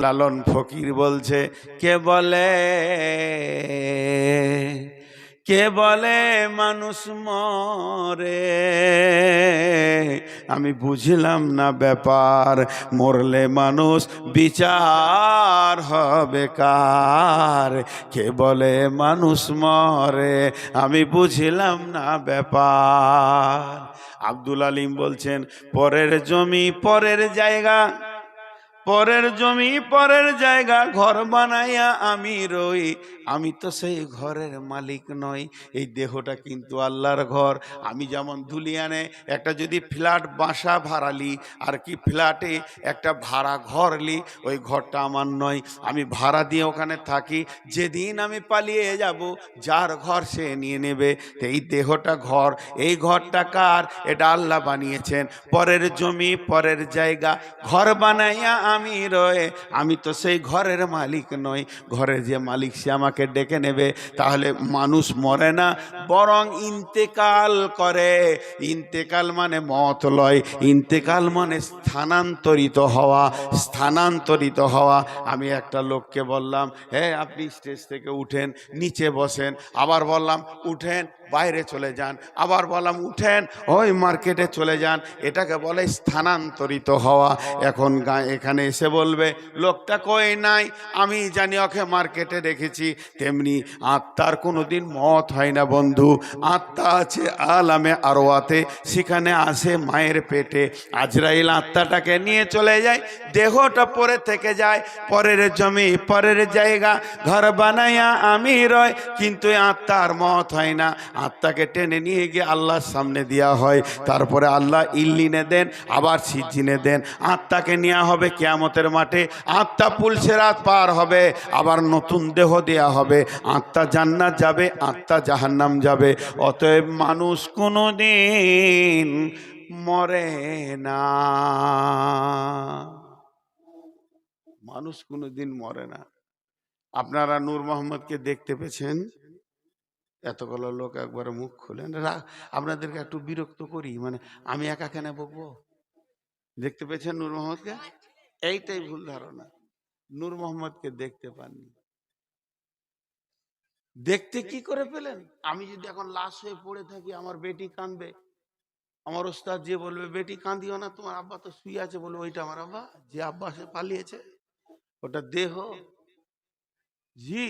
লালন ফকির বলছে, কে বলে মানুষ মরে, আমি বুঝলাম না ব্যাপার, মরলে মানুষ বিচার হবে কার। কে বলে মানুষ মরে, আমি বুঝলাম না ব্যাপার। আব্দুল আলিম বলছেন, পরের জমি পরের জায়গা, পরের জমি পরের জায়গা, ঘর বানাইয়া আমি রই, আমি তো সেই ঘরের মালিক নই। এই দেহটা কিন্তু আল্লাহর ঘর। আমি যেমন দুলিয়ানে একটা যদি ফ্ল্যাট বাসা ভাড়ালি, আর কি ফ্ল্যাটে একটা ভাড়া ঘর লি, ওই ঘরটা আমার নয়, আমি ভাড়া দিয়ে ওখানে থাকি। যেদিন আমি পালিয়ে যাব, যার ঘর সে নিয়ে নেবে। এই দেহটা ঘর, এই ঘরটা কার? এটা আল্লাহ বানিয়েছেন। পরের জমি পরের জায়গা, ঘর বানাইয়া আমি রয়ে, আমি তো সেই ঘরের মালিক নই। ঘরের যে মালিক সে আমাকে ডেকে নেবে। তাহলে মানুষ মরে না, বরং ইন্তেকাল করে। ইন্তেকাল মানে মত লয়, ইন্তেকাল মানে স্থানান্তরিত হওয়া, স্থানান্তরিত হওয়া। আমি একটা লোককে বললাম, হ্যাঁ আপনি স্টেজ থেকে উঠেন, নিচে বসেন। আবার বললাম উঠেন, বাইরে চলে যান। আবার বললাম উঠেন, ওই মার্কেটে চলে যান। এটাকে বলে স্থানান্তরিত হওয়া। এখন এখানে এসে বলবে লোকটা কই নাই, আমি জানি ওকে মার্কেটে রেখেছি। তেমনি আত্মার কোনোদিন মত হয় না বন্ধু। আত্মা আছে আলামে আরওয়াতে, সেখানে আসে মায়ের পেটে। আজরাইল আত্মাটাকে নিয়ে চলে যায়, দেহটা পরে থেকে যায়। পরের জমি পরের জায়গা, ঘর বানাইয়া আমি রয়, কিন্তু আত্মার মত হয় না। আত্মাকে টেনে নিয়ে গিয়ে আল্লাহর সামনে দেওয়া হয়। তারপরে আল্লাহ ইল্লিনে দেন, আবার সিজ্জিনে দেন। আত্মাকে নেওয়া হবে কিয়ামতের মাঠে, আত্মা পুলসিরাত পার হবে, আবার নতুন দেহ দেয়া হবে। আত্মা জান্নাত যাবে, আত্মা জাহান্নাম যাবে। অতএব মানুষ কোনোদিন মরে না, মানুষ কোনোদিন মরে না। আপনারা নূর মোহাম্মদকে দেখতে পেয়েছেন? এতগুলো লোক একবারে মুখ খুলেন, আপনাদেরকে একটু বিরক্ত করি, মানে আমি একা কেন বকবো? দেখতে পেয়েছেন নূর মোহাম্মদকে? এইটাই ভুল ধারণা, নূর মোহাম্মদকে দেখতে পাননি। দেখতে কি করে পেলেন? আমি যদি এখন লাশ হয়ে পড়ে থাকি, আমার বেটি কাঁদবে, আমার ওস্তাদ যে বলবে বেটি কাঁদিও না, তোমার আব্বা তো শুয়ে আছে, বলবে ওইটা আমার আব্বা, যে আব্বা সে পালিয়েছে, ওটা দেহ। জি,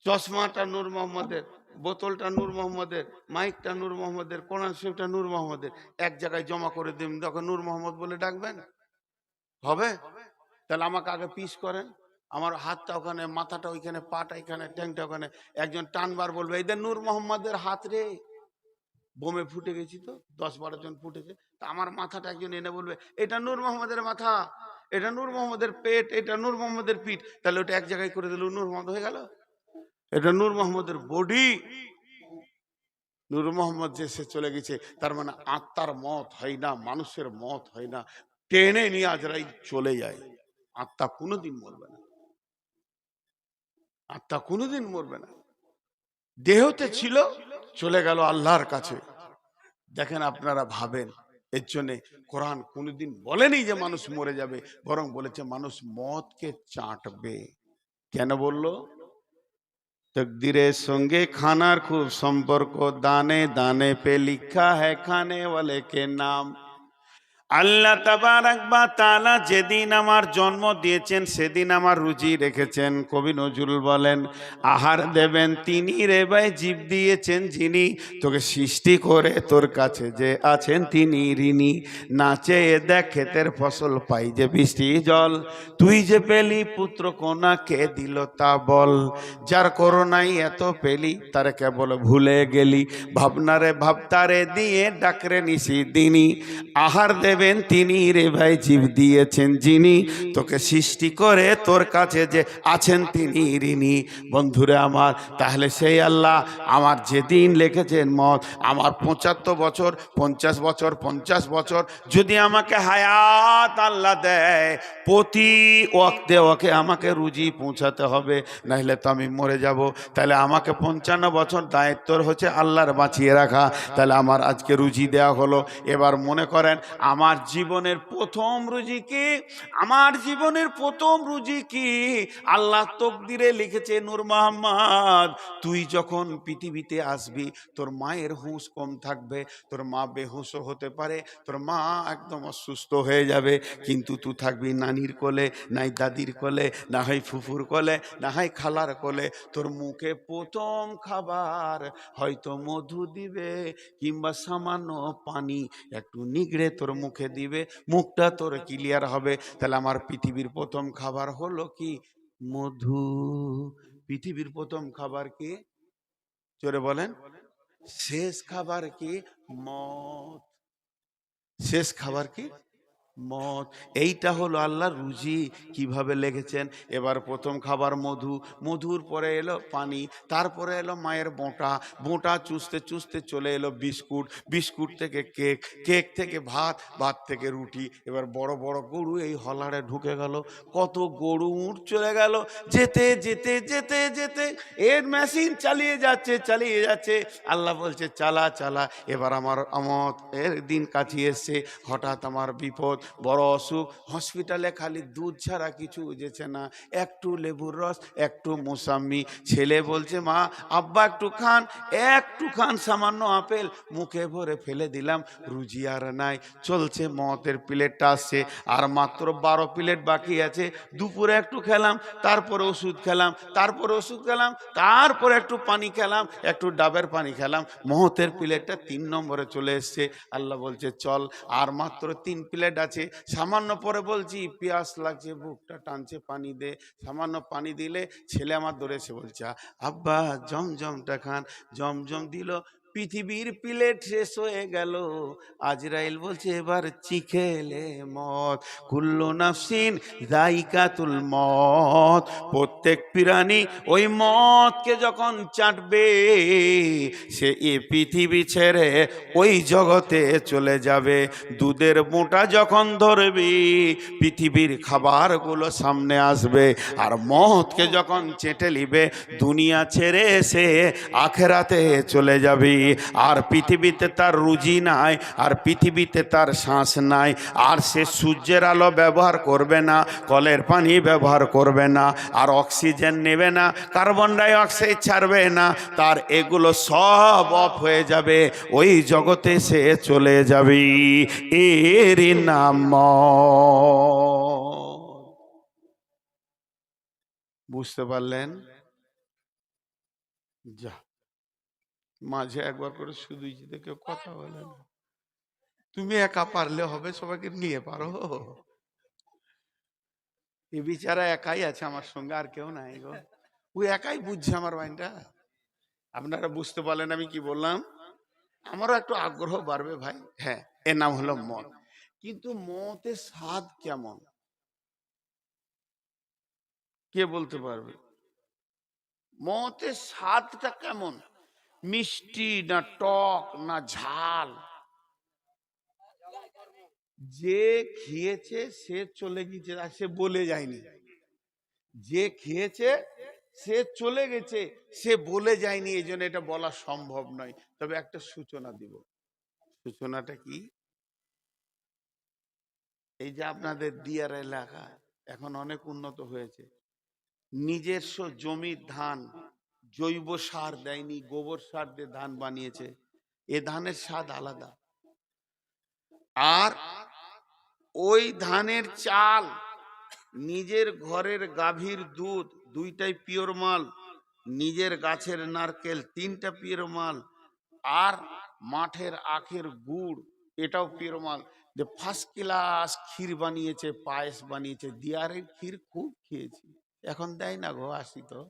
চশমাটা নূর মোহাম্মদের, বোতলটা নূর মোহাম্মদের, মাইকটা নূর মোহাম্মদের, কোরআন শরীফটা নূর মোহাম্মদের, এক জায়গায় জমা করে দিন, তখন নূর মোহাম্মদ বলে ডাকবেন? হবে? তাহলে আমাকে আগে পিস করেন, আমার হাতটা ওখানে, মাথাটা ওইখানে, পাটা এখানে, ট্যাংটা ওখানে। একজন টানবার বলবে এদের নূর মোহাম্মদের হাত রে, বোমে ফুটে গেছি তো, 10-12 জন ফুটেছে, তা আমার মাথাটা একজন এনে বলবে এটা নূর মোহাম্মদের মাথা, এটা নূর মোহাম্মদের পেট, এটা নূর মোহাম্মদের পিঠ। তাহলে ওটা এক জায়গায় করে দিল, নূর মোহাম্মদ হয়ে গেল। এটা নূর মোহাম্মদের বডি। নূর মোহাম্মদ যে সে চলে গেছে, তার মানে আত্মার মত হয় না, মানুষের মত হয় না, টেনে নিয়ে আজরাইল চলে যায়। আত্মা কোনোদিন মরবে না, আত্মা কোনোদিন মরবে না। দেহতে ছিল, চলে গেল আল্লাহর কাছে। দেখেন আপনারা ভাবেন, এর জন্য কোরআন কোনোদিন বলেনি যে মানুষ মরে যাবে, বরং বলেছে মানুষ মতকে চাটবে। কেন বললো? तकदीरेर संगे खानार खूब सम्पर्क, दाने दाने पे लिखा है खाने वाले के नाम। আল্লাহ তাবারাক বা তাআলা যেদিন আমার জন্ম দিয়েছেন সেদিন আমার রুজি রেখেছেন। কবি নজরুল বলেন, আহার দেবেন তিনি রে ভাই, জীব দিয়েছেন যিনি, তোকে সৃষ্টি করে তোর কাছে যে আছেন তিনি ঋণী। না চেয়ে দেখ ক্ষেতের ফসল, পাই যে বৃষ্টি জল, তুই যে পেলি পুত্র কোনা কে দিল তা বল। যার করোনাই এত পেলি তারে কেবল ভুলে গেলি, ভাবনারে ভাবতারে দিয়ে ডাকরে নিশি দিনী। আহার দেবেন তিনি রে ভাই, জীব দিয়েছেন যিনি, তোকে সৃষ্টি করে তোর কাছে যে আছেন তিনি ঋণী। বন্ধুরে আমার, তাহলে সেই আল্লাহ আমার যেদিন লিখেছেন মত, আমার 75 বছর, 50 বছর, 50 বছর যদি আমাকে হায়াত আল্লাহ দেয়, প্রতি ওয়াক্তে ওকে আমাকে রুজি পৌঁছাতে হবে, নাহলে তো আমি মরে যাব। তাহলে আমাকে 55 বছর দায়িত্ব হচ্ছে আল্লাহর বাঁচিয়ে রাখা। তাহলে আমার আজকে রুজি দেওয়া হলো। এবার মনে করেন আমার আমার জীবনের প্রথম রুজি কি? আমার জীবনের প্রথম রুজি কি? আল্লাহ তকদিরে লিখেছে, নূর মোহাম্মদ তুই যখন পৃথিবীতে আসবি তোর মায়ের হুঁশ কম থাকবে, তোর মা বেহুঁশও হতে পারে, তোর মা একদম অসুস্থ হয়ে যাবে, কিন্তু তুই থাকবি নানির কোলে, নাই দাদির কোলে, না হয় ফুফুর কোলে, না হয় খালার কোলে। তোর মুখে প্রথম খাবার হয়তো মধু দিবে, কিংবা সামান্য পানি একটু নিগড়ে তোর মুখে দিবে, মুখটা তোর ক্লিয়ার হবে। তাহলে আমার পৃথিবীর প্রথম খাবার হলো কি? মধু। পৃথিবীর প্রথম খাবার কি? জোরে বলেন। শেষ খাবার কি? মদ। শেষ খাবার কি? মদ। এইটা হলো আল্লাহর রুজি। কিভাবে লেগেছেন? এবার প্রথম খাবার মধু, মধুর পরে এলো পানি, তারপরে এলো মায়ের বোঁটা, বোঁটা চুষতে চুষতে চলে এলো বিস্কুট, বিস্কুট থেকে কেক, কেক থেকে ভাত, ভাত থেকে রুটি। এবার বড় বড় গরু এই হলারে ঢুকে গেল, কত গরু উঠ চলে গেল, যেতে যেতে যেতে যেতে এর মেশিন চালিয়ে যাচ্ছে চালিয়ে যাচ্ছে। আল্লাহ বলছে চালা চালা। এবার আমার আমত এর দিন কাটিয়ে এসছে, হঠাৎ আমার বিপদ, বড় অসুখ, হসপিটালে খালি দুধ ছাড়া কিছু বুঝেছে না, একটু লেবুর রস, একটু মোসাম্মি। ছেলে বলছে মা আব্বা একটু খান, একটু খান, সামান্য আপেল মুখে ভরে ফেলে দিলাম, রুজি আর নাই। চলছে মতের প্লেটটা আসছে, আর মাত্র 12 প্লেট বাকি আছে। দুপুরে একটু খেলাম, তারপরে ওষুধ খেলাম, তারপরে ওষুধ খেলাম, তারপরে একটু পানি খেলাম, একটু ডাবের পানি খেলাম, মহতের প্লেটটা 3 নম্বরে চলে এসছে। আল্লাহ বলছে চল, আর মাত্র 3 প্লেট আছে। সামান্য পরে বলছি পিয়াস লাগছে, বুকটা টানছে, পানি দে। সামান্য পানি দিলে ছেলে আমার দৌড়ে এসে বলছে আব্বা জমজমটা খান। জমজম দিল, পৃথিবীর প্লেট শেষ হয়ে গেল। আজরাইল বলছে এবার চিখেলে মত, কুল্লু নাফসিন যায়িকাতুল মত। প্রত্যেক প্রাণী ওই মতকে যখন চাটবে, সে এই পৃথিবী ছেড়ে ওই জগতে চলে যাবে। দুধের মোটা যখন ধরবি, পৃথিবীর খাবারগুলো সামনে আসবে, আর মতকে যখন চেটে নিবে, দুনিয়া ছেড়ে এসে আখেরাতে চলে যাবি। আর পৃথিবীতে তার রুজি নাই, আর পৃথিবীতে তার শ্বাস নাই, আর সে সূর্যের আলো ব্যবহার করবে না, কলের পানি ব্যবহার করবে না, আর অক্সিজেন নেবে না, কার্বন ডাই অক্সাইড ছাড়বে না, তার এগুলো সব অফ হয়ে যাবে, ওই জগতে সে চলে যাবি। এর নাম বুঝতে পারলেন? যা, মাঝে একবার করে শুধু যদি কেউ কথা বলে না, তুমি একা পারলে হবে, সবাইকে নিয়ে পারো। এই বিচারা একাই আছে আমার সঙ্গে, আর কেউ নাই গো। ওই একাই বুঝছে আমার মাইন্ডটা। আপনারা বুঝতে পারলেন আমি কি বললাম? আমারও একটু আগ্রহ বাড়বে ভাই। হ্যাঁ, এর নাম হলো মদ। কিন্তু মদের স্বাদ কেমন কে বলতে পারবে? মদের স্বাদটা কেমন? মিষ্টি না টক না ঝাল? যে খেয়েছে সে চলে গেছে, আর সে বলে যায়নি। যে খেয়েছে সে চলে গেছে, সে বলে যায়নি, এই জন্য এটা বলা সম্ভব নয়। তবে একটা সূচনা দিব। সূচনাটা কি? এই যে আপনাদের দিয়ার এলাকা এখন অনেক উন্নত হয়েছে, নিজস্ব জমির ধান জৈব সার দেয়নি, গোবর সার দিয়ে ধান বানিয়েছে। এ ধানের স্বাদ আলাদা। আর ওই ধানের চাল, নিজের ঘরের গাভীর দুধ, দুইটাই পিওর মাল, নিজের গাছের নারকেল, 3টা পিওর মাল, আর মাঠের আখের গুড়, এটাও পিওর মাল। যে ফার্স্ট ক্লাস ক্ষীর বানিয়েছে, পায়েস বানিয়েছে। দিয়ারের ক্ষীর খুব খেয়েছি, এখন দেয় না গো, আসি তো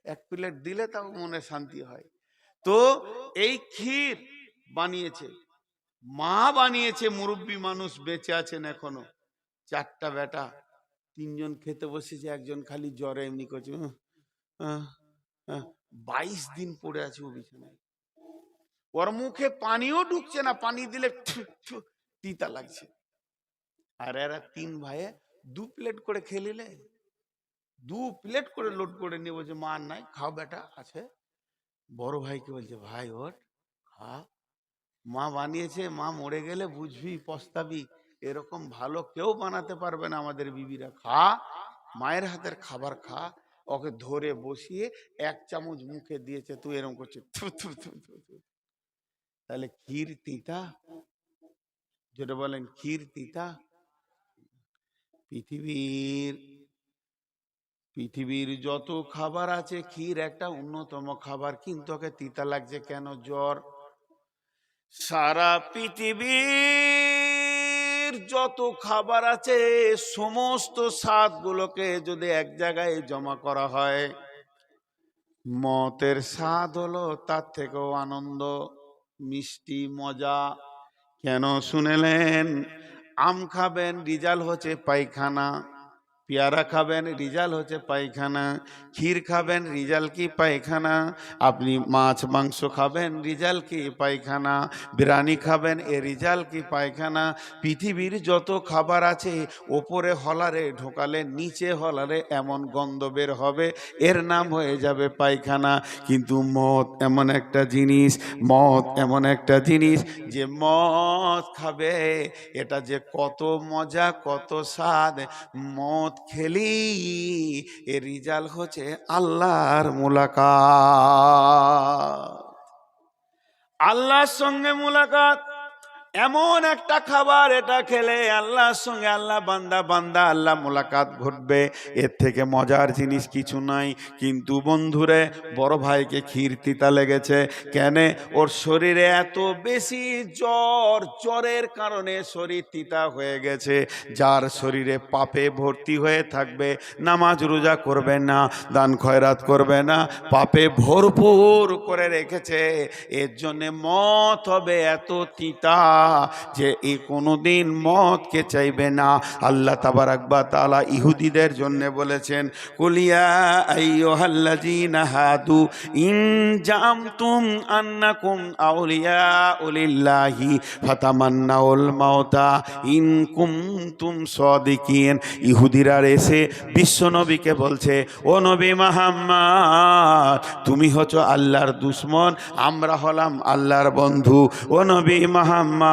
1 প্লেট দিলে তাও মনে শান্তি হয়। তো এই ক্ষীর বানিয়েছে, মা বানিয়েছে, মুরব্বী মানুষ বেঁচে আছেন এখনো, 4টা বেটা, 3জন খেতে বসেছে, একজন খালি জ্বরে এমনি করছে, 22 দিন পড়ে আছে ও বিছানায়, ওর মুখে পানিও ঢুকছে না, পানি দিলে তিতা লাগছে। আর এরা 3 ভাইয়ে 2 প্লেট করে খেলিলে, 2 প্লেট করে লোড করে নিয়ে বলছে মা নাই, খাও বেটা আছে। বড় ভাইকে বলছে ভাই ওঠ খা, মা বানিয়েছে, মা মরে গেলে বুঝবি পস্তাবি। এরকম ভালো কেউ বানাতে পারবে না আমাদের বিবিরা। খা, মায়ের হাতের খাবার খা। ওকে ধরে বসিয়ে 1 চামচ মুখে দিয়েছে, তুই এরকম করছিস থু থু থু থু থু। তাহলে ক্ষীর তিতা? যেটা বলেন ক্ষীর তিতা। পৃথিবীর পৃথিবীর যত খাবার আছে ক্ষীর একটা অন্যতম খাবার, কিন্তু ওকে তিতা লাগছে কেন? জ্বর। সারা পৃথিবীর যত খাবার আছে সমস্ত স্বাদগুলোকে যদি এক জায়গায় জমা করা হয়, মতের স্বাদ হলো তার থেকেও আনন্দ, মিষ্টি, মজা। কেন শুনেলেন? আম খাবেন, রিজাল হচ্ছে পায়খানা। পেয়ারা খাবেন, রিজাল হচ্ছে পায়খানা। ক্ষীর খাবেন, রিজাল কি পায়খানা। আপনি মাছ মাংস খাবেন, রিজাল কি পায়খানা। বিরিয়ানি খাবেন, এ রিজাল কি পায়খানা। পৃথিবীর যত খাবার আছে ওপরে হলারে ঢোকালে নিচে হলারে এমন গন্ধ বের হবে, এর নাম হয়ে যাবে পায়খানা। কিন্তু মদ এমন একটা জিনিস, মদ এমন একটা জিনিস যে মদ খাবে এটা যে কত মজা, কত স্বাদ। মদ খেলি এর রিজাল্ট হচ্ছে আল্লাহর মুলাকাত, আল্লাহর সঙ্গে মুলাকাত। এমন একটা খাবার, এটা খেলে আল্লাহর সঙ্গে আল্লাহ বান্দা বান্দা আল্লাহ মুলাকাত ঘটবে। এর থেকে মজার জিনিস কিছু নাই। কিন্তু বন্ধুরে, বড় ভাইকে ক্ষীর তিতা লেগেছে কেন? ওর শরীরে এত বেশি জ্বর, জ্বরের কারণে শরীর তিতা হয়ে গেছে। যার শরীরে পাপে ভর্তি হয়ে থাকবে, নামাজ রোজা করবে না, দান খয়রাত করবে না, পাপে ভরপুর করে রেখেছে। এর জন্যে মত হবে এত তিতা যে এ কোনোদিন মদকে চাইবে না। আল্লাহ তাবারাক ওয়া তাআলা ইহুদিদের জন্য বলেছেন, কুলিয়া আইয়ুহাল্লাযীনা হাদু ইন জামতুম আন্নাকুম আউলিয়াউ লিল্লাহি ফাতামান্নাউল মাউতা ইন কুনতুম সাদিকিন। ইহুদিরা এসে বিশ্বনবীকে বলছে, ও নবী মুহাম্মদ, তুমি হচ্ছো আল্লাহর দুশমন, আমরা হলাম আল্লাহর বন্ধু। ও নবী মুহাম্মদ,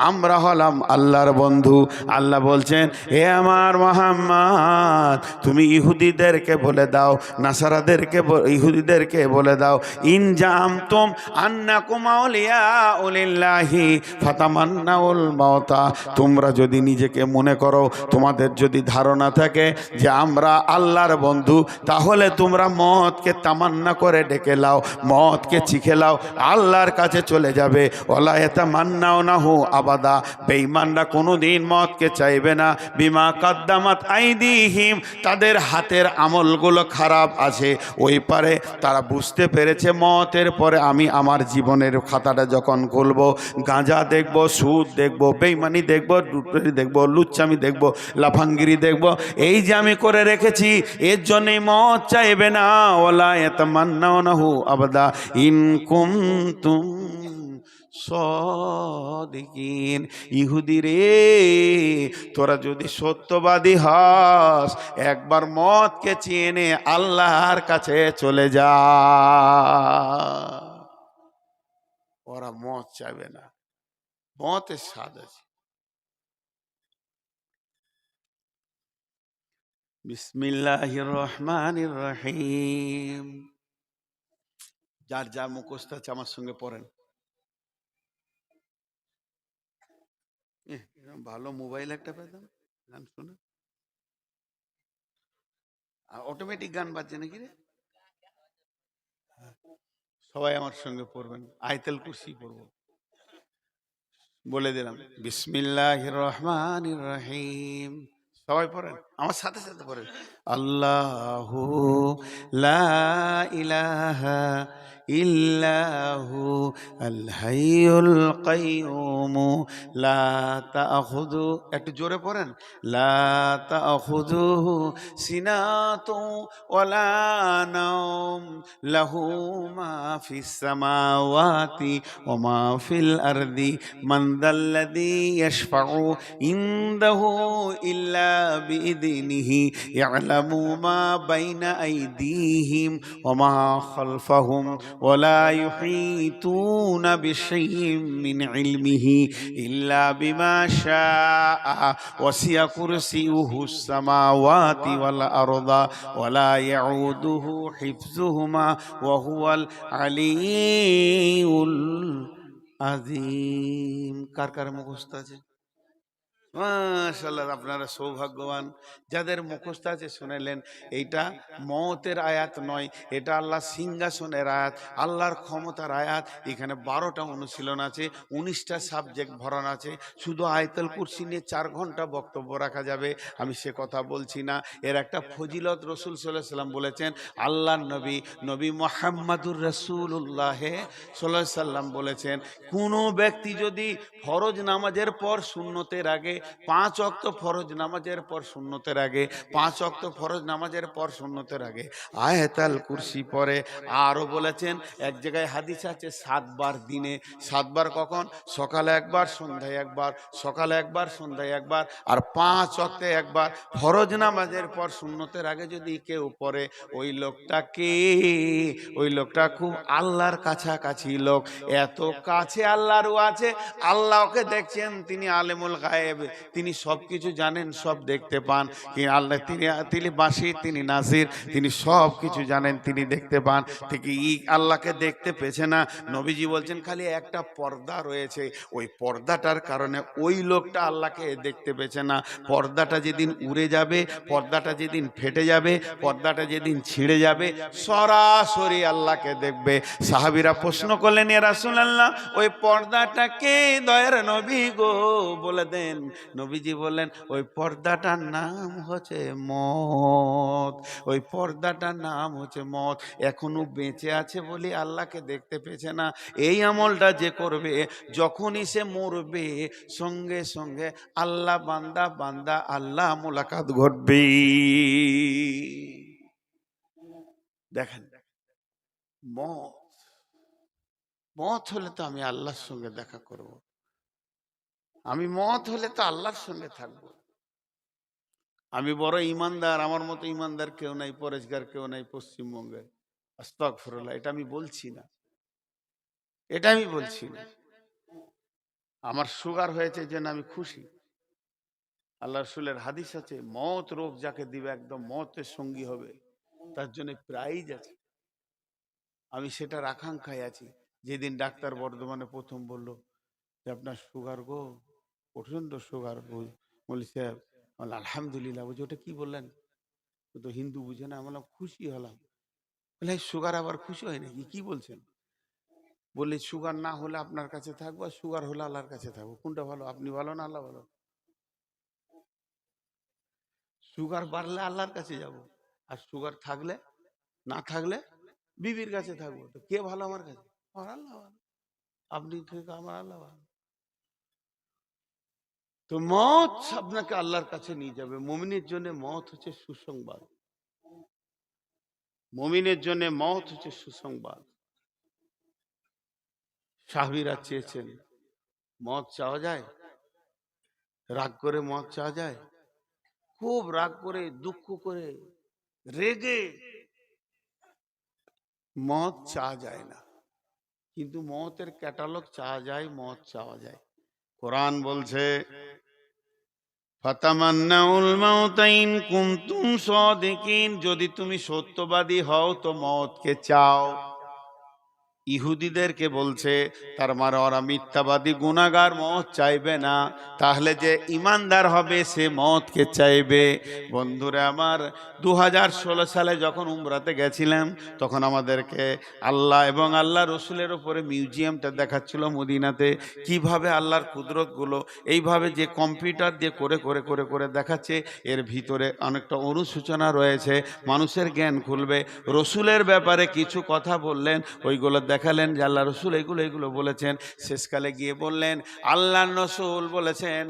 আমরা হলাম আল্লাহর বন্ধু। আল্লাহ বলছেন, হে আমার মুহাম্মদ, তুমি ইহুদিদেরকে বলে দাও, নাসারাদেরকে, ইহুদিদেরকে বলে দাও, ইন জামতুম আন্নাকুম আউলিয়াউ লিল্লাহি ফাতামান্নাউল মাউতা। তোমরা যদি নিজেকে মনে করো, তোমাদের যদি ধারণা থাকে যে আমরা আল্লাহর বন্ধু, তাহলে তোমরা মদকে তামান্না করে ডেকে লাও, মদকে চিখে লাও, আল্লাহর কাছে চলে যাবে। ওয়ালা ইয়াতামান্নাউনাহু আবাদা। বেঈমানরা কোনোদিন মদকে চাইবে না। বিমা কাদ্দামাত আইদিহিম, তাদের হাতের আমলগুলো খারাপ আছে। ওই পারে তারা বুঝতে পেরেছে মতের পরে আমি আমার জীবনের খাতাটা যখন খুলবো, গাঁজা দেখবো, সুদ দেখবো, বেঈমানি দেখবো, লুটপাটি দেখবো, লুচ্চামি দেখবো, লাফাঙ্গিরি দেখবো, এই যে আমি করে রেখেছি, এর জন্যই মদ চাইবে না। ওয়ালা ইয়াতামান্নাউনাহু আবাদা ইন কুনতুম সাদিকিন। ইহুদি রে, তোরা যদি সত্যবাদী হস, একবার মদকে চেনে আল্লাহর কাছে চলে যা। ওরা মদ চাইবে না, মদের স্বাদ আছে। বিসমিল্লাহির রহমানির রহিম। যার যার মুখস্থ আছে আমার সঙ্গে পড়েন। ভালো মোবাইল একটা পেতাম, গান শুনে। অটোমেটিক গান বাজছে নাকি রে? সবাই আমার সঙ্গে পড়বেন, আয়াতুল কুরসি পড়বো। বলে দিলাম, বিসমিল্লাহির রহমানির রহিম। সবাই পড়েন, আমার সাথে সাথে পড়েন। আল্লাহু লা ইলাহা ইল্লাহু আল হাইয়ুল কাইয়ুম লা তাখুযু, একটু জোরে পড়েন, লা তাখুযুহু সিনাতু ওয়ালা নাওম লাহু মা ফিস সামাওয়াতি ওয়া মা ফিল আরদি মান যাল্লাযী ইয়াশফাউ ইনদাহু ইল্লা বিইযনিহি ইয়ালামু মা বাইনা আইদিহিম ওয়া মা খালফাহুম ওয়ালা ইউহিতুনা বিশাইইম মিন ইলমিহি ইল্লা বিমা শাআ ওয়াসিয়া কুরসিয়ুহুস সামাওয়াতি ওয়াল আরদা ওয়ালা ইয়াউদুহু হিফযুহুমা ওয়া হুয়াল আলিয়্যুল আযীম। কার কার মুখস্থ আছে? মাশাআল্লাহ, আপনারা সৌভাগ্যবান যাদের মুখস্থ আছে। শুনেলেন, এইটা মওতের আয়াত নয়, এটা আল্লাহ সিংহাসনের আয়াত, আল্লাহর ক্ষমতার আয়াত। এখানে 12টা অনুশীলন আছে, 19টা সাবজেক্ট ভরান আছে। শুধু আয়াতুল কুরসি নিয়ে 4 ঘন্টা বক্তব্য রাখা যাবে, আমি সে কথা বলছি না। এর একটা ফজিলত রাসূল সাল্লাল্লাহু আলাইহি সাল্লাম বলেছেন। আল্লাহর নবী মুহাম্মাদুর রাসূলুল্লাহ সাল্লাল্লাহু আলাইহি সাল্লাম বলেছেন, কোনো ব্যক্তি যদি ফরজ নামাজের পর সুন্নতের আগে 5 ওয়াক্ত ফরজ নামাজের পর সুন্নতের আগে 5 ওয়াক্ত ফরজ নামাজের পর সুন্নতের আগে আয়াতুল কুরসি পড়ে, আরো বলেছেন এক জায়গায় হাদিস আছে 7 বার দিনে। 7 বার কখন? সকালে একবার, সন্ধ্যায় একবার, সকালে একবার, সন্ধ্যায় একবার, আর 5 ওয়াক্তে একবার। ফরজ নামাজের পর সুন্নতের আগে যদি কেউ পড়ে, ওই লোকটা খুব আল্লাহর কাছাকাছি লোক। এত কাছে আল্লাহরও আছে, আল্লাহ ওকে দেখছেন, তিনি আলেমুল গায়েব, তিনি সবকিছু জানেন, সব দেখতে পান। আল্লাহ তিনি বাসির, তিনি নাসির, তিনি সব কিছু জানেন, তিনি দেখতে পান। ঠিক আল্লাহকে দেখতে পেছে না। নবীজি বলছেন খালি একটা পর্দা রয়েছে, ওই পর্দাটার কারণে ওই লোকটা আল্লাহকে দেখতে পেছে না। পর্দাটা যেদিন উড়ে যাবে, পর্দাটা যেদিন ফেটে যাবে, পর্দাটা যেদিন ছিঁড়ে যাবে, সরাসরি আল্লাহকে দেখবে। সাহাবীরা প্রশ্ন করলেন, ইয়া রাসূলুল্লাহ, ওই পর্দাটাকে দয়ার নবী গো বলে দেন। নবীজি বললেন, ওই পর্দাটার নাম হচ্ছে মত। ওই পর্দাটার নাম হচ্ছে মত। এখনো বেঁচে আছে বলে আল্লাহকে দেখতে পেছে না। এই আমলটা যে করবে, যখনই সে মরবে, সঙ্গে সঙ্গে আল্লাহ বান্দা আল্লাহ মোলাকাত ঘটবে। দেখেন, মত হলে তো আমি আল্লাহর সঙ্গে দেখা করব, আমি মত হলে তো আল্লাহর সঙ্গে থাকবো। আমি বড় ইমানদার, আমার মতো ইমানদার কেউ নাই, পরেশগার কেউ নাই পশ্চিমবঙ্গে। আস্তাগফিরুল্লাহ, এটা আমি বলছি না, এটা আমি বলছি না। আমার সুগার হয়েছে যেন আমি খুশি। আল্লাহ রাসূলের হাদিস আছে, মত রোগ যাকে দিবে, একদম মতের সঙ্গী হবে, তার জন্য প্রাইজ আছে। আমি সেটার আকাঙ্ক্ষায় আছি। যেদিন ডাক্তার বর্ধমানে প্রথম বলল যে আপনার সুগার গো, প্রচন্ড সুগার, বলি সাহেব, আলহামদুলিল্লাহ। বলছি ওটা কি বললেন? ও তো হিন্দু বুঝে না। আমি বললাম খুশি হলাম। বলে সুগার আবার খুশি হয় নাকি? কি বলছেন? বললে সুগার না হলে আপনার কাছে থাকবো, আর সুগার হলে আল্লাহর কাছে থাকবো। কোনটা ভালো? আপনি ভালো না আল্লাহ ভালো? সুগার বাড়লে আল্লাহর কাছে যাব, আর সুগার থাকলে, না থাকলে বিবির কাছে থাকবো। তো কে ভালো আমার কাছে? আমার আল্লাহ ভালো। আপনি ঠিক, আমার আল্লাহ ভালো। তো মত আপনাকে আল্লাহর কাছে নিয়ে যাবে। মুমিনের জন্য মত হচ্ছে সুসংবাদ। মুমিনের জন্য মত হচ্ছে সুসংবাদ। সাহাবীরা চেয়েছেন, মত চাওয়া যায়? রাগ করে মত চাওয়া যায়? খুব রাগ করে, দুঃখ করে, রেগে মত চাওয়া যায় না, কিন্তু মতের ক্যাটালগ চাওয়া যায়, মত চাওয়া যায়। কোরআন বলছে, ফাতামান্নাউল মাউতা ইন কুনতুম সাদিকিন, যদি তুমি সত্যবাদী হও তো মতকে চাও। ইহুদিদেরকে বলছে, তার মানে ওরা মিথ্যাবাদী গুনাহগার, মত চাইবে না। তাহলে যে ইমানদার হবে সে মতকে চাইবে। বন্ধুরা আমার, 2016 সালে যখন উমরাতে গেছিলাম, তখন আমাদেরকে আল্লাহ এবং আল্লাহ রসুলের উপরে মিউজিয়ামটা দেখাচ্ছিল মদিনাতে। কিভাবে আল্লাহর কুদরতগুলো এইভাবে যে কম্পিউটার দিয়ে করে করে করে করে দেখাচ্ছে, এর ভিতরে অনেকটা অনুসূচনা রয়েছে, মানুষের জ্ঞান খুলবে। রসুলের ব্যাপারে কিছু কথা বললেন, ওইগুলো দেখালেন যে আল্লাহ রসুল এগুলো বলেছেন। শেষকালে গিয়ে বললেন, আল্লাহ রসুল বলেছেন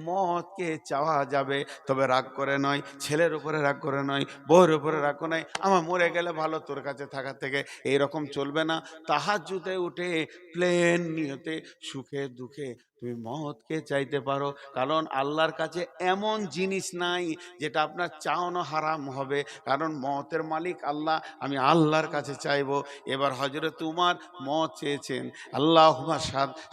মতকে চাওয়া যাবে, তবে রাগ করে নয়, ছেলের উপরে রাগ করে নয়, বউয়ের উপরে রাগ করে নয়, আমার মরে গেলে ভালো তোর কাছে থাকার থেকে, এইরকম চলবে না। তাহাজ্জুদে উঠে প্লেন নিয়তে সুখে দুঃখে তুমি মওতকে চাইতে পারো, কারণ আল্লাহর কাছে এমন জিনিস নাই যেটা আপনার চাওয়ানো হারাম হবে, কারণ মওতের মালিক আল্লাহ। আমি আল্লাহর কাছে চাইবো। এবার হযরত উমর মওত চেয়েছেন। আল্লাহুম্মা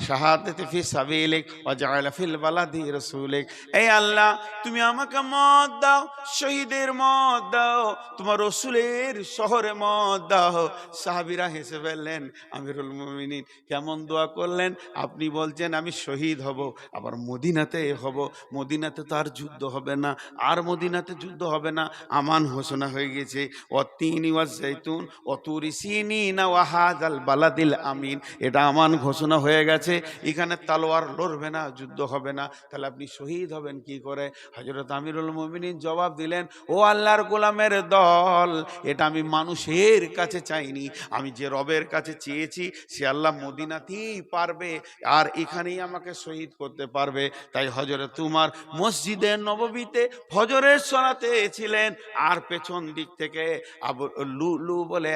শাহাদাতি ফি সাবিলিক ওয়া জাআলা ফিল বালাদি রাসূলিক। এই আল্লাহ, তুমি আমাকে মওত দাও, শহীদের মওত দাও, তোমার রাসূলের শহরে মওত দাও। সাহাবীরা হেসে ফেললেন। আমিরুল মুমিনিন কেমন দোয়া করলেন! আপনি বলছেন আমি শহীদ হব, আবার মদিনাতে হব। মদিনাতে তো আর যুদ্ধ হবে না, আর মদিনাতে যুদ্ধ হবে না, আমান ঘোষণা হয়ে গেছে। ওয়াত্তিনি ওয়াজ্জাইতুন ওয়াতুরি সিনিনা ওয়া হাযাল বালাদিল আমিন, এটা আমান ঘোষণা হয়ে গেছে। এখানে তলোয়ার লড়বে না, যুদ্ধ হবে না, তাহলে আপনি শহীদ হবেন কি করে? হযরত আমিরুল মুমিনিন জবাব দিলেন, ও আল্লাহর গোলামের দল, এটা আমি মানুষের কাছে চাইনি, আমি যে রবের কাছে চেয়েছি সে আল্লাহ মদিনাতেই পারবে, আর এখানেই আমাকে শহীদ করতে পারবে। তাই হযরত উমর মসজিদে নববীতে ফজরের সালাতে ছিলেন, আর পেছন দিক থেকে আবু লুলু বলে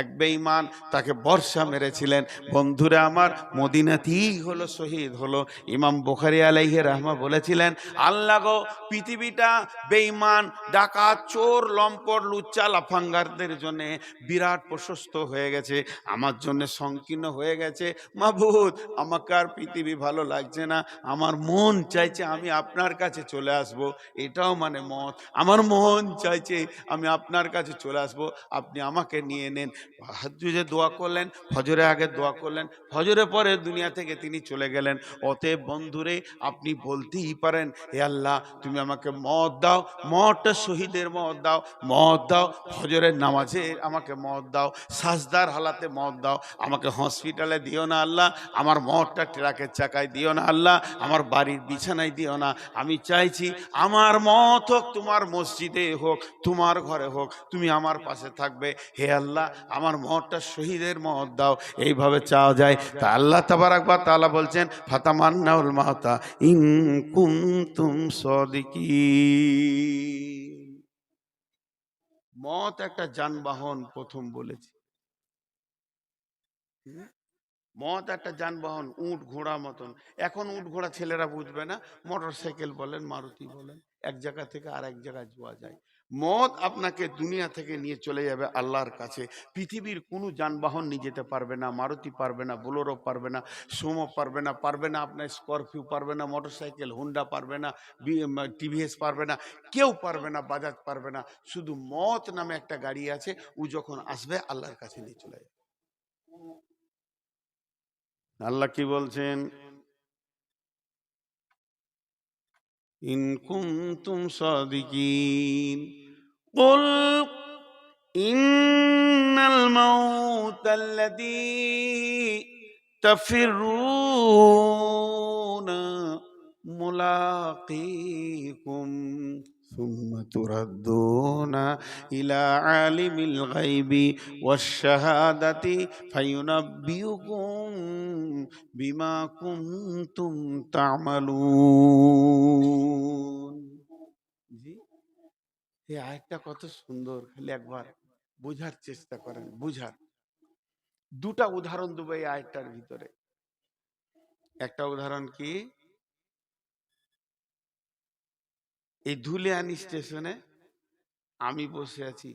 এক বেঈমান তাকে বর্ষা মেরেছিলেন। বন্ধুরা আমার, মদিনাতেই হলো শহীদ হলো। ইমাম বুখারী আলাইহি রাহমা বলেছিলেন, আল্লাহ গো, পৃথিবীটা বেঈমান, ডাকাত, চোর, লম্পট, লুচ্চা, লাফাঙ্গারদের জন্য বিরাট প্রশস্ত হয়ে গেছে, আমার জন্য সংকীর্ণ হয়ে গেছে। মাবুদ, আমাকে আর পৃথিবী ভালো লাগছে না, আমার মন চাইছে আমি আপনার কাছে চলে আসব। এটাও মানে মত। আমার মন চাইছে আমি আপনার কাছে চলে আসব, আপনি আমাকে নিয়ে নেন। হাজ্জুজে দোয়া করলেন, ফজরের আগে দোয়া করলেন, ফজরের পরে দুনিয়া থেকে তিনি চলে গেলেন। অতএব বন্ধুরে, আপনি বলতেই পারেন, হে আল্লাহ, তুমি আমাকে মত দাও, মতটা শহীদের মত দাও, মত দাও ফজরের নামাজে, আমাকে মত দাও সাজদার হালাতে, মত দাও, আমাকে হসপিটালে দিও না আল্লাহ, আমার মতটা ট্রাকের চাকায় দিও না আল্লাহ, আমার বাড়ির বিছানায় দিও না। আমি চাইছি আমার মত হোক তোমার মসজিদে হোক, তোমার ঘরে হোক, তুমি আমার পাশে থাকবে। হে আল্লাহ, আমার মতটা শহীদের মত দাও। এইভাবে চাওয়া যায়। তা আল্লাহ তাবারাক ওয়া তাআলা বলছেন, ফাতামান্নাউল মাউতা ইন কুনতুম সাদিকিন। মত একটা যানবাহন, প্রথম বলেছি। মত একটা যানবাহন, উট ঘোড়া মতন। এখন উট ঘোড়া ছেলেরা বুঝবে না, মোটর সাইকেল বলেন, মারুতি বলেন, এক জায়গা থেকে আর এক জায়গায় যাওয়া যায়। মত আপনাকে দুনিয়া থেকে নিয়ে চলে যাবে আল্লাহর কাছে। পৃথিবীর কোনো যানবাহন নিয়ে যেতে পারবে না, মারুতি পারবে না, বোলেরো পারবে না, সুমো পারবে না, আপনার স্করপিও পারবে না, মোটর সাইকেল হুন্ডা পারবে না, টিভিএস পারবে না, কেউ পারবে না, বাজাজ পারবে না। শুধু মত নামে একটা গাড়ি আছে, ও যখন আসবে আল্লাহর কাছে নিয়ে চলে যাবে। আল্লাহ কি বলছেন? ইন কুনতুম সাদিকিন কুল ইন্নাল মাউতাল্লাযী তাফিরুনা মুলাকীকুম সুম্মা তুরাদ্দুনা ইলা আলিমিল গায়বি ওয়াশ শাহাদাতি ফায়ুনাব্বিউকুম বিমা কুনতুম তা'মালুন। জি, এই আয়াতটা কত সুন্দর, খালি একবার বুঝার চেষ্টা করেন, বুঝার। দুটা উদাহরণ দেবো এই আয়াতটার ভিতরে। একটা উদাহরণ কি, এই ধুলিয়ানি স্টেশনে আমি বসে আছি,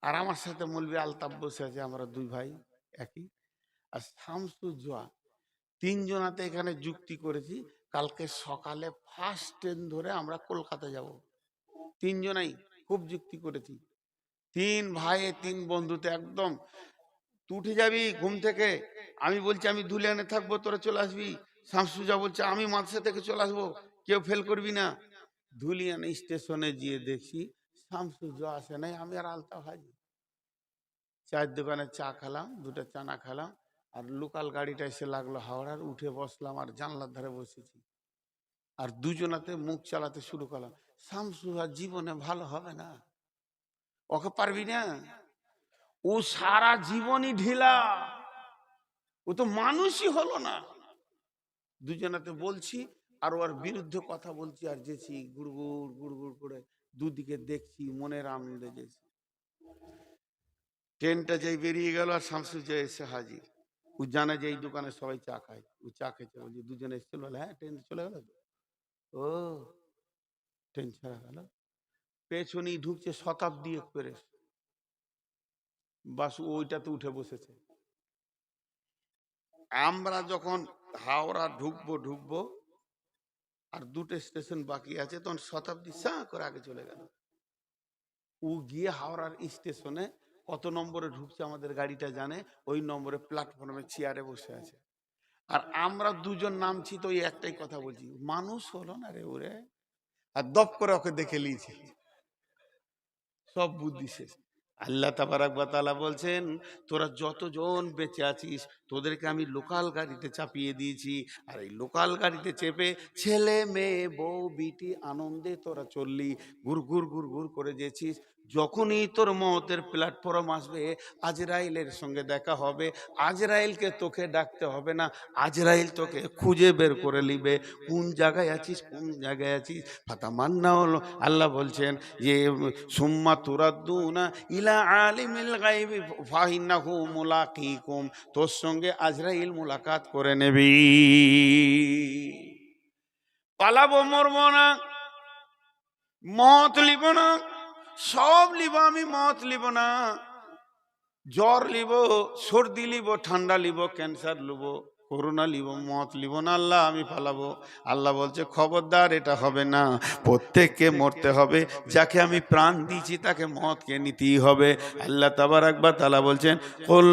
আর আমার সাথে মৌলভী আলতাফ বসে আছে, আমরা দুই ভাই একই, আর শামসুজ্জোয়া, তিনজনাতে এখানে যুক্তি করেছি কালকে সকালে ফার্স্ট ট্রেন ধরে আমরা কলকাতা যাব। তিনজনাই খুব যুক্তি করেছি, তিন ভাই তিন বন্ধুতে একদম। তুই উঠে যাবি ঘুম থেকে, আমি বলছি আমি ধুলিয়ানে থাকবো, তোরা চলে আসবি। শামসুজা বলছে আমি মাদ্রাসা থেকে চলে আসবো, কেউ ফেল করবি না। ধুলিয়ান স্টেশনে গিয়ে দেখি শামসুজা আসে নাই, আমি আর আলতাফ হাজি। চায়ের দোকানে চা খেলাম, দুটো চানা খেলাম, আর লোকাল গাড়িটা এসে লাগলো হাওড়ার, উঠে বসলাম আর জানলার ধারে বসেছি, আর দুজনাতে মুখ চালাতে শুরু করলাম, শামসুজা জীবনে ভালো হবে না, ওকে পারবি না, ও সারা জীবনই ঢিলা, ও তো মানুষই হলো না। দুজনাতে বলছি আর ওর বিরুদ্ধে কথা বলছি, আর যেছি গুড়গুড় গুড়গুড় করে, দুদিকে দেখছি, মনের আনন্দে যেছি। ট্রেনটা যেই বেরিয়ে গেল আর শামসুজ্জা এসে হাজির। ও জানে যে এই দোকানে সবাই চা খায়, ও চা খেয়েছে, বলছি দুজনে এসেছিল, বলে হ্যাঁ ট্রেন চলে গেল তো। ও ট্রেন ছাড়া গেল, পেছনেই ঢুকছে শতাব্দী এক্সপ্রেস, বাস ওইটাতে উঠে বসেছে। আমরা যখন হাওড়া ঢুকবো আর দুটো স্টেশন বাকি আছে, তখন শতাব্দী সা করে আগে চলে গেল। ও গিয়ে হাওড়ার স্টেশনে কত নম্বরে ঢুকছে আমাদের গাড়িটা জানে, ওই নম্বরে প্ল্যাটফর্মে চেয়ারে বসে আছে। আর আমরা দুজন নামছি, তো ওই একটাই কথা বলছি, মানুষ হলো না রে ওরে, আর দপ করে ওকে দেখে নিয়েছি, সব বুদ্ধি শেষ। আল্লাহ তাবারাক ওয়া তাআলা বলছেন, তোরা যতজন বেঁচে আছিস তোদেরকে আমি লোকাল গাড়িতে চাপিয়ে দিয়েছি, আর এই লোকাল গাড়িতে চেপে ছেলে মেয়ে বউ বিটি আনন্দে তোরা চললি, গুড় গুড় করে যেছিস। যখনই তোর মওতের প্ল্যাটফর্ম আসবে, আজরাইলের সঙ্গে দেখা হবে, আজরাইলকে তোকে ডাকতে হবে না, আজরাইল তোকে খুঁজে বের করে নিবে কোন জায়গায় আছিস, কোন জায়গায় আছিস। ফাতামান্না হলো, আল্লাহ বলছেন যে সুম্মা তুরাদ্দুনা ইলা আলিমিল গায়বি ফাইন্নাহু মুলাকিকুম, তোর সঙ্গে আজরাইল মুলাকাত করে নেবি। পালাবো, মরবো না, মত লিব না, সব লিব আমি, মত লিব না। জ্বর লিব, সর্দি লিব, ঠান্ডা লিব, ক্যান্সার লিব, করোনা লিব, মত লিব না, আল্লাহ আমি পালাবো। আল্লাহ বলছে খবরদার, এটা হবে না, প্রত্যেককে মরতে হবে, যাকে আমি প্রাণ দিয়েছি তাকে মতকে নিতেই হবে। আল্লাহ তাবারাক ওয়া তাআলা বলছেন কুল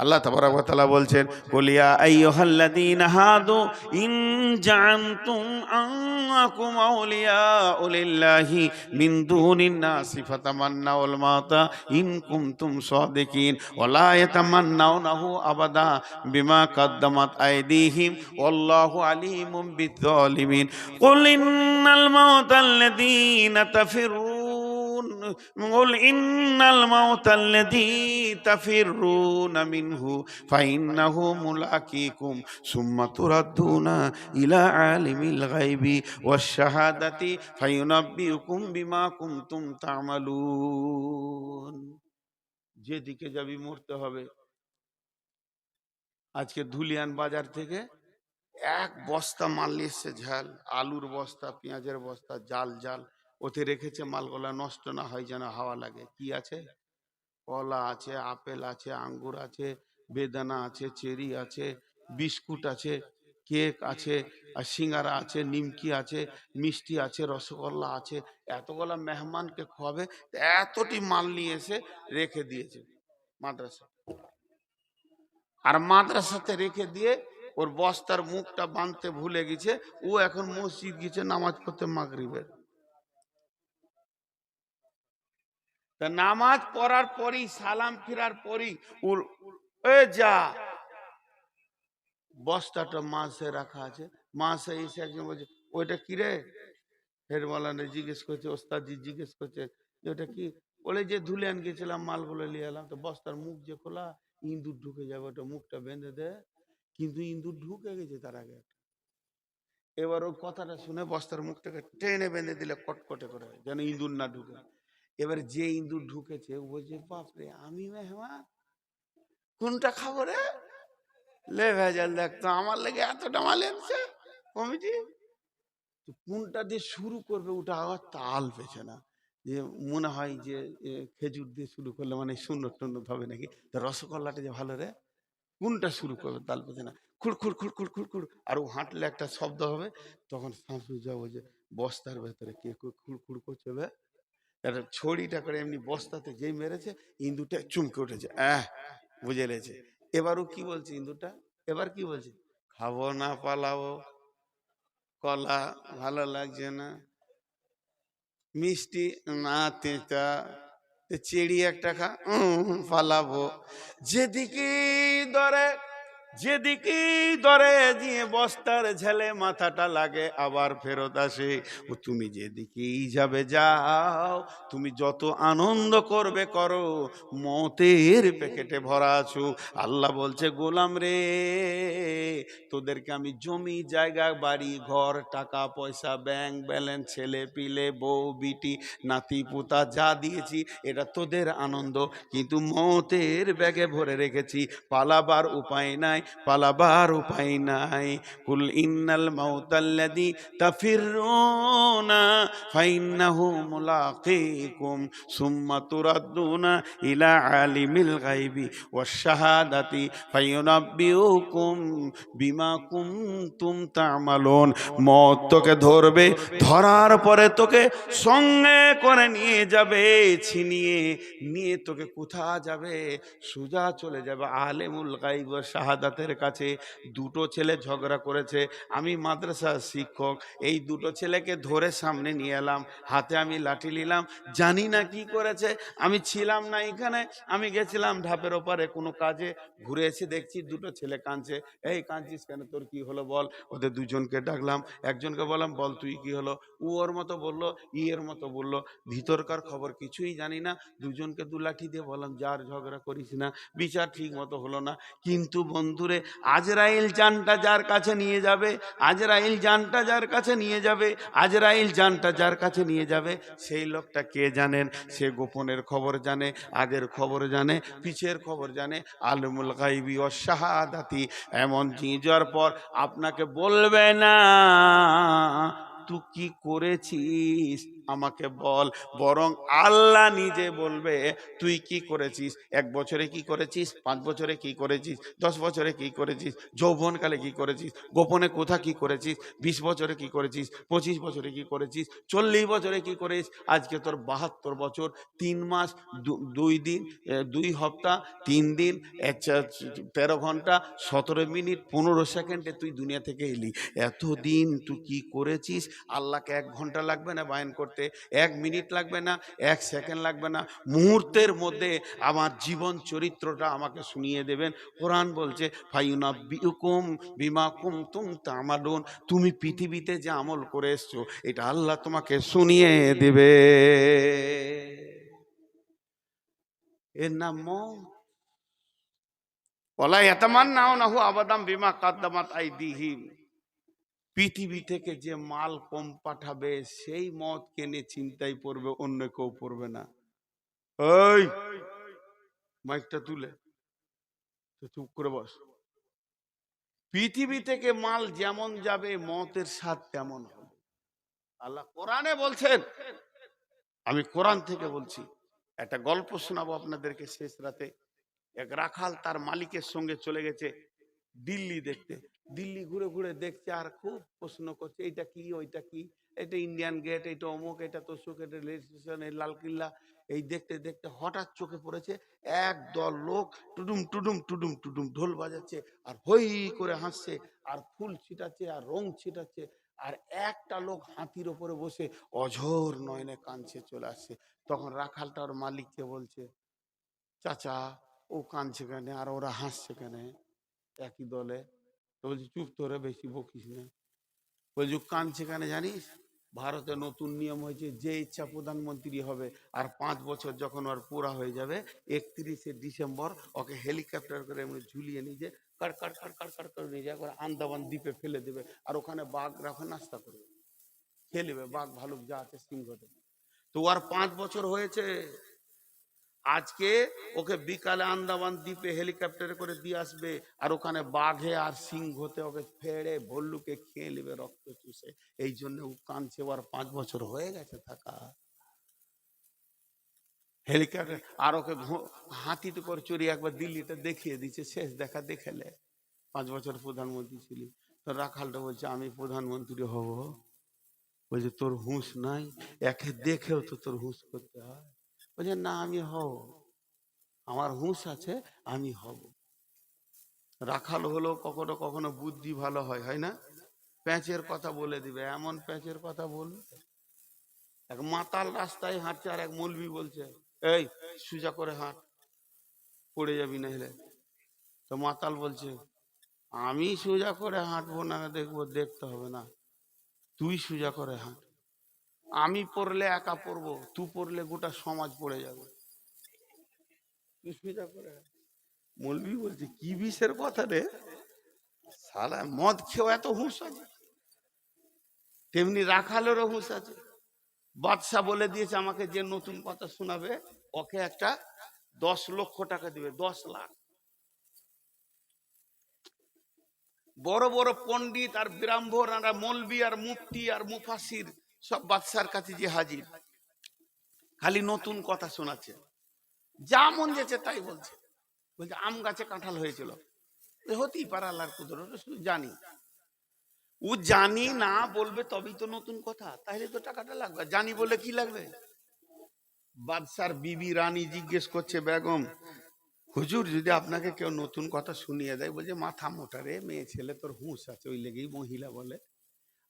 আল্লাহ তাবারাক ওয়া তাআলা বলছেন কুল ইয়া আইয়ুহাল্লাযীনা হাদু ইন জাআনতুম আনকুম আউলিয়াউ লিল্লাহি মিন দুনিন নাসি ফাতামান্নাউল মাউতা ইন কুনতুম সাদিকিন ওয়ালা ইয়াতামান্নাউনাহু আবাদা বিমা কাদ্দামাত আইদিহিম ওয়াল্লাহু আলিমুম বিয-যালিমিন। কুল ইন্নাল মাউতাল্লাযীনা তাফিরুন قل إن الموت الذي تفرون منه فإنه ملاقيكم ثم تردون إلى عالم الغيب والشهادة فينبئكم بما كنتم تعملون। যেদিকে যাবি মরতে হবে। আজকে ধুলিয়ান বাজার থেকে এক বস্তা মাল এসছে, ঝাল আলুর বস্তা, পেঁয়াজের বস্তা, জাল জাল ওতে রেখেছে, মালগুলা নষ্ট না হয় যেন হাওয়া লাগে। কি আছে? কলা আছে, আপেল আছে, আঙ্গুর আছে, বেদানা আছে, চেরি আছে, বিস্কুট আছে, কেক আছে, আর সিঙ্গারা আছে, নিমকি আছে, মিষ্টি আছে, রসগোল্লা আছে। এতগুলা মেহমানকে খাওয়াবে, এতটি মাল নিয়ে এসে রেখে দিয়েছে মাদ্রাসা। আর মাদ্রাসাতে রেখে দিয়ে ওর বস্তার মুখটা বাঁধতে ভুলে গেছে, ও এখন মসজিদ গেছে নামাজ পড়তে মাগরিবের। তা নামাজ পড়ার পরই, সালাম ফিরার পরই ওর যা বস্তাটা মাসে রাখা আছে, মাসে এসে একজন বলছে ওইটা কি রে? ফের মালানে জিজ্ঞেস করছে, ওস্তাদজি জিজ্ঞেস করছে যে ওটা কি? বলে যে ধুলিয়ান গেছিলাম, মালগুলো নিয়ে এলাম, তো বস্তার মুখ যে খোলা, ইঁদুর ঢুকে যাবে, ওটা মুখটা বেঁধে দে। কিন্তু ইঁদুর ঢুকে গেছে তার আগে। এবার ওর কথাটা শুনে বস্তার মুখটাকে টেনে বেঁধে দিলে কটকটে করে, যেন ইঁদুর না ঢুকে। এবার যে ইঁদুর ঢুকেছে ও বলছে বাপরে, আমি মেহমান, কোনটা খাবো রে? লে ভেজাল, দেখতো আমার লেগে এতটা মাল এনেছে কমিটি, কোনটা দিয়ে শুরু করবে ওটা আবার তাল পেছে না। যে মনে হয় যে খেজুর দিয়ে শুরু করলে মানে সুন্নত টুন্নত হবে নাকি, রসগোল্লাটা যে ভালো রে, কোনটা শুরু করবে তাল পেছে না। খুড় খুড় খুড় খুড় খুড় খুড়, আর ও হাঁটলে একটা শব্দ হবে, তখন শামসুল যাবো যে বস্তার ভেতরে কে খুড় খুড় করছে, একটা ছড়িটা করে এমনি বস্তাতে যেই মেরেছে, ইন্দুরটা চুমকে উঠেছে, বুঝে লেছে। এবারও কি বলছে ইন্দুরটা, এবার কি বলছে? খাবো না পালাবো, কলা ভালো লাগছে না, মিষ্টি না তেঁতা, চেড়ি একটা খা, পালাবো। যেদিকে ধরে যেদিকেই ধরে দিয়ে বস্তার ঝেলে মাথাটা লাগে আবার ফেরত আসে। ও তুমি যেদিকেই যাবে যাও, তুমি যত আনন্দ করবে করো, মতের প্যাকেটে ভরা আছো। আল্লাহ বলছে গোলাম রে, তোদেরকে আমি জমি জায়গা বাড়ি ঘর টাকা পয়সা ব্যাংক ব্যালেন্স ছেলে পিলে বউ বিটি নাতি পুতা যা দিয়েছি এটা তোদের আনন্দ, কিন্তু মতের ব্যাগে ভরে রেখেছি। পালাবার উপায় নাই, পালাবার উপায় নাই। কুল ইন্নাল মাউতাল্লাযী তাফিরুনা ফাইন্নাহু মুলাকীকুম সুম্মা তুরাদ্দুনা ইলা আলিমিল গায়বি ওয়াশ শাহাদাতি ফায়ুনাব্বিউকুম বিমা কুনতুম তা'মালুন। মত তোকে ধরবে, ধরার পরে তোকে সঙ্গে করে নিয়ে যাবে, ছিনিয়ে নিয়ে তোকে কোথা যাবে? সোজা চলে যাবে আলেমুল গায়ব ওয়াশ শাহাদাতের কাছে। দুটো ছেলে ঝগড়া করেছে, আমি মাদ্রাসার শিক্ষক, এই দুটো ছেলেকে ধরে সামনে নিয়ে এলাম, হাতে আমি লাঠি নিলাম, জানি না কি করেছে, আমি ছিলাম না এখানে, আমি গেছিলাম ঢাপের ওপারে কোনো কাজে, ঘুরে এসে দেখছি দুটো ছেলে কাঁদছে। এই কাঁদছিস কেন, তোর কি হলো বল? ওদের দুজনকে ডাকলাম, একজনকে বললাম বল তুই কি হলো, ও ওর মতো বললো, এর মতো বললো, ভিতরকার খবর কিছুই জানি না। দুজনকে দু লাঠি দিয়ে বললাম যার ঝগড়া করিস না, বিচার ঠিক মতো হলো না। কিন্তু বন্ধুরে, আজরাইল জানটা যার কাছে নিয়ে যাবে, আজরাইল জানটা যার কাছে নিয়ে যাবে, আজরাইল জানটা যার কাছে নিয়ে যাবে, সেই লোকটা কে জানেন? সে গোপনের খবর জানে, আগের খবর জানে, পিছের খবর জানে, আলিমুল গায়বি ওয়াশ শাহাদাতি। এমন নিয়ে যাওয়ার পর আপনাকে বলবে না তুই কি করেছিস আমাকে বল, বরং আল্লাহ নিজে বলবে তুই কি করেছিস, 1 বছরে কি করেছিস, 5 বছরে কি করেছিস, 10 বছরে কি করেছিস, যৌবনকালে কি করেছিস, গোপনে কোথা কি করেছিস, 20 বছরে কি করেছিস, 25 বছরে কি করেছিস, 40 বছরে কি করেছিস। আজকে তোর 72 বছর 3 মাস 2 দিন 2 সপ্তাহ 3 দিন 13 ঘন্টা 17 মিনিট 15 সেকেন্ডে তুই দুনিয়া থেকে এলি। এতদিন তুই কি করেছিস আল্লাহকে 1 ঘন্টা লাগবে না বয়ান করতে, 1 মিনিট লাগবে না, 1 সেকেন্ড লাগবে না, মুহূর্তের মধ্যে আমার জীবন চরিত্রটা আমাকে শুনিয়ে দেবেন। কোরআন বলছে ফায়ুনাব্বিউকুম বিমা কুনতুম তা'মালুন, তুমি পৃথিবীতে যে আমল করে এসছো এটা আল্লাহ তোমাকে শুনিয়ে দেবে। এর নাম মওত। ওয়ালা ইয়াতামান্নাউনাহু আবাদাম বিমা কাদ্দামাত আইদিহিম। পৃথিবী থেকে যে মাল কম পাঠাবে সেই মদ কেনে চিন্তাই পড়বে, অন্য কেউ পড়বে না। ওই মাইকটা তুলে তো চুপ করে বস। পৃথিবী থেকে মাল যেমন যাবে মতের স্বাদ তেমন হবে। আল্লাহ কোরআনে বলছেন, আমি কোরআন থেকে বলছি। একটা গল্প শোনাবো আপনাদেরকে শেষ রাতে। এক রাখাল তার মালিকের সঙ্গে চলে গেছে দিল্লি দেখতে। দিল্লি ঘুরে ঘুরে দেখছে আর খুব প্রশ্ন করছে এইটা কি ওইটা কি, এটা ইন্ডিয়ান গেট, এটা অমুক, এটা তোষক, এটা রেল স্টেশন, এই লাল কিল্লা। এই দেখতে দেখতে হঠাৎ চোখে পড়েছে এক দল লোক টুডুম টুডুম টুডুম টুডুম ঢোল বাজাচ্ছে আর হই করে হাসছে আর ফুল ছিটাচ্ছে আর রং ছিটাচ্ছে। আর একটা লোক হাতির ওপরে বসে অঝোর নয়নে কাঁদছে চলে আসছে। তখন রাখালটা ওর মালিককে বলছে, চাচা ও কাঁদছে কেন আর ওরা হাসছে কেন, একই দলে? তো বলছি চুপ, তোরে বেশি বকিস না। বলছি কাঁদছে কেন জানিস? ভারতে নতুন নিয়ম হয়েছে, যে ইচ্ছা প্রধানমন্ত্রী হবে, আর 5 বছর যখন ওর পুরা হয়ে যাবে 31শে ডিসেম্বর ওকে হেলিকপ্টার করে এমনি ঝুলিয়ে নিয়ে যে কাট কাট কাট কাট কাট করে নিয়ে যায়, আন্দামান দ্বীপে ফেলে দেবে, আর ওখানে বাঘ রাখে নাস্তা করবে, খেয়ে নেবে বাঘ ভালুক যা আছে সিংহ দেবে। তো আর 5 বছর হয়েছে, আজকে ওকে বিকালে আন্দামান দ্বীপে হেলিকপ্টারে করে দিয়ে আসবে, আর ওখানে বাঘে আর সিংহতে ওকে ফেড়ে ভল্লুকে খেয়ে নেবে রক্ত চুষে। এই জন্য ও কাঁদছে, ওর 5 বছর হয়ে গেছে থাকা হেলিকপ্টার। আর ওকে হাতিতে করে চড়িয়ে একবার দিল্লিতে দেখিয়ে দিচ্ছে, শেষ দেখা দেখেলে। 5 বছর প্রধানমন্ত্রী ছিলি। তো রাখালটা বলছে আমি প্রধানমন্ত্রী হব? বলছে তোর হুঁশ নাই? একে দেখেও তো তোর হুঁশ করতে হয়। বলছে না আমি হব, আমার হুঁশ আছে, আমি হব। রাখাল হলো কখনো কখনো বুদ্ধি ভালো হয়, হয় না? প্যাঁচের কথা বলে দিবে, এমন প্যাঁচের কথা বলবে। এক মাতাল রাস্তায় হাঁটছে আর এক মৌলবি বলছে এই সোজা করে হাঁট, পড়ে যাবি না হলে। তো মাতাল বলছে আমি সোজা করে হাঁটবো না দেখবো, দেখতে হবে না, তুই সোজা করে হাঁট। আমি পড়লে একা পড়বো, তুই পড়লে গোটা সমাজ পড়ে যাবে, তুই সোজা করে হাঁট। মৌলবি বলছে কি বিষের কথা রে, সালা মদ খেয়েও এত হুঁশ আছে, তেমনি রাখালেরও হুঁশ আছে। বাদশা বলে দিয়েছে আমাকে যে নতুন কথা শোনাবে ওকে একটা 10 লক্ষ টাকা দিবে, 10 লাখ। বড় বড় পণ্ডিত আর ব্রাহ্মণ আর মৌলবি আর মুফতি আর মুফাসির সব বাদশার কাছে যে হাজির, খালি নতুন কথা শোনাচ্ছে, যা মন যেছে তাই বলছে। বলছে আম গাছে কাঁঠাল হয়েছিল, হতেই পারে আল্লাহর কুদরত, শুধু জানি। ও জানি না বলবে তবেই তো নতুন কথা, তাহলে তো টাকাটা লাগবে, জানি বলে কি লাগবে। বাদশার বিবি রানী জিজ্ঞেস করছে, বেগম হুজুর যদি আপনাকে কেউ নতুন কথা শুনিয়ে দেয়, বলছে মাথা মোটা রে, মেয়ে ছেলে তোর হুঁশ আছে, ওই লেগেই মহিলা বলে।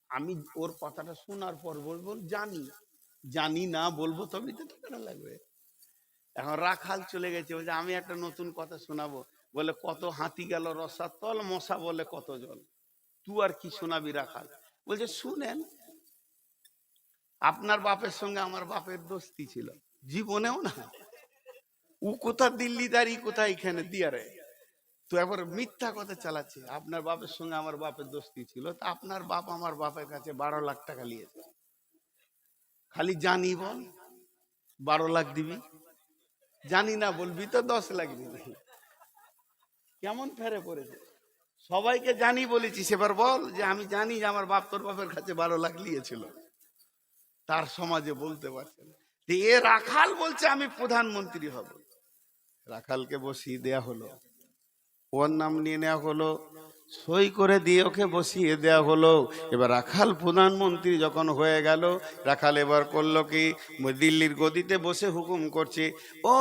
আমি ওর কথাটা শোনার পর বলবো জানি, জানি না বলবো তবেই তো টাকাটা লাগবে। এখন রাখাল চলে গেছে, বলছে আমি একটা নতুন কথা শোনাবো। বলে কত হাতি গেল রসার তল, মশা বলে কত জল। তুই আর কি শোনাবি রাখাল? বলছে শুনেন, আপনার বাপের সঙ্গে আমার বাপের দোস্তি ছিল, জীবনেও না। ও কোথা দিল্লিদারি, কোথায় এখানে দিয়ারে, তো এবার মিথ্যা কথা চালাচ্ছে। আপনার বাপের সঙ্গে আমার বাপের দোস্তি ছিল, তা আপনার বাপ আমার বাপের কাছে 12 লাখ টাকা নিয়েছে। খালি জানি বল, 12 লাখ দিবি, জানি না বলবি তো 10 লাখ দিবি। কেমন ফেরে পড়েছে, সবাইকে জানি বলেছি, সেবার বল যে আমি জানি যে আমার বাপ তোর বাপের কাছে 12 লাখ নিয়েছিল, তার সমাজে বলতে পারছে না। এ রাখাল বলছে আমি প্রধানমন্ত্রী হব। রাখালকে বসিয়ে দেয়া হলো, ওর নাম নিয়ে নেওয়া হলো, সই করে দিয়ে ওকে বসিয়ে দেয়া হলো। এবার রাখাল প্রধানমন্ত্রী যখন হয়ে গেল, রাখাল এবার করলো কি, দিল্লির গদিতে বসে হুকুম করছে, ও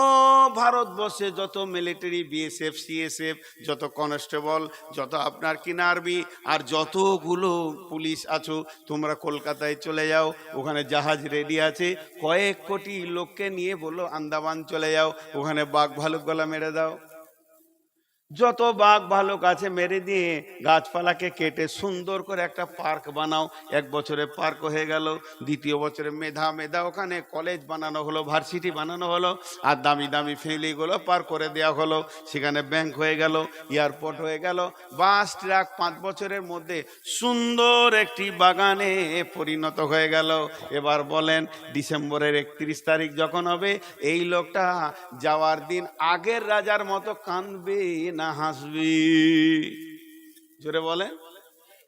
ভারতবর্ষে যত মিলিটারি বিএসএফ সিএসএফ, যত কনস্টেবল, যত আপনার কিনা আর্মি আর যতগুলো পুলিশ আছো, তোমরা কলকাতায় চলে যাও, ওখানে জাহাজ রেডি আছে, কয়েক কোটি লোককে নিয়ে বলো আন্দামান চলে যাও, ওখানে বাঘ ভালুক গলা মেরে দাও। যত বাঘ ভালুক আছে মেরে দিয়ে গাছপালাকে কেটে সুন্দর করে একটা পার্ক বানাও। 1 বছরে পার্ক হয়ে গেল। দ্বিতীয় বছরে মেধা মেধা ওখানে কলেজ বানানো হলো, ভার্সিটি বানানো হলো, আর দামি দামি ফেলিগুলো পার করে দেওয়া হলো। সেখানে ব্যাংক হয়ে গেল, এয়ারপোর্ট হয়ে গেল, বাস ট্রাক 5 বছরের মধ্যে সুন্দর একটি বাগানে পরিণত হয়ে গেল। এবার বলেন ডিসেম্বরের 31 তারিখ যখন হবে, এই লোকটা যাওয়ার দিন আগের রাজার মতো কাঁদবে না হাসবে? জোরে বলেন।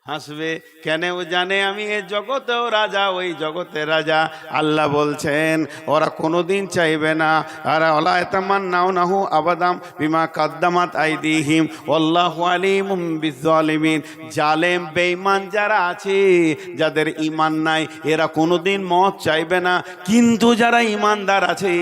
হাসবে। কেন? ও জানে আমি এই জগতেও রাজা, ওই জগতের রাজা। আল্লাহ বলছেন ওরা কোনোদিন চাইবে না, আর ওয়ালা ইয়াতামান্নাউনাহু আবাদাম বিমা কাদ্দামাত আইদিহিম ওয়াল্লাহু আলিমুম বিজ্জালিমিন। জালেম বেঈমান যারা আছে, যাদের ঈমান নাই, এরা কোনোদিন মওত চাইবে না। কিন্তু যারা ঈমানদার আছে,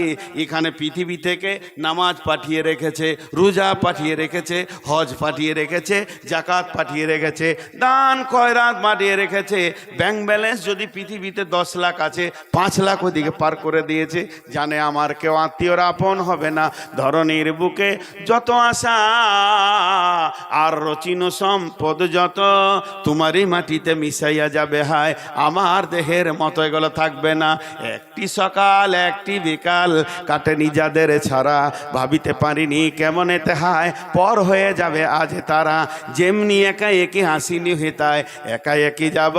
এখানে পৃথিবী থেকে নামাজ পাঠিয়ে রেখেছে, রোজা পাঠিয়ে রেখেছে, হজ পাঠিয়ে রেখেছে, যাকাত পাঠিয়ে রেখেছে, দান খয়রাত পাঠিয়ে রেখেছে। ব্যাংক ব্যালেন্স যদি পৃথিবীতে 10 লাখ আছে, 5 লাখ ওদিকে পার করে দিয়েছে। জানে আমার কেউ আত্মীয়রা আপন হবে না। ধরনীর বুকে যত আশা আর রচিন সম্পদ যত, তোমারই মাটিতে মিশাইয়া যাবে, হায় আমার দেহের মতো এগুলো থাকবে না। একটি সকাল একটি বিকাল কাটেনি যাদের ছাড়া, ভাবিতে পারিনি কেমন এতে হায় পর হয়ে যাবে আজ তারা। যেমনি একা একই হাসিনি হেতায়, একা একই যাব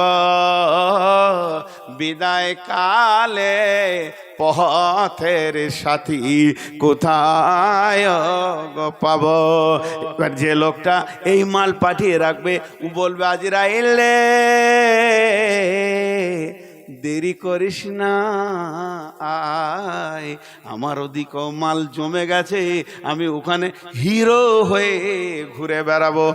বিদায় কালে, পথের সাথী কোথায় গো পাব? এবার যে লোকটা এই মাল পাঠিয়ে রাখবে, ও বলবে আজরাইলে দেরি করিস না, আয় আমার ওদিকেও মাল জমে গেছে, আমি ওখানে হিরো হয়ে ঘুরে বেড়াবো।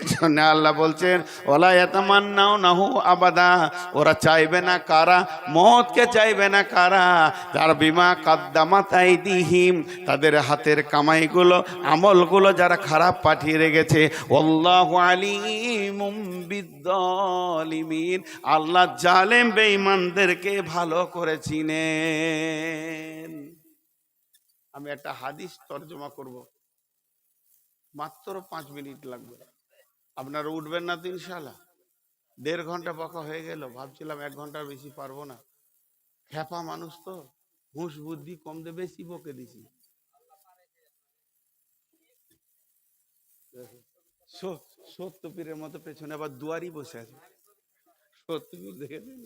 এজন্য আল্লাহ বলছেন ওয়ালা ইয়াতামান্নাউনাহু আবাদা। ওরা চাইবে না কারা? মওতকে চাইবে না কারা? যারা বিমা কাদ্দামাত আইদিহিম, তাদের হাতের কামাইগুলো আমলগুলো যারা খারাপ পাঠিয়ে রেখেছে। আল্লাহু আলিমুম বিজ্জালিমিন। আল্লাহ জালেম বেঈমানদেরকে ভালো করে চিনেন। আমি একটা হাদিস তরজমা করব, মাত্র 5 মিনিট লাগবে। আপনারা উঠবেন না তো ইনশাআল্লাহ? 1.5 ঘন্টা বকা হয়ে গেল, ভাবছিলাম 1 ঘন্টার বেশি পারবো না। খ্যাপা মানুষ তো, হুঁশ বুদ্ধি কম দিয়ে বেশি বকে দিছি। সত্য পীরের মতো পেছনে আবার দুয়ারি বসে আছে। সত্য পীর দেখেছেন?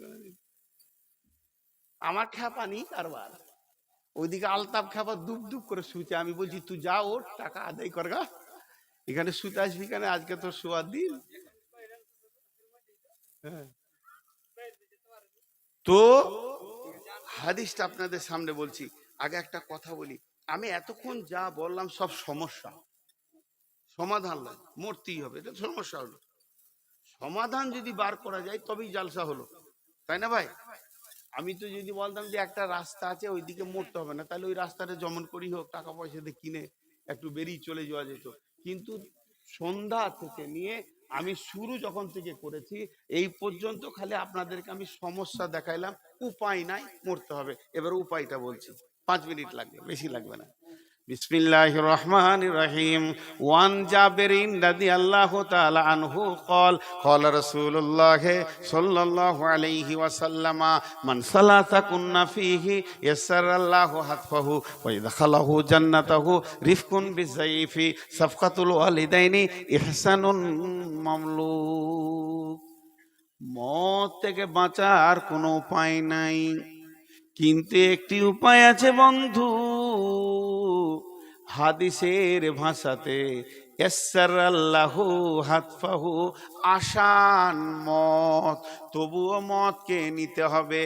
আমার খ্যাপা নেই কারবার। ওইদিকে আলতাপ খ্যাপা দুপ দুপ করে শুতে, আমি বলছি তুই যা, ওর টাকা আদায় কর গা, এখানে শুতে আসবি কেন, আজকে তোর শোয়ার দিন। হ্যাঁ। তো হাদিসটা আপনাদের সামনে বলছি, আগে একটা কথা বলি। আমি এতক্ষণ যা বললাম সব সমস্যা, সমাধান নয়, মরতেই হবে, এটা সমস্যা হলো। সমাধান যদি বার করা যায় তবেই জালসা হলো, তাই না ভাই? আমি তো যদি বলতাম যে একটা রাস্তা আছে ওইদিকে মরতে হবে না, তাহলে ওই রাস্তাটা যেমন করি হোক টাকা পয়সা দিয়ে কিনে একটু বেরিয়ে চলে যাওয়া যেত। কিন্তু সন্ধ্যা থেকে নিয়ে আমি শুরু যখন থেকে করেছি এই পর্যন্ত খালি আপনাদেরকে আমি সমস্যা দেখাইলাম, উপায় নাই, মরতে হবে। এবার উপায়টা বলছি, 5 মিনিট লাগবে, বেশি লাগবে না। বিসমিল্লাহির রহমানির রহিম। ওয়ান জাবিরিন রাদিয়াল্লাহু তাআলা আনহু قال قال رسول الله صلى الله عليه وسلم من صلى كن فيه يسر الله حتفه ويدخله جنته رفق بالضيف صفقة الوالدين إحسان مملوك। মত থেকে বাঁচার কোনো উপায় নাই, কিন্তু একটি উপায় আছে বন্ধু। হাদিসের ভাষাতে ইয়াসসারাল্লাহু হাতফাহু, আসান মত। তবুও মতকে নিতে হবে,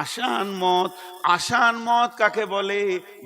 আসান মত। আসান মত কাকে বলে?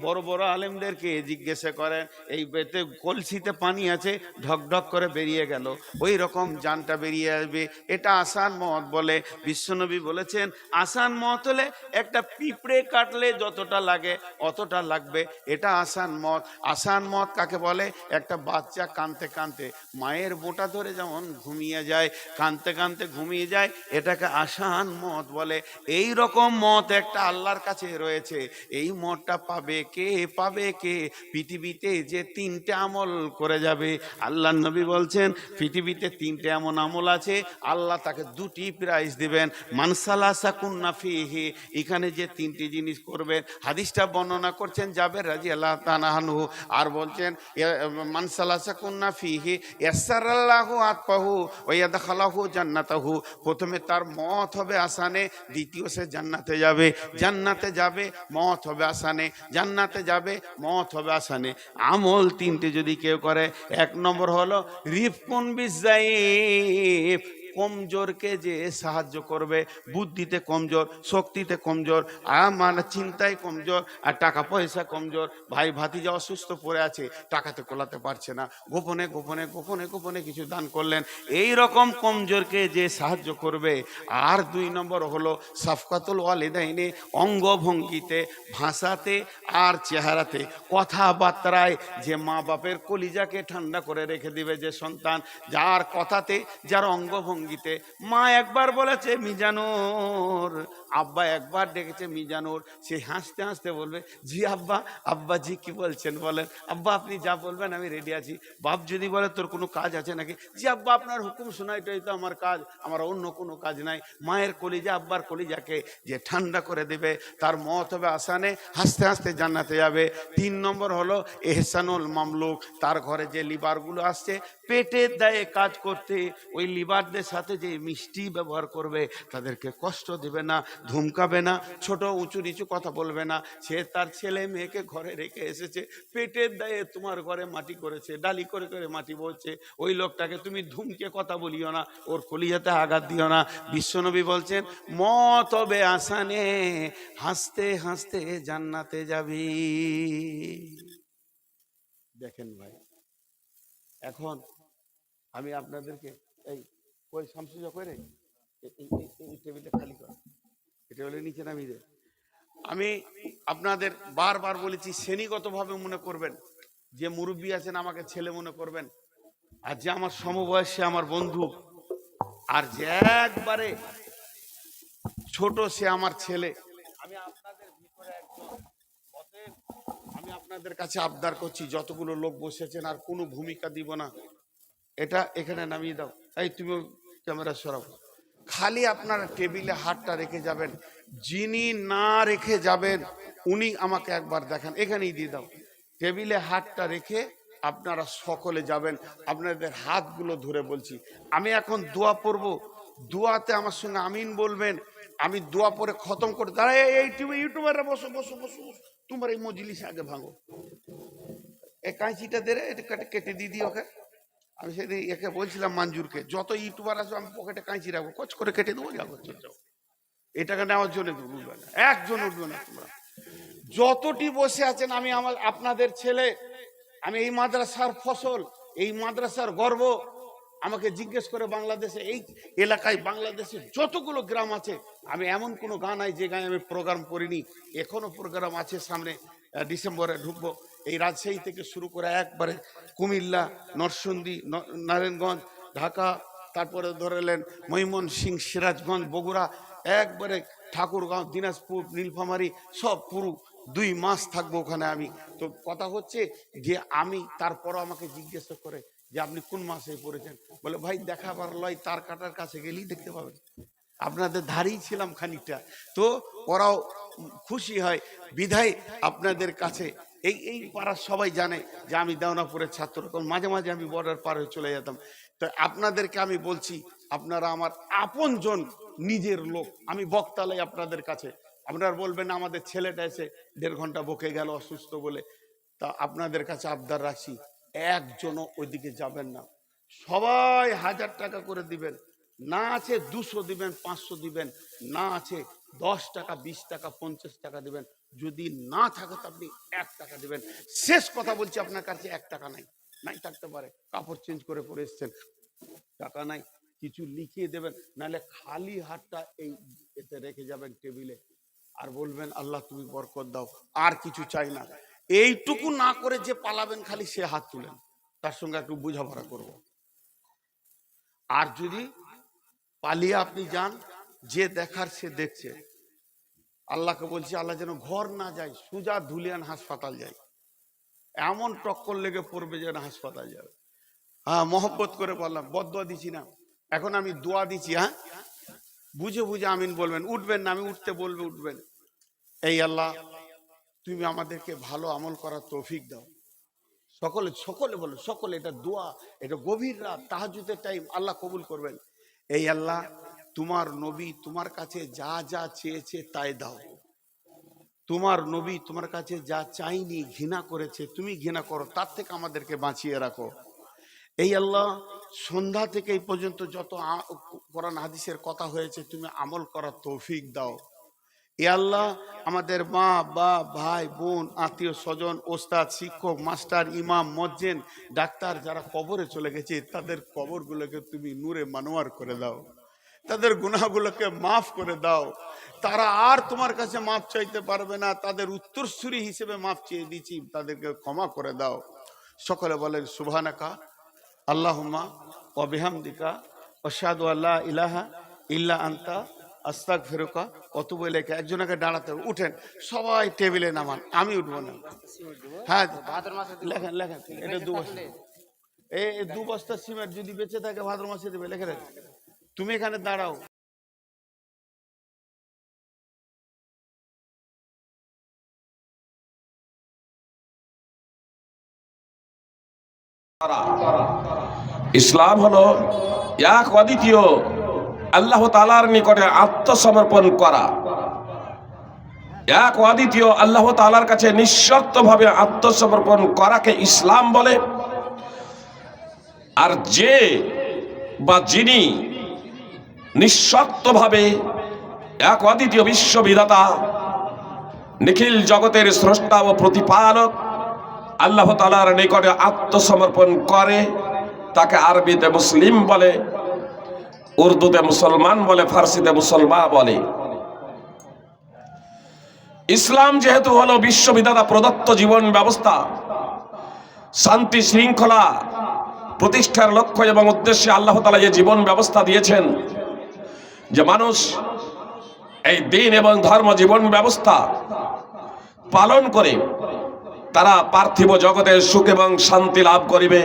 বড় বড় আলেমদেরকে জিজ্ঞাসা করেন, এই বেতে কলসিতে পানি আছে, ঢক ঢক করে বেরিয়ে গেল, ওই রকম জানটা বেরিয়ে আসবে, এটা আসান মত বলে। বিশ্বনবী বলেছেন আসান মত হলে একটা পিঁপড়ে কাটলে যতটা লাগে অতটা লাগবে, এটা আসান মত। আসান মত কাকে বলে? একটা বাচ্চা কানতে কানতে মায়ের বোঁটা ধরে যেমন ঘুমিয়ে যায়, কানতে কানতে ঘুমিয়ে যায়, এটাকে আসান মত বলে। এই রকম মত একটা আল্লাহর কাছে রয়েছে। এই মতটা পাবে কে? পাবে কে? পৃথিবীতে যে 3টে আমল করে যাবে, আল্লাহ নবী বলছেন পৃথিবীতে 3টে এমন আমল আছে, আল্লাহ তাকে 2টি প্রাইজ দিবেন। মানসালা সাকুন্না ফিহি, এখানে যে 3টি জিনিস করবেন, হাদিসটা বর্ণনা করছেন জাবের রাদিয়াল্লাহু তাআলা আনহু, আর বলছেন মানসালা সাকুন্না ফিহি ইয়াসসারাল্লাহু আতফাহু ওয়া ইয়াদখালাহু জান্নাতাহু। প্রথমে তার মত হবে আসানে, দ্বিতীয় সে জান্নাতে যাবে। জান্নাতে যাবে, মত হবে আসানে, জান্নাতে যাবে, মত হবে আসানে। আমল 3টে যদি কেউ করে, 1 নম্বর হলো রিফকুন বিজাইফ, কমজোরকে যে সাহায্য করবে, বুদ্ধিতে কমজোর, শক্তিতে কমজোর, মানে চিন্তায় কমজোর, আর টাকা পয়সা কমজোর। ভাই ভাতিজা অসুস্থ পড়ে আছে, টাকাতে কোলাতে পারছে না, গোপনে গোপনে গোপনে গোপনে কিছু দান করলেন, এই রকম কমজোরকে যে সাহায্য করবে। আর 2 নম্বর হলো সাফকাতুল ওয়ালিদাইনে, অঙ্গভঙ্গিতে, ভাষাতে আর চেহারাতে, কথাবার্তায় যে মা বাপের কলিজাকে ঠান্ডা করে রেখে দিবে যে সন্তান, যার কথাতে, যার অঙ্গভঙ্গিতে। মা একবার বলেছে মিজানুর, আব্বা একবার ডেকেছে মিজানুর, সে হাসতে হাসতে বলবে জি আব্বা। আব্বা জি কি বলছেন বলেন, আব্বা আপনি যা বলবেন আমি রেডি আছি। বাপ যদি বলে তোর কোনো কাজ আছে নাকি, জি আব্বা আপনার হুকুম শোনা, এটাই তো আমার কাজ, আমার অন্য কোনো কাজ নাই। মায়ের কলিজা আব্বার কলিজাকে যে ঠান্ডা করে দেবে, তার মত হবে আসানে, হাসতে হাসতে জান্নাতে যাবে। 3 নম্বর হলো এহসানুল মামলুক, তার ঘরে যে লিভারগুলো আসছে পেটের দায়ে কাজ করতে, ওই লিভারদের সাথে যে মিষ্টি ব্যবহার করবে, তাদেরকে কষ্ট দেবে না, ধমকাবে না, ছোট উঁচু নিচু কথা বলবে না। সে তার ছেলে মেয়েকে ঘরে রেখে এসেছে, পেটের দায়ে তোমার ঘরে মাটি করেছে, ডালি করে করে মাটি বলছে, ওই লোকটাকে তুমি ধুমকে কথা বলিও না, ওর কলিজাতে আঘাত দিও না। বিশ্বনবী বলছেন মত হবে আসানে, হাসতে হাসতে জান্নাতে যাবি। দেখেন ভাই, এখন আমি আপনাদেরকে এই ওই শামসুজা করে এই টেবিলটা খালি কর, এই টেবিলের নিচে নামিয়ে দে। আমি আপনাদের বারবার বলেছি, শ্রেণীগতভাবে মনে করবেন, যে মুরব্বী আছেন আমাকে ছেলে মনে করবেন, আর যে আমার সমবয়সী আমার বন্ধু, আর যে একবারে ছোট সে আমার ছেলে। আমি আপনাদের ভিতরে একজন, অতএব আমি আপনাদের কাছে আবদার করছি, যতগুলো লোক বসেছেন আর কোনো ভূমিকা দিব না, এটা এখানে নামিয়ে দাও। এই তুমি ক্যামেরা সরাও। খালি আপনারা টেবিলে হাতটা রেখে যাবেন, যিনি না রেখে যাবেন উনি আমাকে একবার দেখান, এখানেই দিয়ে দাও। টেবিলে হাতটা রেখে আপনারা সকলে যাবেন, আপনাদের হাতগুলো ধরে বলছি। আমি এখন দোয়া পড়বো, দোয়াতে আমার সঙ্গে আমিন বলবেন। আমি দোয়া পরে খতম করে দাঁড়াই। এই ইউটিউবাররা বসো বসো বসো বসো, তোমার এই মজলিস আগে ভাঙো। এই কাঁচিটা দে রে, এটা কেটে দিয়ে দিই ওকে। আমি সেদিন একে বলছিলাম মঞ্জুরকে, যত ইউটিউবার আসবে আমি পকেটে কাঁচি রাখবো, কচ করে কেটে দেবো, যাবো চল যাও। এটাকে নেওয়ার জন্য উঠবে না, একজন উঠবে না। তোমরা যতটি বসে আছেন, আমি আমার আপনাদের ছেলে, আমি এই মাদ্রাসার ফসল, এই মাদ্রাসার গর্ব। আমাকে জিজ্ঞেস করে বাংলাদেশে এই এলাকায়, বাংলাদেশে যতগুলো গ্রাম আছে, আমি এমন কোনো গান নাই যে গায়ে আমি প্রোগ্রাম করিনি। এখনো প্রোগ্রাম আছে, সামনে ডিসেম্বরে ঢুকবো। এই রাজশাহী থেকে শুরু করে একবারে কুমিল্লা, নরসিংদী, নারায়ণগঞ্জ, ঢাকা, তারপরে ধরেলেন ময়মনসিংহ, সিরাজগঞ্জ, বগুড়া, একবারে ঠাকুরগাঁও, দিনাজপুর, নীলফামারী, সব পুরো 2 মাস থাকবো ওখানে আমি। তো কথা হচ্ছে যে আমি, তারপরও আমাকে জিজ্ঞাসা করে যে আপনি কোন মাসে পড়েছেন, বলে ভাই দেখাবার লয়, তার কাটার কাছে গেলেই দেখতে পাবেন। আপনাদের ধারেই ছিলাম খানিকটা, তো ওরাও খুশি হয় বিধায় আপনাদের কাছে। এই এই পাড়ার সবাই জানে যে আমি দেওনাপুরের ছাত্র, কারণ মাঝে মাঝে আমি বর্ডার পার হয়ে চলে যেতাম। তো আপনাদেরকে আমি বলছি, আপনারা আমার আপনজন, নিজের লোক। আমি বক্তালাই আপনাদের কাছে। আপনারা বলবেন আমাদের ছেলেটা এসে 1.5 ঘন্টা বকে গেল অসুস্থ বলে। তা আপনাদের কাছে আবদার রাখছি, একজনও ওইদিকে যাবেন না। সবাই 1000 টাকা করে দিবেন, না আছে 200 দিবেন, 500 দিবেন, না আছে 10 টাকা, 20 টাকা, 50 টাকা দিবেন। যদি না থাকে তো আপনি 1 টাকা দিবেন। শেষ কথা বলছি, আপনার কাছে 1 টাকা নাই, নাই থাকতে পারে, কাপড় চেঞ্জ করে পরে এসছেন, টাকা নাই, কিছু লিখিয়ে দেবেন, নাহলে খালি হাতটা এই এতে রেখে যাবেন টেবিলে, আর বলবেন আল্লাহ তুমি বরকত দাও, আর কিছু চাই না। এইটুকু না করে যে পালাবেন, খালি সে হাত তুলেন, তার সঙ্গে একটু বোঝাপড়া করব। আর যদি পালিয়ে আপনি যান, যে দেখার সে দেখছে। আল্লাহকে বলছি, আল্লাহ যেন ঘর না যায়, সুজা ধুলিয়ান হাসপাতাল যায়, এমন টক্কর লেগে পড়বে যেন হাসপাতাল যাবে। হ্যাঁ, মহব্বত করে বললাম, বদদোয়া দিচ্ছি না, এখন আমি দোয়া দিচ্ছি। হ্যাঁ, বুঝে বুঝে আমিন বলবেন, উঠবেন না, আমি উঠতে বলবে উঠবেন। এই আল্লাহ তুমি আমাদেরকে ভালো আমল করার তৌফিক দাও। সকলে সকলে বলো, সকলে, এটা দোয়া, এটা গভীর রাত, তাহাজ্জুদের টাইম, আল্লাহ কবুল করবেন। এই আল্লাহ তোমার নবী তোমার কাছে যা যা চেয়েছে তাই দাও। তোমার নবী তোমার কাছে যা চাইনি, ঘৃণা করেছে, তুমি ঘৃণা করো, তার থেকে আমাদেরকে বাঁচিয়ে রাখো। এই আল্লাহ সন্ধ্যা থেকে এই পর্যন্ত যত কোরআন হাদিসের কথা হয়েছে, তুমি আমল করার তৌফিক দাও। এ আল্লাহ আমাদের মা বা ভাই বোন, আত্মীয় স্বজন, ওস্তাদ, শিক্ষক, মাস্টার, ইমাম, মজ্জেন, ডাক্তার যারা কবরে চলে গেছে, তাদের কবরগুলোকে তুমি নূরে মানোয়ার করে দাও, তাদের গুনাহগুলোকে মাফ করে দাও। তারা আর তোমার কাছে মাফ চাইতে পারবে না, তাদের উত্তরসূরি হিসেবে মাফ চেয়ে দিচ্ছি, তাদেরকে ক্ষমা করে দাও। সকলে বলেন সুবহানাকা আল্লাহুম্মা ওয়া বিহামদিকা আশহাদু আল্লা ইলাহা ইল্লা আনতা আস্তাগফিরুকা ওয়া আতুবু ইলাইকা। একজনকে দাঁড়াতে উঠেন, সবাই টেবিলে নামান, আমি উঠবো না। হ্যাঁ, লেখেন লেখেন, এটা 2 বস্তা, এই 2 বস্তা সিমেন্ট যদি বেঁচে থাকে ভাদ্র মাসে দেবে, লেখে রাখ। তুমি এখানে দাঁড়াও। ইসলাম হলো এক অদ্বিতীয় আল্লাহ তাআলার নিকটে আত্মসমর্পণ করা, এক অদ্বিতীয় আল্লাহ তাআলার কাছে নিঃশর্তভাবে আত্মসমর্পণ করাকে ইসলাম বলে। আর যে বা যিনি নিঃশর্তভাবে এক অদ্বিতীয় বিশ্ববিধাতা, নিখিল জগতের স্রষ্টা ও প্রতিপালক আল্লাহ তাআলার নিকটে আত্মসমর্পণ করে, তাকে আরবিতে মুসলিম বলে, উর্দুতে মুসলমান বলে, ফার্সিতে মুসলমান বলে। ইসলাম যেহেতু হলো বিশ্ববিধাতা প্রদত্ত জীবন ব্যবস্থা, শান্তি শৃঙ্খলা প্রতিষ্ঠার লক্ষ্য এবং উদ্দেশ্যে আল্লাহ তাআলা যে জীবন ব্যবস্থা দিয়েছেন, যে মানুষ এই দিন এবং ধর্ম জীবন ব্যবস্থা পালন করে তারা পার্থিব জগতের সুখ এবং শান্তি লাভ করিবে,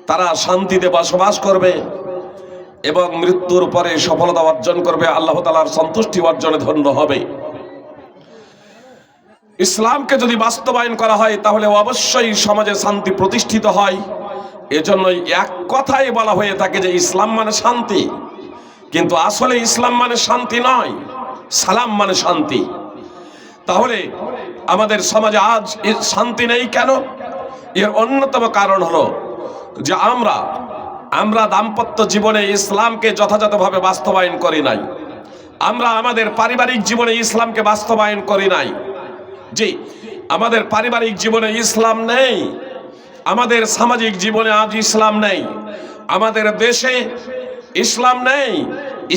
তারা শান্তিতে বসবাস করবে এবং মৃত্যুর পরে সফলতা অর্জন করবে, আল্লাহ তাআলার সন্তুষ্টি অর্জনে ধন্য হবে। ইসলামকে যদি বাস্তবায়ন করা হয় তাহলে অবশ্যই সমাজে শান্তি প্রতিষ্ঠিত হয়। এজন্যই এক কথাই বলা হয়ে থাকে যে ইসলাম মানে শান্তি, কিন্তু আসলে ইসলাম মানে শান্তি নয়, সালাম মানে শান্তি। তাহলে আমাদের সমাজে আজ শান্তি নেই কেন? এর অন্যতম কারণ হলো যে আমরা দাম্পত্য জীবনে ইসলামকে যথাযথভাবে বাস্তবায়ন করি নাই। আমরা আমাদের পারিবারিক জীবনে ইসলামকে বাস্তবায়ন করি নাই। জি, আমাদের পারিবারিক জীবনে ইসলাম নেই, আমাদের সামাজিক জীবনে আজ ইসলাম নেই, আমাদের দেশে ইসলাম নেই।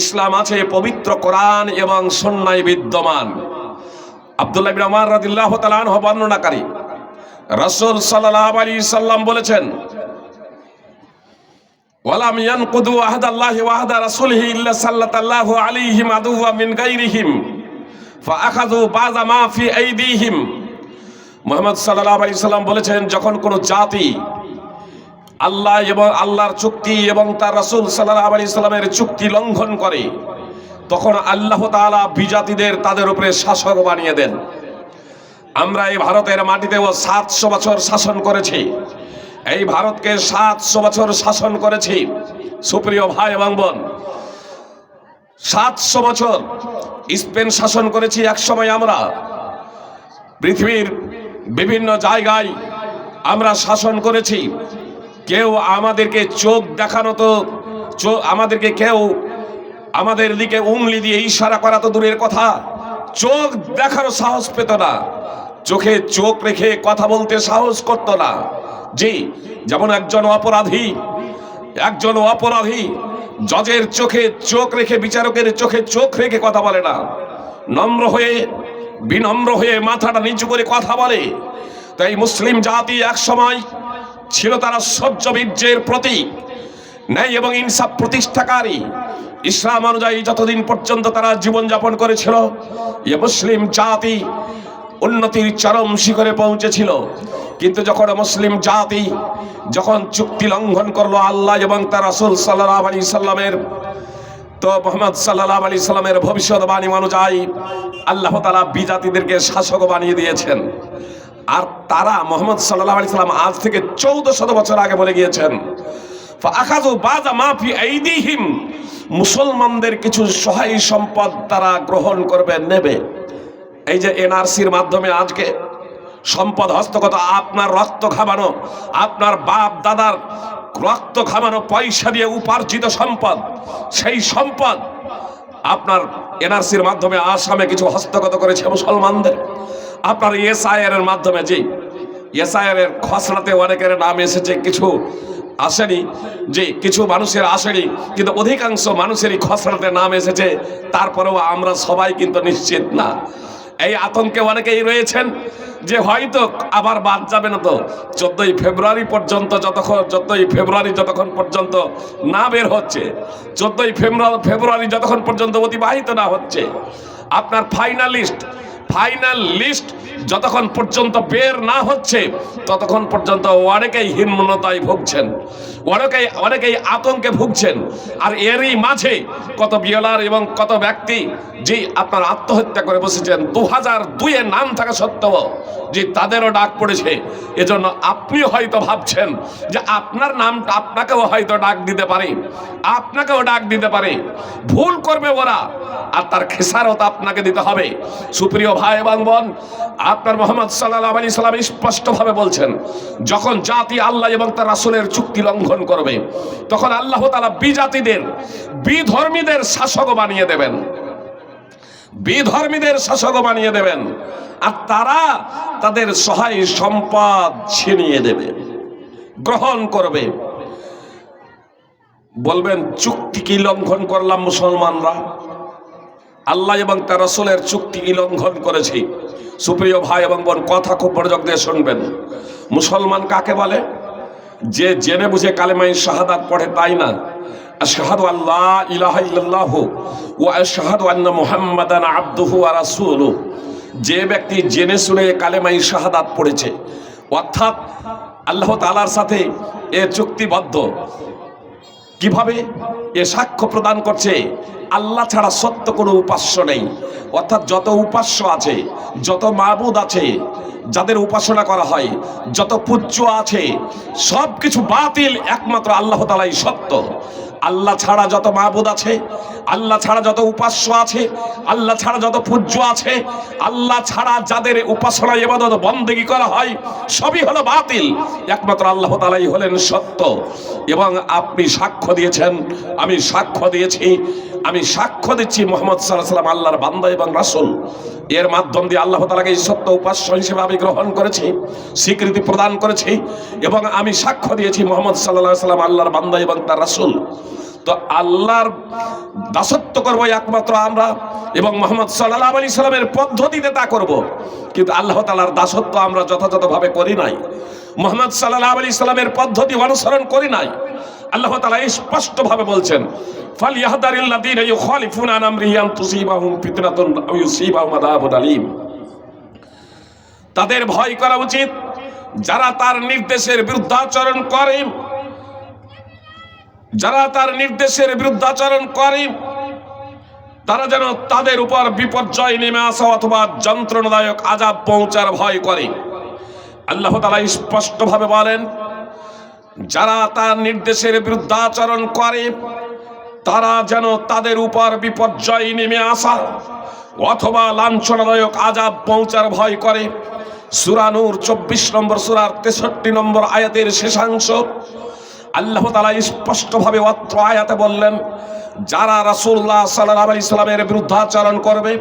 ইসলাম আছে পবিত্র কোরআন এবং সুন্নায় বিদ্যমান। আব্দুল্লাহ ইবনে উমর রাদিয়াল্লাহু তাআলা আনহু বর্ণনাকারী, রাসূল সাল্লাল্লাহু আলাইহি সাল্লাম বলেছেন, ওয়ালাম ইয়ানকুদু আহদাল্লাহি ওয়া আহদা রাসূলিহি ইল্লা সাল্লাল্লাহু আলাইহিম আদুওয়া মিন গায়রিহিম ফাআখাযু বাযা মা ফি আইদিহিম। মুহাম্মদ সাল্লাল্লাহু আলাইহি সাল্লাম বলেছেন, যখন কোনো জাতি আল্লাহ এবং আল্লাহর চুক্তি এবং তার রাসূল সাল্লাল্লাহু আলাইহি সাল্লামের চুক্তি লঙ্ঘন করে, তখন আল্লাহ তাআলা বিজাতিদের তাদের উপরে শাসক বানিয়ে দেন। আমরা এই ভারতের মাটিতেও 700 বছর শাসন করেছি, এই ভারতকে 700 বছর শাসন করেছি। সুপ্রিয় ভাই এবং বোন, 700 বছর স্পেন শাসন করেছি। একসময় আমরা পৃথিবীর বিভিন্ন জায়গায় আমরা শাসন করেছি। কেউ আমাদেরকে চোখ দেখানো তো আমাদেরকে কেউ আমাদের দিকে উংলি দিয়ে ইশারা করা তো দূরের কথা, চোখ দেখারও সাহস পেত না, চোখে চোখ রেখে কথা বলতে সাহস করত না। জি, যেমন একজন অপরাধী জজের চোখে চোখ রেখে, বিচারকের চোখে চোখ রেখে কথা বলে না, বিনম্র হয়ে মাথাটা নিচু করে কথা বলে। তাই মুসলিম জাতি এক সময় ছিল তারা সহ্য বীর্যের প্রতীক, ন্যায় এবং ইনসাফ প্রতিষ্ঠাকারী। ইসলাম অনুযায়ী যতদিন পর্যন্ত তারা জীবনযাপন করেছিল, এ মুসলিম জাতি উন্নতির চরম শিখরে পৌঁছেছিল। কিন্তু যখন মুসলিম জাতি যখন চুক্তি লঙ্ঘন করলো আল্লাহ এবং তার রাসূল সাল্লাল্লাহু আলাইহি সাল্লামের, তো মুহাম্মদ সাল্লাল্লাহু আলাইহি সাল্লামের ভবিষ্যৎবাণী অনুযায়ী আল্লাহ তাআলা বিজাতিদেরকে শাসক বানিয়ে দিয়েছেন। আর তারা মুহাম্মদ সাল্লাল্লাহু আলাইহি সাল্লাম আজ থেকে 1400 বছর আগে বলে গিয়েছেন, ফাআখাযু বাযা মা ফি আইদিহিম, মুসলমানদের কিছু সহায় সম্পদ তারা গ্রহণ করবে, নেবে। এই যে এনআরসির মাধ্যমে আজকে সম্পদ হস্তগত, আপনার রক্ত খাবানো, আপনার বাপ দাদার রক্ত খাবানো পয়সা দিয়ে উপার্জিত সম্পদ, সেই সম্পদ আপনার এনআরসির মাধ্যমে আসামে কিছু হস্তগত করেছে মুসলমানদের। আপনার এসআইআর এর মাধ্যমে, যে এসআইআর এর খসড়াতে অনেকের নাম এসেছে, কিছু আসেনি, যে কিছু মানুষের আসেনি, কিন্তু অধিকাংশ মানুষেরই খসড়াতে নাম এসেছে। তারপরেও আমরা সবাই কিন্তু নিশ্চিত না। এই আতঙ্কে অনেকেই রয়েছেন যে হয়তো আবার বাদ যাবে না। তো 14ই ফেব্রুয়ারি পর্যন্ত যতক্ষণ পর্যন্ত না বের হচ্ছে, 14ই ফেব্রুয়ারি যতক্ষণ পর্যন্ত অতিবাহিত না হচ্ছে, আপনার ফাইনাল লিস্ট যতক্ষণ পর্যন্ত বের না হচ্ছে, ততক্ষণ পর্যন্ত অনেকেই হীনমন্যতায় ভুগছেন, অনেকেই আতঙ্কে ভুগছেন। আর এরই মাঝে কত বিয়লার এবং কত ব্যক্তি যে আপনার আত্মহত্যা করে বসেছেন 2002-এ নাম থাকা সত্ত্বেও, যে তাদেরও ডাক পড়েছে। এজন্য আপনি হয়তো ভাবছেন যে আপনার নামটা আপনাকেও হয়তো ডাক দিতে পারে, ভুল করবে ওরা, আর তার খেসারত আপনাকে দিতে হবে। সুপ্রিয় ভাই এবং বোন, আপনার মুহাম্মদ সাল্লাল্লাহু আলাইহি সাল্লাম স্পষ্টভাবে বলছেন, যখন জাতি আল্লাহ এবং তার রাসূলের চুক্তি লঙ্ঘন করবে, তখন আল্লাহ তাআলা বিধর্মীদের শাসক বানিয়ে দেবেন, আর তারা তাদের সহায় সম্পদ ছিনিয়ে দেবে, গ্রহণ করবে। বলবেন, চুক্তি কি লঙ্ঘন করলাম মুসলমানরা? আল্লাহ এবং তার রাসূলের চুক্তি কি লঙ্ঘন করেছি? সুপ্রিয় ভাই এবং বোন, কথা খুব মনোযোগ দিয়ে শুনবেন। মুসলমান কাকে বলে? যে জেনে বুঝে কালেমায়ে শাহাদাত পড়ে, তাই না? আশহাদু আল্লা ইলাহা ইল্লাল্লাহু ওয়া আশহাদু আন্না মুহাম্মাদান আবদুহু ওয়া রাসূলুহু। যে ব্যক্তি জেনে শুনে কালেমায়ে শাহাদাত পড়েছে, অর্থাৎ আল্লাহ তাআলার সাথে এ চুক্তিবদ্ধ। কিভাবে? এ সাক্ষ্য প্রদান করছে আল্লাহ ছাড়া সত্য কোনো উপাস্য নেই। অর্থাৎ যত উপাস্য আছে, যত মাবুদ আছে, যাদের উপাসনা করা হয়, যত পূজ্য আছে, সব কিছু বাতিল, একমাত্র আল্লাহ তাআলাই সত্য। আল্লাহ ছাড়া যত মাবুদ আছে, আল্লাহ ছাড়া যত উপাস্য আছে, আল্লাহ ছাড়া যত পূজ্য আছে, আল্লাহ ছাড়া যাদের উপাসনা ইবাদত বন্দেগী করা হয়, সবই হলো বাতিল, একমাত্র আল্লাহ তাআলাই হলেন সত্য। এবং আপনি সাক্ষ্য দিয়েছেন, আমি সাক্ষ্য দিয়েছি, আমি সাক্ষ্য দিচ্ছি মুহাম্মদ সাল্লাল্লাহু আলাইহি ওয়াসাল্লাম আল্লাহর বান্দা এবং রাসূল। এর মাধ্যম দিয়ে আল্লাহ তাআলাকে এই সত্য উপাস্য হিসেবে আমি গ্রহণ করেছি, স্বীকৃতি প্রদান করেছি, এবং আমি সাক্ষ্য দিয়েছি মুহাম্মদ সাল্লাল্লাহু আলাইহি ওয়াসাল্লাম আল্লাহর বান্দা এবং তার রাসূল। তো আল্লাহর দাসত্ব করব একমাত্র আমরা, এবং মুহাম্মদ সাল্লাল্লাহু আলাইহি সাল্লামের পদ্ধতিতে তা করব। কিন্তু আল্লাহ তাআলার দাসত্ব আমরা যথাযথভাবে করি নাই, মুহাম্মদ সাল্লাল্লাহু আলাইহি সাল্লামের পদ্ধতি অনুসরণ করি নাই। আল্লাহ তাআলা স্পষ্টভাবে বলছেন, ফালইয়াহদারিল্লাযীনা ইউখালিফুনা আন আমরিহি আন তুসিবাহুম ফিতনাতুন আও ইউসিবাহুম আযাবুন আলীম। তাদের ভয় করা উচিত যারা তার নির্দেশের বিরুদ্ধাচরণ করে, যারা তার নির্দেশের বিরুদ্ধাচরণ করে, তারা যেন তাদের উপর বিপর্যয় নেমে আসা অথবা যন্ত্রণাদায়ক আযাব পৌঁছার ভয় করে। আল্লাহ তাআলা স্পষ্টভাবে বলেন, যারা তার নির্দেশের বিরুদ্ধাচরণ করে তারা যেন তাদের উপর বিপর্যয় নেমে আসা অথবা লাঞ্ছনাদায়ক আযাব পৌঁছার ভয় করে। সূরা নূর 24 নম্বর সূরার 63 নম্বর আয়াতের শেষাংশ আল্লাহ তাআলা স্পষ্টভাবে অত্র আয়াতে বললেন, যারা রাসূলুল্লাহ সাল্লাল্লাহু আলাইহি সাল্লামের বিরুদ্ধাচরণ করবে,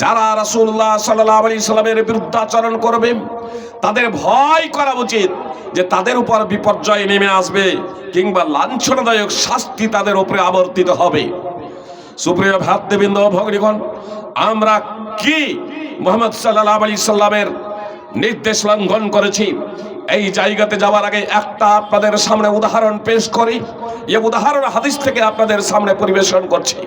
যারা রাসূলুল্লাহ সাল্লাল্লাহু আলাইহি সাল্লামের বিরুদ্ধাচরণ করবে, তাদের ভয় করা উচিত যে তাদের উপর বিপর্যয় নেমে আসবে কিংবা লাঞ্ছনাদায়ক শাস্তি তাদের উপরে আবর্তিত হবে। সুপ্রিয় ভ্রাতৃবৃন্দ, ভগ্নীগণ, আমরা কি মুহাম্মদ সাল্লাল্লাহু আলাইহি সাল্লামের নির্দেশ লঙ্ঘন করেছি? এই জায়গাতে যাওয়ার আগে একটা আপনাদের সামনে উদাহরণ পেশ করি। এই উদাহরণ হাদিস থেকে আপনাদের সামনে পরিবেশন করছি।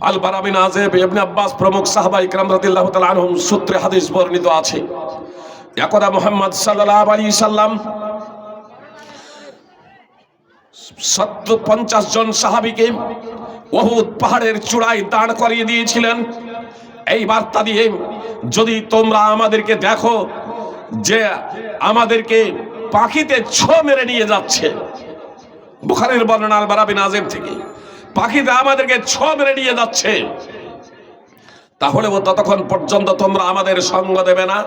আল বারা বিন আযিব, ইবনে আব্বাস প্রমুখ সাহাবা ইকরাম রাদিয়াল্লাহু তাআলা আনহুম সূত্রে হাদিস বর্ণিত আছে, একদা মুহাম্মদ সাল্লাল্লাহু আলাইহি সাল্লাম 50 জন সাহাবীকে উহুদ পাহাড়ের চূড়ায় দাঁড় করিয়ে দিয়েছিলেন এই বার্তা দিয়ে, যদি তোমরা আমাদেরকে দেখো যে আমাদেরকে পাখিতে ছো মেরে নিয়ে যাচ্ছে, বুখারীর বর্ণনা আল বারা বিন আযিব থেকে, পাখিতে আমাদেরকে ছো মেরে নিয়ে যাচ্ছে, তাহলে ততক্ষণ পর্যন্ত তোমরা আমাদের সঙ্গ দেবে না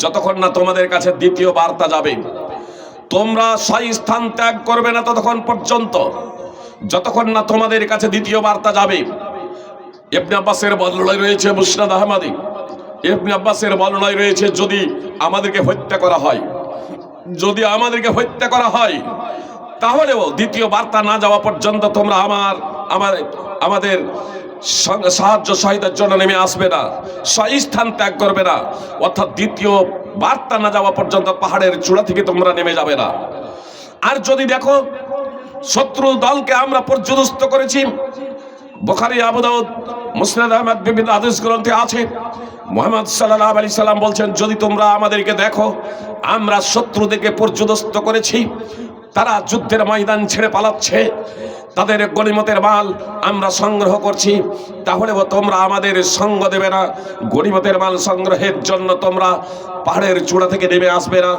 যতক্ষণ না তোমাদের কাছে দ্বিতীয় বার্তা যাবে। তোমরা সেই স্থান ত্যাগ করবে না ততক্ষণ পর্যন্ত যতক্ষণ না তোমাদের কাছে দ্বিতীয় বার্তা যাবে। ইবনে আব্বাসের বর্ণনায় রয়েছে, মুসনাদ আহমদী ইবনে আব্বাসের বর্ণনায় রয়েছে, যদি আমাদেরকে হত্যা করা হয়, যদি আমাদেরকে হত্যা করা হয় তাহলেও দ্বিতীয় বার্তা না যাওয়া পর্যন্ত তোমরা আমাদের সাহায্য সহায়তার জন্য নেমে আসবে না, সেই স্থান ত্যাগ করবে না, অর্থাৎ দ্বিতীয় বার্তা না যাওয়া পর্যন্ত পাহাড়ের চূড়া থেকে তোমরা নেমে যাবে না। আর যদি দেখো শত্রু দলকে আমরা পর্যদস্ত করেছি, বুখারী, আবু দাউদ, মুসনাদ আহমদ বিভিন্ন হাদিস গ্রন্থে আছে, মুহাম্মদ সাল্লাল্লাহু আলাইহি সাল্লাম বলছেন, যদি তোমরা আমাদেরকে দেখো আমরা শত্রুদেরকে পর্যদস্ত করেছি, তারা যুদ্ধের ময়দান ছেড়ে পালাচ্ছে, তাদের গনিমতের মাল আমরা সংগ্রহ করছি, তাহলে তোমরা আমাদের সঙ্গ দেবে না। গনিমতের মাল সংগ্রহের জন্য তোমরা পাহাড়ের চূড়া থেকে নেমে আসবে না,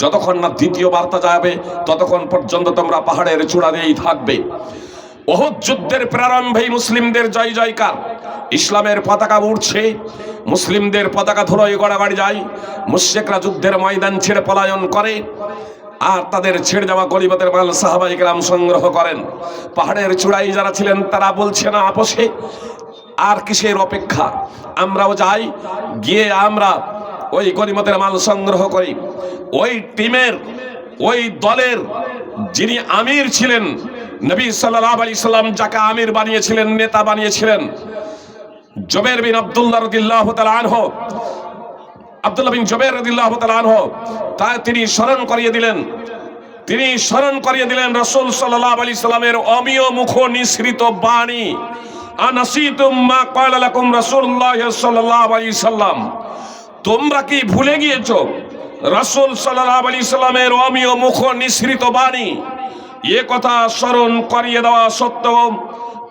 যতক্ষণ না দ্বিতীয় বার্তা যাবে ততক্ষণ পর্যন্ত তোমরা পাহাড়ের চূড়া দিয়েই থাকবে। উহুদ যুদ্ধের প্রারম্ভেই মুসলিমদের জয় জয়কার, ইসলামের পতাকা উঠছে, মুসলিমদের পতাকা ধুলোয় গড়াগড়ি যায়, মুশরিকরা যুদ্ধের ময়দান ছেড়ে পলায়ন করে, আর তাদের ছেড়ে যাওয়া গনিমতের মাল সাহাবায়ে কেরাম সংগ্রহ করেন। পাহাড়ের চূড়ায় যারা ছিলেন তারা বলছে না আপোষে, আর কিসের অপেক্ষা, আমরাও যাই, গিয়ে আমরা ওই গনিমতের মাল সংগ্রহ করি। ওই টিমের, ওই দলের যিনি আমির ছিলেন, নবী সাল্লাল্লাহু আলাইহি সাল্লাম যাকে আমির বানিয়েছিলেন, নেতা বানিয়েছিলেন, জুবাইর বিন আব্দুল্লাহ রাদিয়াল্লাহু তাআলা আনহু, আব্দুল্লাহ বিন জুবাইর রাদিয়াল্লাহু তাআলা আনহু, তিনি স্মরণ করিয়ে দিলেন রাসূল সাল্লাল্লাহু আলাইহি সাল্লামের অমিয় মুখ নিঃসৃত বাণী, আনাসিতুম মা ক্বালা লাকুম রাসূলুল্লাহ সাল্লাল্লাহু আলাইহি সাল্লাম, তোমরা কি ভুলে গিয়েছো রাসূল সাল্লাল্লাহু আলাইহি সাল্লামের অমীয় মুখ নিঃসৃত বাণী এ কথা স্মরণ করিয়ে দেওয়া সত্ত্বেও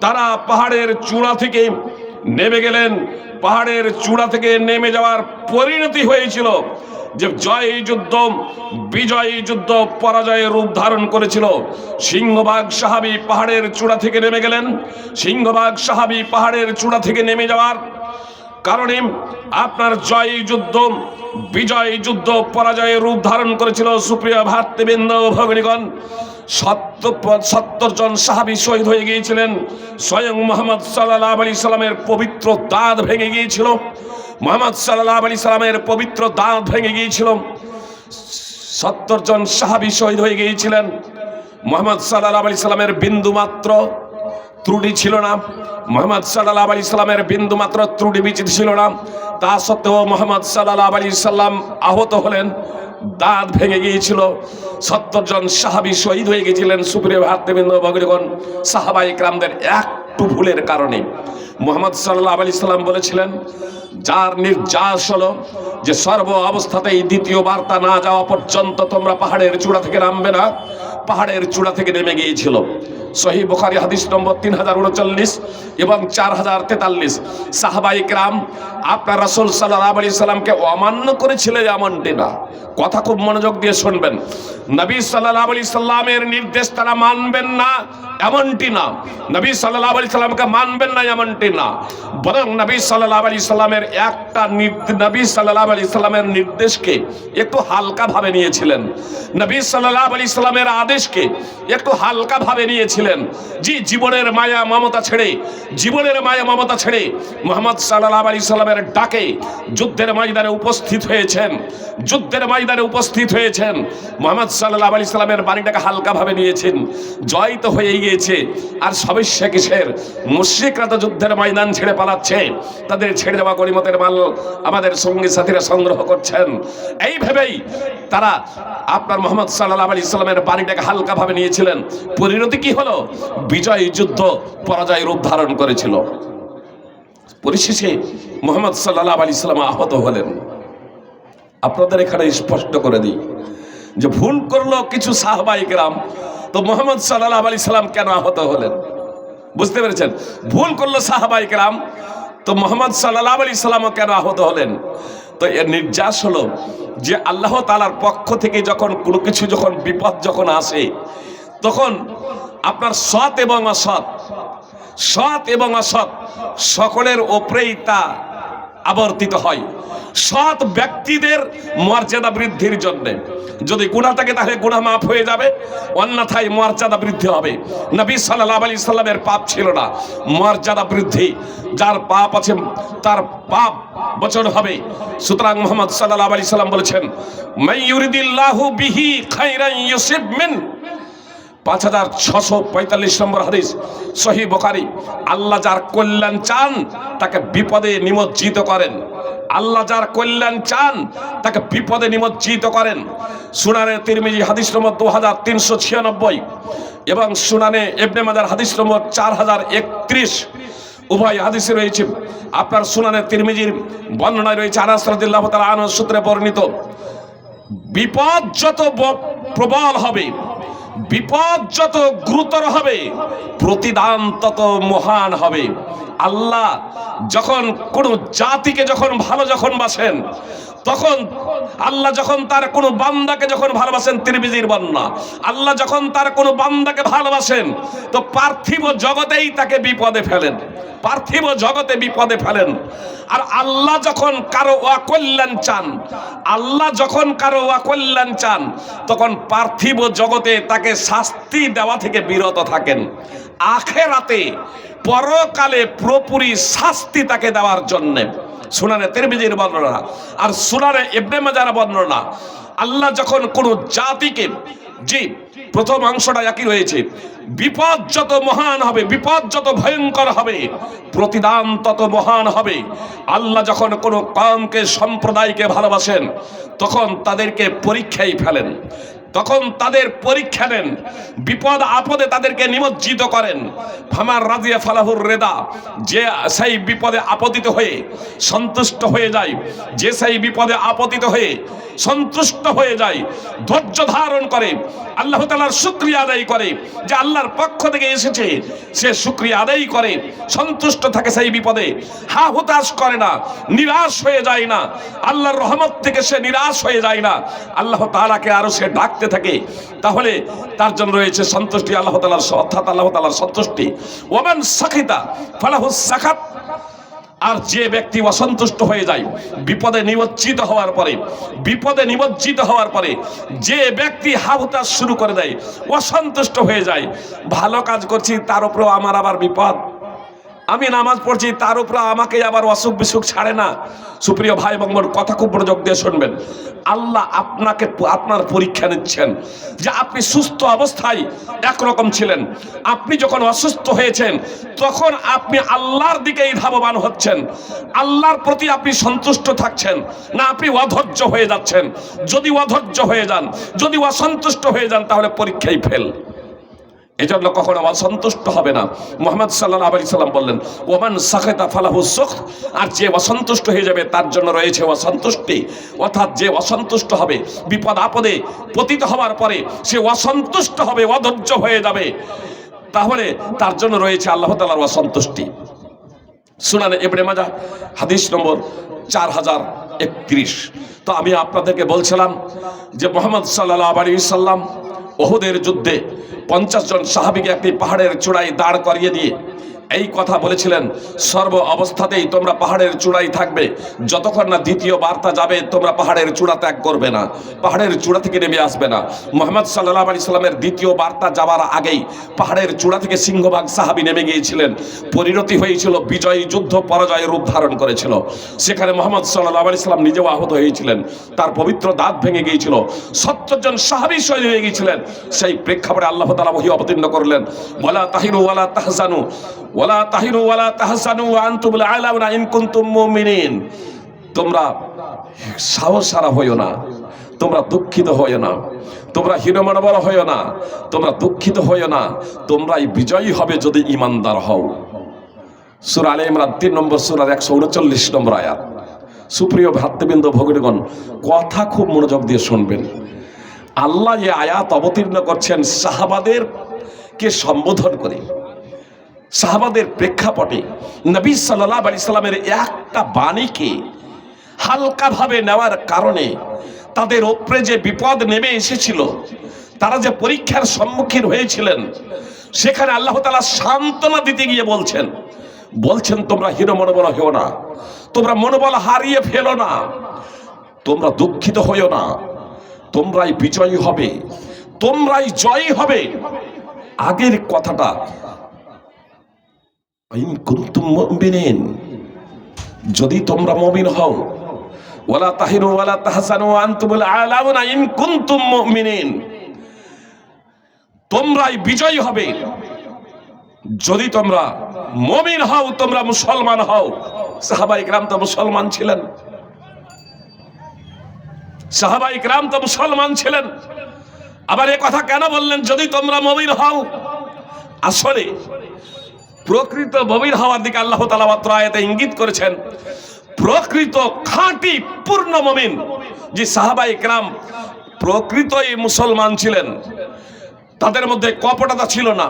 তারা পাহাড়ের চূড়া থেকে নেমে গেলেন। পাহাড়ের চূড়া থেকে নেমে যাওয়ার পরিণতি হয়েছিল যে জয় যুদ্ধ বিজয় যুদ্ধ পরাজয়ের রূপ ধারণ করেছিল। সিংহবাগ সাহাবী পাহাড়ের চূড়া থেকে নেমে গেলেন। সিংহবাগ সাহাবী পাহাড়ের চূড়া থেকে নেমে যাওয়ার কারণে আপনার জয় যুদ্ধ বিজয় যুদ্ধ পরাজয়ের রূপ ধারণ করেছিল। সুপ্রিয় ভাতৃবৃন্দ ভগ্নীগণ, 70 জন সাহাবী শহীদ হয়ে গিয়েছিলেন। স্বয়ং মুহাম্মদ সাল্লাল্লাহু আলাইহি সাল্লামের পবিত্র দাঁত ভেঙে গিয়েছিল। মুহাম্মদ সাল্লাল্লাহু আলাইহি সাল্লামের পবিত্র দাঁত ভেঙে গিয়েছিল। 70 জন সাহাবী শহীদ হয়ে গিয়েছিলেন। মুহাম্মদ সাল্লাল্লাহু আলাইহি সাল্লামের বিন্দু মাত্র ত্রুটি ছিল না। মুহাম্মদ সাল্লাল্লাহু আলাইহি সাল্লামের বিন্দু মাত্র ত্রুটি বিচিত ছিল না। তা সত্ত্বেও মুহাম্মদ সাল্লাল্লাহু আলাইহি সাল্লাম আহত হলেন, দাঁত ভেঙে গিয়েছিল। 70 জন সাহাবী শহীদ হয়ে গিয়েছিলেন। সুপ্রিয় ভাতৃবৃন্দ ভগ্নীগণ, সাহাবায়ে কেরামদের একটু ভুলের কারণে মুহাম্মদ সাল্লাল্লাহু আলাইহি সাল্লাম বলেছিলেন, যার নির্যাস হলো যে সর্ব অবস্থাতেই দ্বিতীয় বার্তা না যাওয়া পর্যন্ত তোমরা পাহাড়ের চূড়া থেকে নামবে না। পাহাড়ের চূড়া থেকে নেমে গিয়েছিল। সহিহ বুখারী হাদিস নম্বর 3039 এবং 4043। সাহাবায়ে কেরাম আপনার রাসূল সাল্লাল্লাহু আলাইহি সাল্লামকে অমান্য করেছিল এমনটি না। কথা খুব মনোযোগ দিয়ে শুনবেন। নবী সাল্লাল্লাহু আলাইহি সাল্লামের নির্দেশ তারা মানবেন না এমনটি না। নবী সাল্লাল্লাহু আলাইহি সাল্লামকে মানবেন না এমনটি না, বরং নবী সাল্লাল্লাহু আলাইহি সাল্লামের নবী সাল্লাল্লাহু আলাইহি সাল্লামের নির্দেশকে একটু হালকা ভাবে নিয়েছিলেন। নবী সাল্লাল্লাহু আলাইহি সাল্লামের আদেশকে একটু হালকা ভাবে নিয়েছিলেন। জীবনের মায়া মমতা ছেড়ে মুহাম্মদ সাল্লাল্লাহু আলাইহি সাল্লামের ডাকে যুদ্ধের ময়দানে উপস্থিত হয়েছেন। মুহাম্মদ সাল্লাল্লাহু আলাইহি সাল্লামের বাণীটাকে হালকা ভাবে নিয়েছেন। জয় তো হয়ে গিয়েছে, আর সমস্যা কিসের? মুশরিকরা তো যুদ্ধের ময়দান ছেড়ে পালাচ্ছে, তাদের ছেড়ে যাওয়া গনিমতের মাল আমাদের সঙ্গী সাথীরা সংগ্রহ করছেন। এই ভেবেই তারা আপনার মুহাম্মদ সাল্লাল্লাহু আলাইহি সাল্লামের বাণীটাকে হালকা ভাবে নিয়েছিলেন। পরিণতি কি হলো? বিজয় যুদ্ধ পরাজয় রূপ ধারণ করেছিল। পরিশেষে মুহাম্মদ সাল্লাল্লাহু আলাইহি সাল্লাম আহত হলেন। আপনাদের এখানে স্পষ্ট করে দিই যে ভুল করলো কিছু সাহাবায়ে কেরাম, তো মুহাম্মদ সাল্লাল্লাহু আলাইহি সাল্লাম কেন আহত হলেন? বুঝতে পেরেছেন? ভুল করলো সাহাবায়ে কেরাম, তো মুহাম্মদ সাল্লাল্লাহু আলাইহি সাল্লামও কেন আহত হলেন? তো এর নির্যাস হলো যে আল্লাহ তাআলার পক্ষ থেকে যখন কোনো কিছু যখন বিপদ যখন আসে, তখন আপনার সৎ এবং অসৎ সকলের ওপরেই তা আবর্তিত হয়। সৎ ব্যক্তিদের মর্যাদা বৃদ্ধির জন্য যদি গুনাহ থাকে তাহলে গুনাহ মাফ হয়ে যাবে, অন্যথায় মর্যাদা বৃদ্ধি হবে। নবী সাল্লাল্লাহু আলাইহি সাল্লামের পাপ ছিল না, মর্যাদা বৃদ্ধি। যার পাপ আছে তার পাপ বচন হবে। সুতরাং মুহাম্মদ সাল্লাল্লাহু আলাইহি সাল্লাম বলেছেন, মান ইউরিদিল্লাহু বিহি খায়রান ইউসিব মিন, 5645 নম্বর হাদিস, সহিহ বুখারী। আল্লাহ যার কল্যাণ চান তাকে বিপদে নিমজ্জিত করেন। আল্লাহ যার কল্যাণ চান তাকে বিপদে নিমজ্জিত করেন। সুনানে তিরমিজি হাদিস নম্বর 2396 এবং সুনানে ইবনে মাজাহ হাদিস নম্বর 4031। উভয় হাদিসে রয়েছে। আপনার সুনানে তিরমিজির বর্ণনায় রয়েছে, আনাস রাদিয়াল্লাহু তাআলা আনহু সূত্রে বর্ণিত, বিপদ যত প্রবল হবে, বিপদ যত গুরুতর হবে, প্রতিদান তত মহান হবে। আল্লাহ যখন কোন জাতিকে যখন ভালো যখন বাসেন, তখন আল্লাহ যখন তার কোনো বান্দাকে যখন ভালোবাসেন, তিরমিজির বর্ণনা, আল্লাহ যখন তার কোনো বান্দাকে ভালোবাসেন তো পার্থিব জগতেই তাকে বিপদে ফেলেন, পার্থিব জগতে বিপদে ফেলেন। আর আল্লাহ যখন কারো অকল্যাণ চান, আল্লাহ যখন কারো অকল্যাণ চান, তখন পার্থিব জগতে তাকে শাস্তি দেওয়া থেকে বিরত থাকেন। আখিরাতে পরকালে পুরোপুরি শাস্তি তাকে দেওয়ার জন্য। সুনানে তিরমিজির বর্ণনা আর সুনানে ইবনে মাজাহ বর্ণনা, আল্লাহ যখন কোন জাতিকে, প্রথম অংশটা একই রয়েছে, বিপদ যত মহান হবে, বিপদ যত ভয়ঙ্কর হবে, প্রতিদান তত মহান হবে। আল্লাহ যখন কোনো কওমকে, সম্প্রদায়কে ভালোবাসেন, তখন তাদেরকে পরীক্ষায় ফেলেন। তখন তাদের পরীক্ষা নেন, বিপদ আপদে তাদেরকে নিমজ্জিত করেন। ফামার রাজিয়া ফালাহুর রেদা, যে সেই বিপদে আপতিত হয়ে সন্তুষ্ট হয়ে যায়, যে সেই বিপদে আপতিত হয়ে সন্তুষ্ট হয়ে যায়, ধৈর্য ধারণ করে, আল্লাহ তাআলার শুকরিয়া আদায় করে, যে আল্লাহর পক্ষ থেকে এসেছে, সে শুকরিয়া আদায় করে, সন্তুষ্ট থাকে সেই বিপদে, হা হুতাশ করে না, নিরাশ হয়ে যায় না, আল্লাহর রহমত থেকে সে নিরাশ হয়ে যায় না, আল্লাহ তাআলাকে আরো সে ডাকতে থাকে, তাহলে তার জন্য রয়েছে সন্তুষ্টি আল্লাহ তাআলার, অর্থাৎ আল্লাহ তাআলার সন্তুষ্টি। ওয়ামান সাখিতা ফালাহুস সাখাত, আর যে ব্যক্তি অসন্তুষ্ট হয়ে যায় বিপদে নিমজ্জিত হওয়ার পরে, যে ব্যক্তি হাহুতাশ শুরু করে দেয়, অসন্তুষ্ট হয়ে যায়, ভালো কাজ করছি তার উপরেও আমার আবার বিপদ, আমি নামাজ পড়ছি তার উপরে আমাকে আবার অসুখ বিসুখ ছাড়ে না। সুপ্রিয় ভাই এবং বোন, কথা খুব মনোযোগ দিয়ে শুনবেন। আল্লাহ আপনার পরীক্ষা নিচ্ছেন, যে আপনি সুস্থ অবস্থায় একরকম ছিলেন, আপনি যখন অসুস্থ হয়েছেন তখন আপনি আল্লাহর দিকেই ধাবমান হচ্ছেন, আল্লাহর প্রতি আপনি সন্তুষ্ট থাকছেন না আপনি অধৈর্য হয়ে যাচ্ছেন। যদি অধৈর্য হয়ে যান, যদি অসন্তুষ্ট হয়ে যান, তাহলে পরীক্ষায় ফেল। এজন্য কখনো অসন্তুষ্ট হবে না। মুহাম্মদ সাল্লাল্লাহু আলাইহি সাল্লাম বললেন, ওমান সাখাতা ফালাহু সুখ, আর যে অসন্তুষ্ট হয়ে যাবে তার জন্য রয়েছে অসন্তুষ্টি। অর্থাৎ যে অসন্তুষ্ট হবে, বিপদ আপদে পতিত হওয়ার পরে সে অসন্তুষ্ট হবে, অধৈর্য হয়ে যাবে, তাহলে তার জন্য রয়েছে আল্লাহ তাআলার অসন্তুষ্টি। সুনানে ইবনে মাজাহ হাদিস নম্বর 4031। তো আমি আপনাদেরকে বলছিলাম যে মুহাম্মদ সাল্লাল্লাহু আলাইহি সাল্লাম উহুদের যুদ্ধে 50 জন সাহাবীকে একটি পাহাড়ের চূড়ায় দাঁড় করিয়ে দিয়ে এই কথা বলেছিলেন, সর্ব অবস্থাতেই তোমরা পাহাড়ের চূড়ায় থাকবে, যতক্ষণ না দ্বিতীয় বার্তা যাবে তোমরা পাহাড়ের চূড়া ত্যাগ করবে না, পাহাড়ের চূড়া থেকে নেমে আসবে না। মুহাম্মদ সাল্লাল্লাহু আলাইহি সাল্লামের দ্বিতীয় বার্তা যাওয়ার আগেই পাহাড়ের চূড়া থেকে সিংহভাগ সাহাবী নেমে গিয়েছিলেন। পরিণতি হয়েছিল বিজয়ী যুদ্ধ পরাজয়ের রূপ ধারণ করেছিল। সেখানে মুহাম্মদ সাল্লাল্লাহু আলাইহি সাল্লাম নিজেও আহত হয়েছিলেন, তার পবিত্র দাঁত ভেঙে গিয়েছিল, 70 জন সাহাবী শহীদ হয়ে গিয়েছিলেন। সেই প্রেক্ষাপটে আল্লাহ তাআলা ওহী অবতীর্ণ করলেন, ওয়ালা তাহিনু ওয়ালা তাহজানু ওয়ালা তাহিনু ওয়ালা তাহজানু ওয়া আনতুমুল আ'লাউনা ইন কুনতুম মুমিনিন। তোমরা সাহস হারা হইও না, তোমরা দুঃখিত হইও না, তোমরা হীনমনোবল হইও না, তোমরা দুঃখিত হইও না, তোমরাই বিজয়ী হবে যদি ঈমানদার হও। সূরা আলে ইমরান 3 নম্বর সূরার 139 নম্বর আয়াত। সুপ্রিয় ভ্রাতৃবৃন্দ, ভগ্নীগণ, কথা খুব মনোযোগ দিয়ে শুনবেন। আল্লাহ এই আয়াত অবতীর্ণ করছেন সাহাবাদেরকে সম্বোধন করে, সাহাবাদের প্রেক্ষাপটে নবী সাল্লাল্লাহু আলাইহি সাল্লামের একটা বাণীকে হালকাভাবে নেওয়ার কারণে তাদের উপরে যে বিপদ নেমে এসেছিল, তারা যে পরীক্ষার সম্মুখীন হয়েছিলেন, সেখানে আল্লাহ তাআলা সান্ত্বনা দিতে গিয়ে বলছেন তোমরা হীনমনোবল হও না, তোমরা মনোবল হারিয়ে ফেলো না, তোমরা দুঃখিত হইও না, তোমরাই বিজয়ী হবে, তোমরাই জয়ী হবে। আগের কথাটা ইন কুনতুম মুমিনিন, যদি তোমরা মুমিন হও, ওয়ালা তাহিনু ওয়ালা তাহজানু ওয়া আনতুমুল আ'লাউনা ইন কুনতুম মুমিনিন, তোমরাই বিজয়ী হবে যদি তোমরা মুমিন হও, তোমরা মুসলমান হও। সাহাবায়ে কেরাম তো মুসলমান ছিলেন, সাহাবায়ে কেরাম তো মুসলমান ছিলেন। আবার এই কথা কেন বললেন যদি তোমরা মুমিন হও? আসলে প্রকৃত মুমিন হওয়ার দিকে আল্লাহ তাআলা মাত্র আয়াতে ইঙ্গিত করেছেন। প্রকৃত খাঁটি পূর্ণ মুমিন যে সাহাবায়ে কেরাম প্রকৃতই মুসলমান ছিলেন, তাদের মধ্যে কপটতা ছিল না,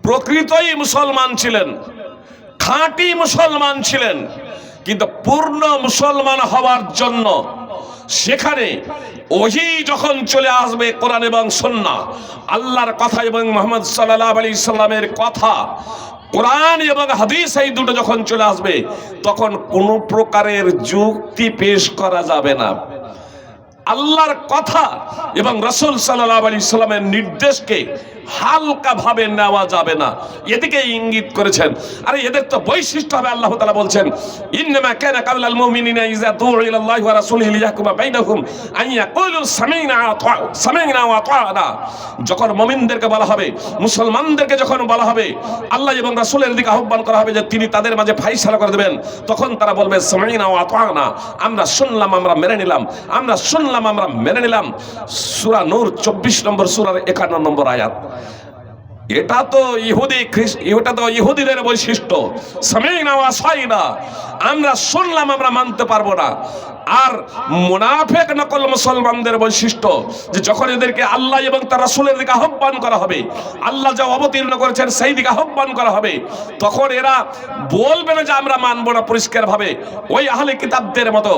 প্রকৃতই মুসলমান ছিলেন, খাঁটি মুসলমান ছিলেন। কিন্তু পূর্ণ মুসলমান হওয়ার জন্য সেখানে ওহী যখন চলে আসবে, কোরআন এবং সুন্নাহ, আল্লাহর কথা এবং মুহাম্মদ সাল্লাল্লাহু আলাইহি সাল্লামের কথা, কোরআন এবং হাদিস, এই দুটো যখন চলে আসবে, তখন কোনো প্রকারের যুক্তি পেশ করা যাবে না। আল্লাহর কথা এবং রাসূল সাল্লাল্লাহু আলাইহি সাল্লামের নির্দেশকে হালকা ভাবে নেওয়া যাবে না, এদিকে ইঙ্গিত করেছেন। আরে এদের তো বৈশিষ্ট্য হবে, আল্লাহ তাআলা বলছেন ইন্নামা কানা কাওলাল মুমিনিনা ইযা দুউ ইলাল্লাহি ওয়া রাসূলিহি লিয়াহকুমা বাইনাহুম আন ইয়াকুলু সামি'না ওয়া আতা'না। যখন মুমিনদেরকে বলা হবে, মুসলমানদেরকে যখন বলা হবে, আল্লাহ এবং রাসূলের দিকে আহ্বান করা হবে যে তিনি তাদের মাঝে ফায়সালা করে দেবেন, তখন তারা বলবে সামি'না ওয়া আতা'না, আমরা শুনলাম, আমরা মেনে নিলাম, আমরা শুনলাম, আমরা মেনে নিলাম। সূরা নূর 24 নম্বর সূরার 51 নম্বর আয়াত। এটা তো ইহুদিদের বৈশিষ্ট্য, সামি'না ওয়া আসাইনা, আমরা শুনলাম, আমরা মানতে পারবো না। আর মুনাফিক নকল মুসলমানদের বৈশিষ্ট্য যে যখন এদেরকে আল্লাহ এবং তার রাসূলের দিকে আহ্বান করা হবে, আল্লাহ যা অবতীর্ণ করেছেন সেই দিকে আহ্বান করা হবে, তখন এরা বলবে না যে আমরা মানবো না পরিষ্কার ভাবে। ওই আহলে কিতাবদের মতো,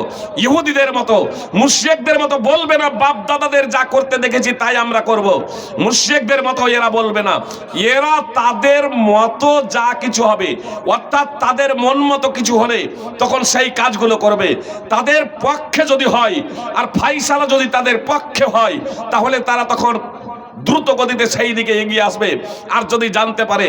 ইহুদিদের মতো, মুশরিকদের মতো বলবে না বাপ দাদাদের যা করতে দেখেছি তাই আমরা করব। মুশরিকদের মতো এরা বলবে না, এরা তাদের মতো যা কিছু হবে, অর্থাৎ তাদের মন মতো কিছু হলে তখন সেই কাজগুলো করবে। তাদের পক্ষে যদি হয় আর ফায়সালা যদি তাদের পক্ষে হয়, তাহলে তারা তখন দ্রুত গতিতে সেই দিকে এগিয়ে আসবে। আর যদি জানতে পারে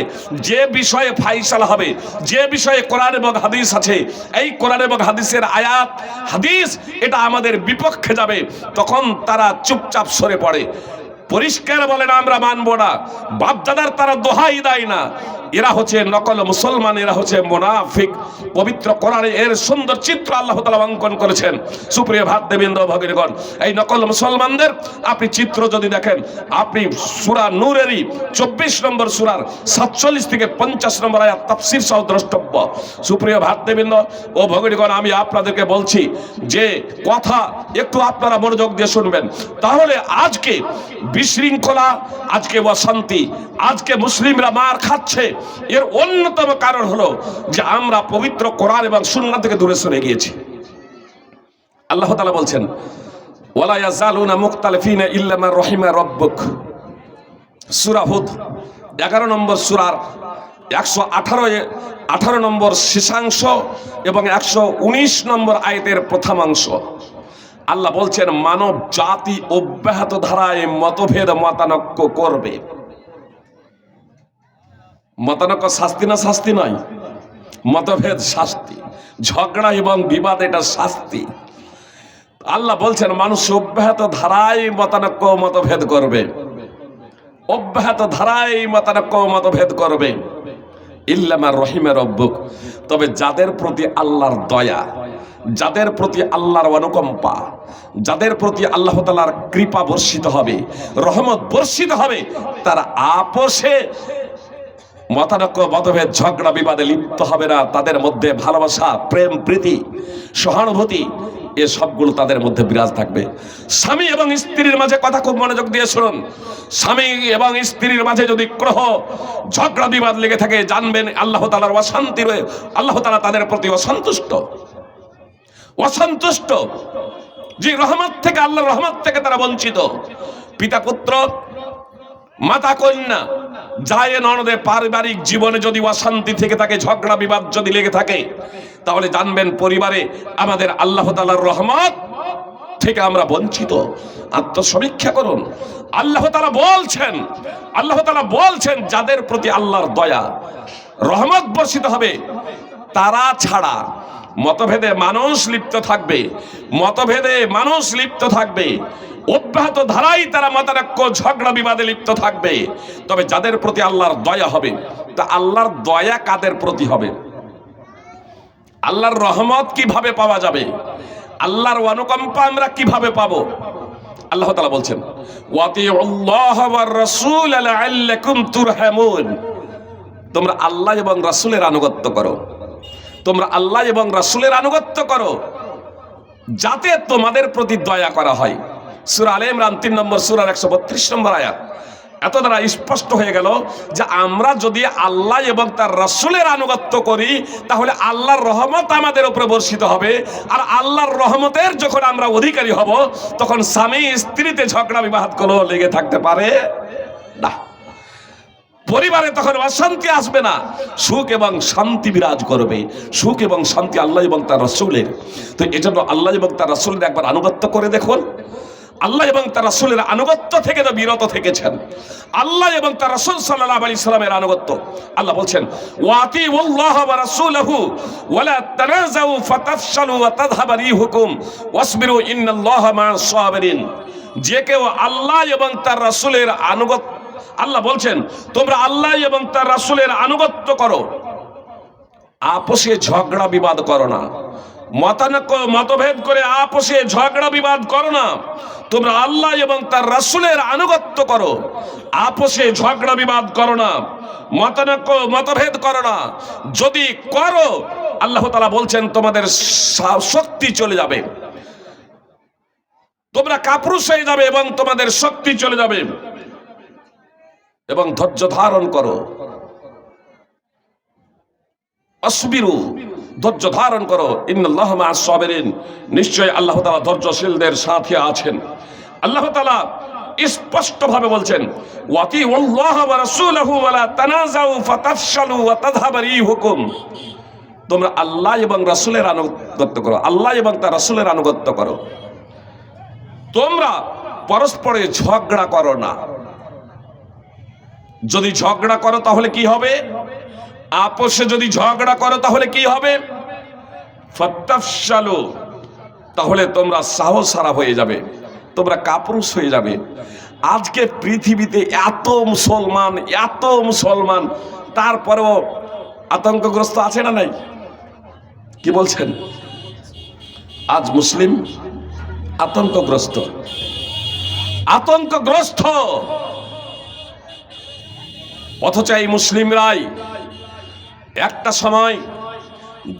যে বিষয়ে ফায়সালা হবে, যে বিষয়ে কোরআন এবং হাদিস আছে, এই কোরআন এবং হাদিসের আয়াত হাদিস এটা আমাদের বিপক্ষে যাবে, তখন তারা চুপচাপ সরে পড়ে, পরিষ্কার বলে না আমরা মানবো না। বাপদাদার তারা দোহাই দেয় না। এরা হচ্ছে নকল মুসলমান, এরা হচ্ছে মুনাফিক। পবিত্র কোরআনে এর সুন্দর চিত্র আল্লাহ তাআলা অঙ্কন করেছেন। সুপ্রিয় ভাতৃবৃন্দ, ভগিনীগণ, এই নকল মুসলমানদের আপনি চিত্র যদি দেখেন, আপনি সূরা নূরেরই 24 নম্বর সূরার 47 থেকে 50 নম্বর আয়াত তাফসীর সহ দ্রষ্টব্য। সুপ্রিয় ভাতৃবৃন্দ ও ভগিনীগণ, আমি আপনাদেরকে বলছি যে কথা একটু আপনারা মনোযোগ দিয়ে শুনবেন। তাহলে আজকে বিশৃঙ্খলা, আজকে অশান্তি, আজকে মুসলিমরা মার খাচ্ছে, এর অন্যতম কারণ হলো যে আমরা পবিত্র কোরআন এবং সুন্নাহ থেকে দূরে সরে গিয়েছি। আল্লাহ তাআলা বলছেন ওয়ালা ইয়াজালুনা মুখতালিফিনা ইল্লা মা রাহিমা রাব্বুক। সূরা হুদ 11 নম্বর সূরার 118 নম্বর শেষাংশ এবং 119 নম্বর আয়াতের প্রথমাংশ। আল্লাহ বলছেন মানব জাতি অব্যাহত ধারায় মতভেদ মতানক্য করবে। মতানক্য শাস্তি না শাস্তি নয়, মতভেদ শাস্তি, ঝগড়া এবং বিবাদ এটা শাস্তি। আল্লাহ বলছেন মানুষ অব্যাহত ধারায় মতানক্য মতভেদ করবে, অব্যাহত ধারায় মতানক্য মতভেদ করবে। ইল্লা মা রাহিমা রাব্বুক, তবে যাদের প্রতি আল্লাহর দয়া, যাদের প্রতি আল্লাহর অনুকম্পা, যাদের প্রতি আল্লাহ তাআলার কৃপা বর্ষিত হবে, রহমত বর্ষিত হবে, তারা আপোষে মতানক্য মতভেদ ঝগড়া বিবাদে লিপ্ত হবে না। তাদের মধ্যে ভালোবাসা, প্রেম, প্রীতি, সহানুভূতি এ সবগুলো তাদের মধ্যে বিরাজ থাকবে। স্বামী এবং স্ত্রীর মাঝে কথা খুব মনোযোগ দিয়ে শুনুন। স্বামী এবং স্ত্রীর মাঝে যদি ক্রোহ, ঝগড়া বিবাদ লেগে থাকে, জানবেন আল্লাহ তাআলার অশান্তি রয়ে, আল্লাহ তাআলা তাদের প্রতি অসন্তুষ্ট। যে রহমত থেকে, আল্লাহর রহমত থেকে তারা বঞ্চিত। পিতা পুত্র, মাতা কন্যা, জায়ে ননদে পারিবারিক জীবনে যদি অশান্তি থেকে থাকে, ঝগড়া বিবাদ যদি লেগে থাকে, তাহলে জানবেন পরিবারে আমাদের আল্লাহ তাআলার রহমত থেকে আমরা বঞ্চিত। আত্মসমীক্ষা করুন। আল্লাহ তাআলা বলছেন যাদের প্রতি আল্লাহর দয়া, রহমত বর্ষিত হবে, তারা ছাড়া মতভেদে মানুষ লিপ্ত থাকবে, অব্যাহত ধারাই তারা মতানক্য ঝগড়া বিবাদে লিপ্ত থাকবে। তবে যাদের প্রতি আল্লাহর দয়া হবে, তা আল্লাহর দয়া কাদের প্রতি হবে? আল্লাহর রহমত কিভাবে পাওয়া যাবে? আল্লাহর অনুকম্পা আমরা কিভাবে পাবো? আল্লাহ তাআলা বলছেন ওয়াতিউল্লাহ ওয়ার রাসূল লাআল্লাকুম তুরহামুন। তোমরা আল্লাহ এবং রাসূলের আনুগত্য করো, তোমরা আল্লাহ এবং রাসূলের আনুগত্য করো যাতে তোমাদের প্রতি দয়া করা হয়। সূরা আলে ইমরান 3 নম্বর সূরার 132 নম্বর আয়াত। এত দ্বারা স্পষ্ট হয়ে গেল যে আমরা যদি আল্লাহ এবং তার রাসূলের আনুগত্য করি, তাহলে আল্লাহর রহমত আমাদের উপরে বর্ষিত হবে। আর আল্লাহর রহমতের যখন আমরা অধিকারী হব, তখন স্বামী স্ত্রীতে ঝগড়া বিবাদ কোনো লেগে থাকতে পারে না। পরিবারে তখন অশান্তি আসবে না, সুখ এবং শান্তি বিরাজ করবে। সুখ এবং শান্তি আল্লাহ এবং তার রাসূলের। তো এজন্য আল্লাহ এবং তার রাসূলের একবার আনুগত্য করে দেখুন। আল্লাহ এবং তার রাসূলের আনুগত্য থেকে তো বিরত থেকেছেন। আল্লাহ এবং তার রাসূল সাল্লাল্লাহু আলাইহি সাল্লামের আনুগত্য, আল্লাহ বলছেন ওয়াতিউল্লাহ ওয়া রাসূলাহু ওয়া লা তানাযাউ ফাতাফশালু ওয়া তাযহাবা রিহুকুম ওয়াসবিরু ইন্নাল্লাহা মা'আস সাবিরিন। যে কেউ আল্লাহ এবং তার রাসূলের আনুগত্য, আল্লাহ বলছেন তোমরা আল্লাহ এবং তার রাসূলের আনুগত্য করো, আপোষে ঝগড়া বিবাদ করো না, মতভেদ করে আপোষে ঝগড়া বিবাদ করো না। তোমরা আল্লাহ এবং তার রাসূলের আনুগত্য করো, আপোষে ঝগড়া বিবাদ করো না, মতভেদ করো না। যদি করো আল্লাহ তাআলা বলছেন তোমাদের শক্তি চলে যাবে, তোমরা কাপুরুষ হয়ে যাবে এবং তোমাদের শক্তি চলে যাবে। এবং ধৈর্য ধারণ করো, আসবিরু, ধৈর্য ধারণ করো, ইন্নাল্লাহা মা'আস সাবিরিন, নিশ্চয় আল্লাহ তাআলা ধৈর্যশীলদের সাথে আছেন। আল্লাহ তাআলা স্পষ্টভাবে বলছেন ওয়াতিউল্লাহ ওয়া রাসূলাহু ওয়া লা তানাযাউ ফাতাফশালু ওয়া তাযহাবা রিহুকুম। তোমরা আল্লাহ এবং রাসূলের আনুগত্য করো, আল্লাহ এবং তার রাসূলের আনুগত্য করো, তোমরা পরস্পরে ঝগড়া করো না। যদি ঝগড়া করো তাহলে কি হবে? আপোষে যদি ঝগড়া করো তাহলে কি হবে? ফাতাফশালু, তাহলে তোমরা সাহসহারা হয়ে যাবে, তোমরা কাপুরুষ হয়ে যাবে। আজকে পৃথিবীতে এত মুসলমান তারপরেও আতঙ্কগ্রস্ত আছে না নাই? কি বলছেন? আজ মুসলিম আতঙ্কগ্রস্ত। অথচ এই মুসলিমরাই একটা সময়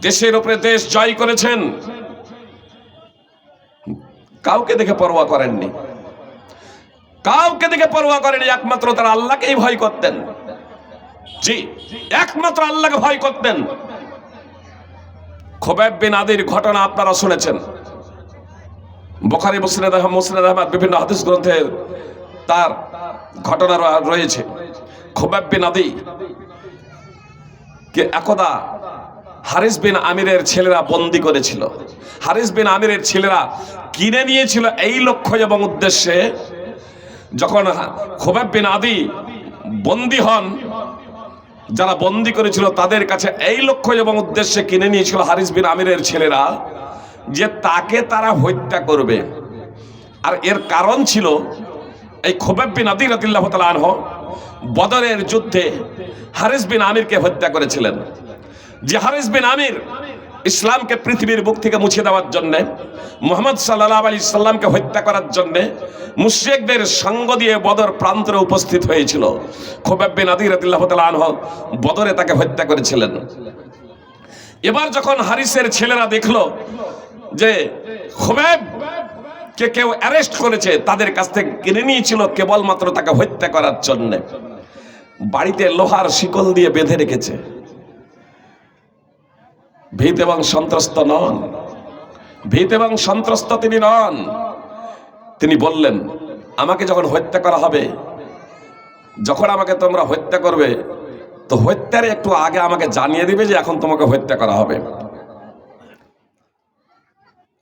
দেশের উপরে দেশ জয় করেছেন, কাউকে দেখে পরোয়া করেননি, কাউকে দেখে পরোয়া করেনি। একমাত্র তারা আল্লাহকেই ভয় করতেন। জি, একমাত্র আল্লাহকে ভয় করতেন। খুবাইব বিন আদির ঘটনা আপনারা শুনেছেন, বুখারী, মুসনাদ আহমদ বিভিন্ন হাদিস গ্রন্থে তার ঘটনা রয়েছে। খুবাইব বিন আদি কে একদা হারিস বিন আমিরের ছেলেরা বন্দী করেছিল। হারিস বিন আমিরের ছেলেরা কিনে নিয়েছিল এই লক্ষ্য এবং উদ্দেশ্যে, যখন খুবাইব বিন আদি বন্দী হন, যারা বন্দী করেছিল তাদের কাছে এই লক্ষ্য এবং উদ্দেশ্যে কিনে নিয়েছিল হারিস বিন আমিরের ছেলেরা যে তাকে তারা হত্যা করবে। আর এর কারণ ছিল এই খুবাইব বিন আদি রাদিয়াল্লাহু তাআলা আনহু বদরের যুদ্ধে হারিস বিন আমিরকে হত্যা করেছিলেন। যে হারিস বিন আমির ইসলামকে পৃথিবীর বুক থেকে মুছে দেওয়ার জন্য, মুহাম্মদ সাল্লাল্লাহু আলাইহি সাল্লামকে হত্যা করার জন্য মুশরিকদের সঙ্গ দিয়ে বদর প্রান্তরে উপস্থিত হয়েছিল। খুবাইব বিন আদি রাদিয়াল্লাহু তাআলা আনহু বদরে তাকে হত্যা করেছিলেন। এবার যখন হারিসের ছেলেরা দেখলো যে খুবাইব কে কেউ অ্যারেস্ট করেছে, তাদের কাছ থেকে কিনে নিয়েছিল কেবলমাত্র তাকে হত্যা করার জন্য, বাড়িতে লোহার শিকল দিয়ে বেঁধে রেখেছে। ভীত এবং সন্ত্রস্ত নন, ভীত এবং সন্ত্রস্ত তিনি নন। তিনি বললেন আমাকে যখন হত্যা করা হবে, যখন আমাকে তোমরা হত্যা করবে, তো হত্যার একটু আগে আমাকে জানিয়ে দিবে যে এখন তোমাকে হত্যা করা হবে।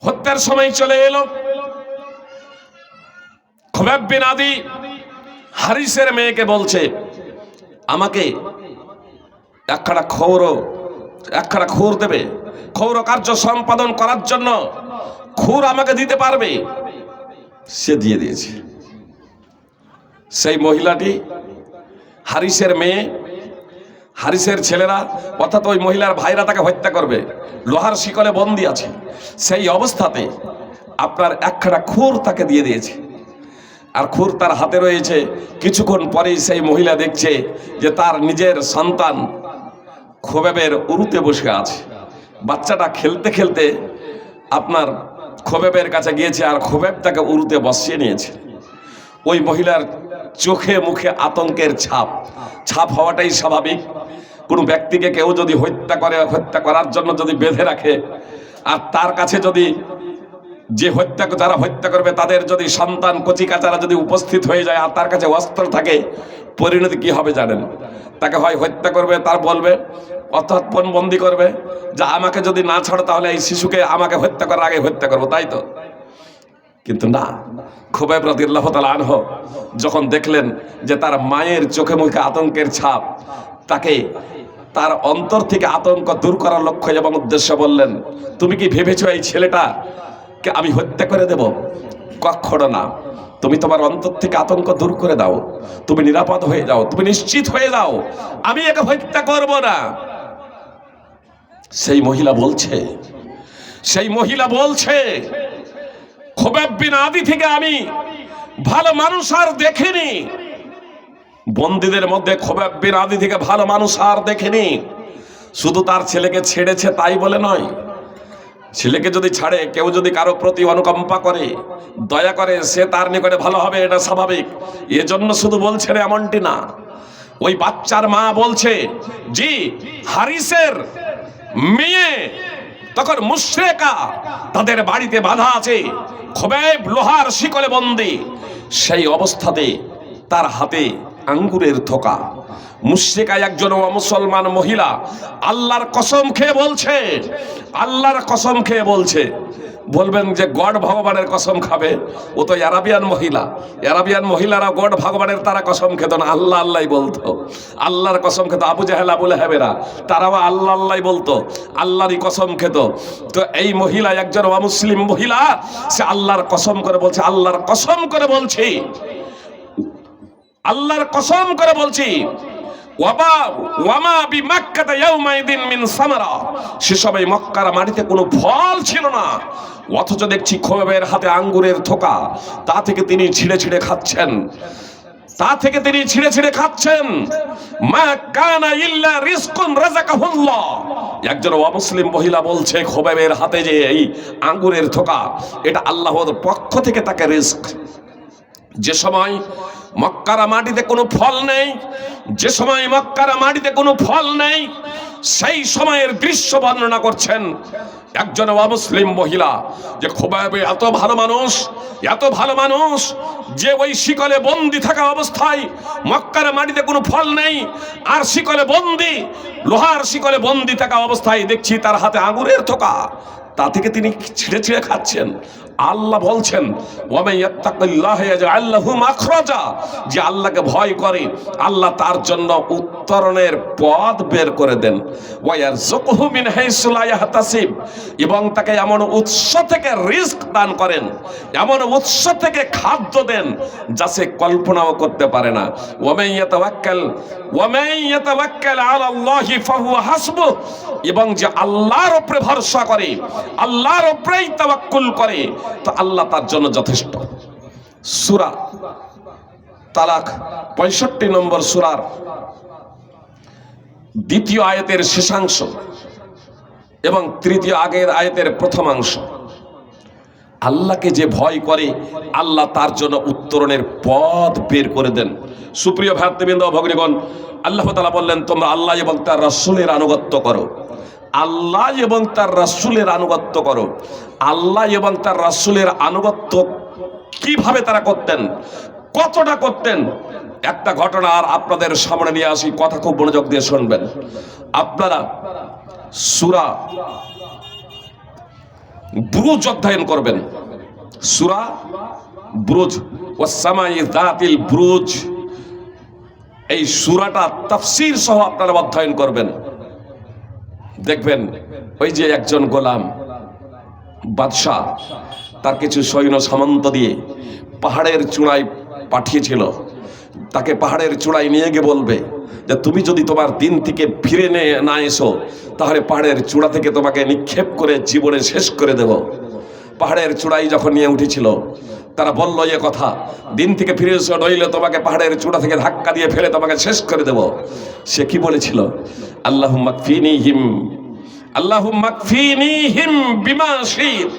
হত্যার সময় চলে এলো। খুবাইব বিন আদি হারিসের মেয়েকে বলছে আমাকে একখানা খুর দেবে, ক্ষৌর কার্য সম্পাদন করার জন্য খুর আমাকে দিতে পারবে? সে দিয়ে দিয়েছে। সেই মহিলাটি হারিসের মেয়ে, হারিসের ছেলেরা অর্থাৎ ওই মহিলার ভাইরা তাকে হত্যা করবে, লোহার শিকলে বন্দী আছে। সেই অবস্থাতে আপনার একখানা খুর তাকে দিয়ে দিয়েছে, আর খুর তার হাতে রয়েছে। কিছুক্ষণ পরেই সেই মহিলা দেখছে যে তার নিজের সন্তান খুবাইবের উরুতে বসে আছে। বাচ্চাটা খেলতে খেলতে আপনার খুবাইবের কাছে গিয়েছে, আর খুবাইব তাকে উরুতে বসিয়ে নিয়েছে। ওই মহিলার চোখে মুখে আতঙ্কের ছাপ হওয়াটাই স্বাভাবিক। কোনো ব্যক্তিকে কেউ যদি হত্যা করার জন্য যদি বেঁধে রাখে, আর তার কাছে যদি যারা হত্যা করবে তাদের যদি সন্তান কচিকাচারা যদি উপস্থিত হয়ে যায় আর তার কাছে অস্ত্র থাকে, পরিণতি কি হবে জানেন? তাকে হয় হত্যা করবে, তার বলবে অর্থাৎ বন্দি করবে যে আমাকে যদি না ছাড়ো তাহলে এই শিশুকে আমাকে হত্যা করার আগে হত্যা করবো, তাই তো? কিন্তু না, খুবাইব রাদিয়াল্লাহু তাআলা আনহু যখন দেখলেন যে তার মায়ের চোখে মুখে আতঙ্কের ছাপ, তাকে তার অন্তর থেকে আতঙ্ক দূর করার লক্ষ্য এবং উদ্দেশ্যে বললেন, তুমি কি ভেবেছো এই ছেলেটাকে আমি হত্যা করে দেব? কখনো না। তুমি তোমার অন্তর থেকে আতঙ্ক দূর করে দাও, তুমি নিরাপদ হয়ে যাও, তুমি নিশ্চিত হয়ে যাও, আমি একে হত্যা করব না। সেই মহিলা বলছে খুবাইব বিন আদি থেকে আমি ভালো মানুষ আর দেখিনি। বন্দীদের মধ্যে খুবাইব বিন আদি থেকে ভালো মানুষ আর দেখিনি। শুধু তার ছেলেকে ছেড়েছে তাই বলে নয়, ছেলেকে যদি ছাড়ে, কেউ যদি কারো প্রতি অনুকম্পা করে, দয়া করে, সে তার নিকটে ভালো হবে, এটা স্বাভাবিক। এজন্য শুধু বলছে না এমনটি না। ওই বাচ্চার মা বলছে, জি, হারিসের মেয়ে তখন মুশরিকা, তাদের বাড়িতে বাধা আছে, খুবাইব লোহার শিকলে বন্দী। সেই অবস্থাতে তার হাতে আঙ্গুরের থোকা। মুশরিকা একজন মুসলমান মহিলা আল্লাহর কসম খেয়ে বলছে, বলবেন যে গড ভগবানের কসম খাবে? ও তো আরাবিয়ান মহিলারা গড ভগবানের তারা কসম খেত না, আল্লাহ আল্লাহ বলতো, আল্লাহর কসম খেত। আবু জাহেল আবু লাহাবেরা তারাও আল্লাহ আল্লাহ বলতো, আল্লাহরই কসম খেত। তো এই মহিলা একজন অমুসলিম মহিলা, সে আল্লাহর কসম করে বলছে, আল্লাহর কসম করে বলছি সে সময় মক্কার মাটিতে কোনো ফল ছিল না, অথচ দেখছি খুবাইবের হাতে আঙ্গুরের থোকা, তা থেকে তিনি ছিঁড়ে ছিঁড়ে খাচ্ছেন। মা কানা ইল্লা রিজকুন রাযাকাহুল্লাহ। একজন অমুসলিম মহিলা বলছে খুবাইবের হাতে যে এই আঙ্গুরের থোকা, এটা আল্লাহর পক্ষ থেকে তাকে রিজক। যে সময় মক্কার মাটিতে কোনো ফল নেই, সেই সময়ের দৃশ্য বর্ণনা করছেন একজন অমুসলিম মহিলা, যে খুবাইব এত ভালো মানুষ যে ওই শিকলে বন্দী থাকা অবস্থায়, মক্কার মাটিতে কোনো ফল নেই, আর লোহার শিকলে বন্দী থাকা অবস্থায় দেখছি তার হাতে আঙ্গুরের থোকা, তা থেকে তিনি ছিঁড়ে খাচ্ছেন। আল্লাহ বলছেন, যে আল্লাহকে ভয় করে আল্লাহ তার জন্য উত্তরণের পথ বের করে দেন, এবং তাকে এমন উৎস থেকে রিস্ক দান করেন, এমন উৎস থেকে খাদ্য দেন যা সে কল্পনাও করতে পারে না। এবং যে আল্লাহর উপরে ভরসা করে, আল্লাহর উপরেই তাওয়াক্কুল করে, তো আল্লাহ তার জন্য যথেষ্ট। সূরা তালাক 65 নম্বর সূরার 2য় আয়াতের শেষাংশ এবং 3য় আগের আয়াতের প্রথমাংশ। আল্লাহকে যে ভয় করে আল্লাহ তার জন্য উত্তরণের পথ বের করে দেন। সুপ্রিয় ভাতৃবৃন্দ, ভগ্নীগণ, আল্লাহ তাআলা বললেন, তোমরা আল্লাহ এবং তার রাসূলের আনুগত্য করো। আল্লাহ এবং তার রাসূলের আনুগত্য করো। আল্লাহ এবং তার রাসূলের আনুগত্য কিভাবে তারা করতেন, কতটা করতেন, একটা ঘটনা আর আপনাদের সামনে নিয়ে আসি, কথা খুব মনোযোগ দিয়ে শুনবেন। আপনারা সূরা বুরুজ অধ্যয়ন করবেন, সূরা বুরুজ, ওয়াস-সামাই যাতিল বুরুজ, এই সূরাটা তাফসীর সহ আপনারা অধ্যয়ন করবেন। দেখবেন ওই যে একজন গোলাম বাদশা তার কিছু সৈন্য সামন্ত দিয়ে পাহাড়ের চূড়ায় পাঠিয়েছিল, তাকে পাহাড়ের চূড়ায় নিয়ে গিয়ে বলবে যে তুমি যদি তোমার দিন থেকে ফিরে না এসো, তাহলে পাহাড়ের চূড়া থেকে তোমাকে নিক্ষেপ করে জীবনে শেষ করে দেব। পাহাড়ের চূড়ায় যখন নিয়ে উঠেছিল, তারা বলল এ কথা, দিন থেকে ফিরে এসো, নইলে তোমাকে পাহাড়ের চূড়া থেকে ধাক্কা দিয়ে ফেলে তোমাকে শেষ করে দেব। সে কি বলেছিল? আল্লাহুম্মা কফিনিহিম বিমা শি'ত,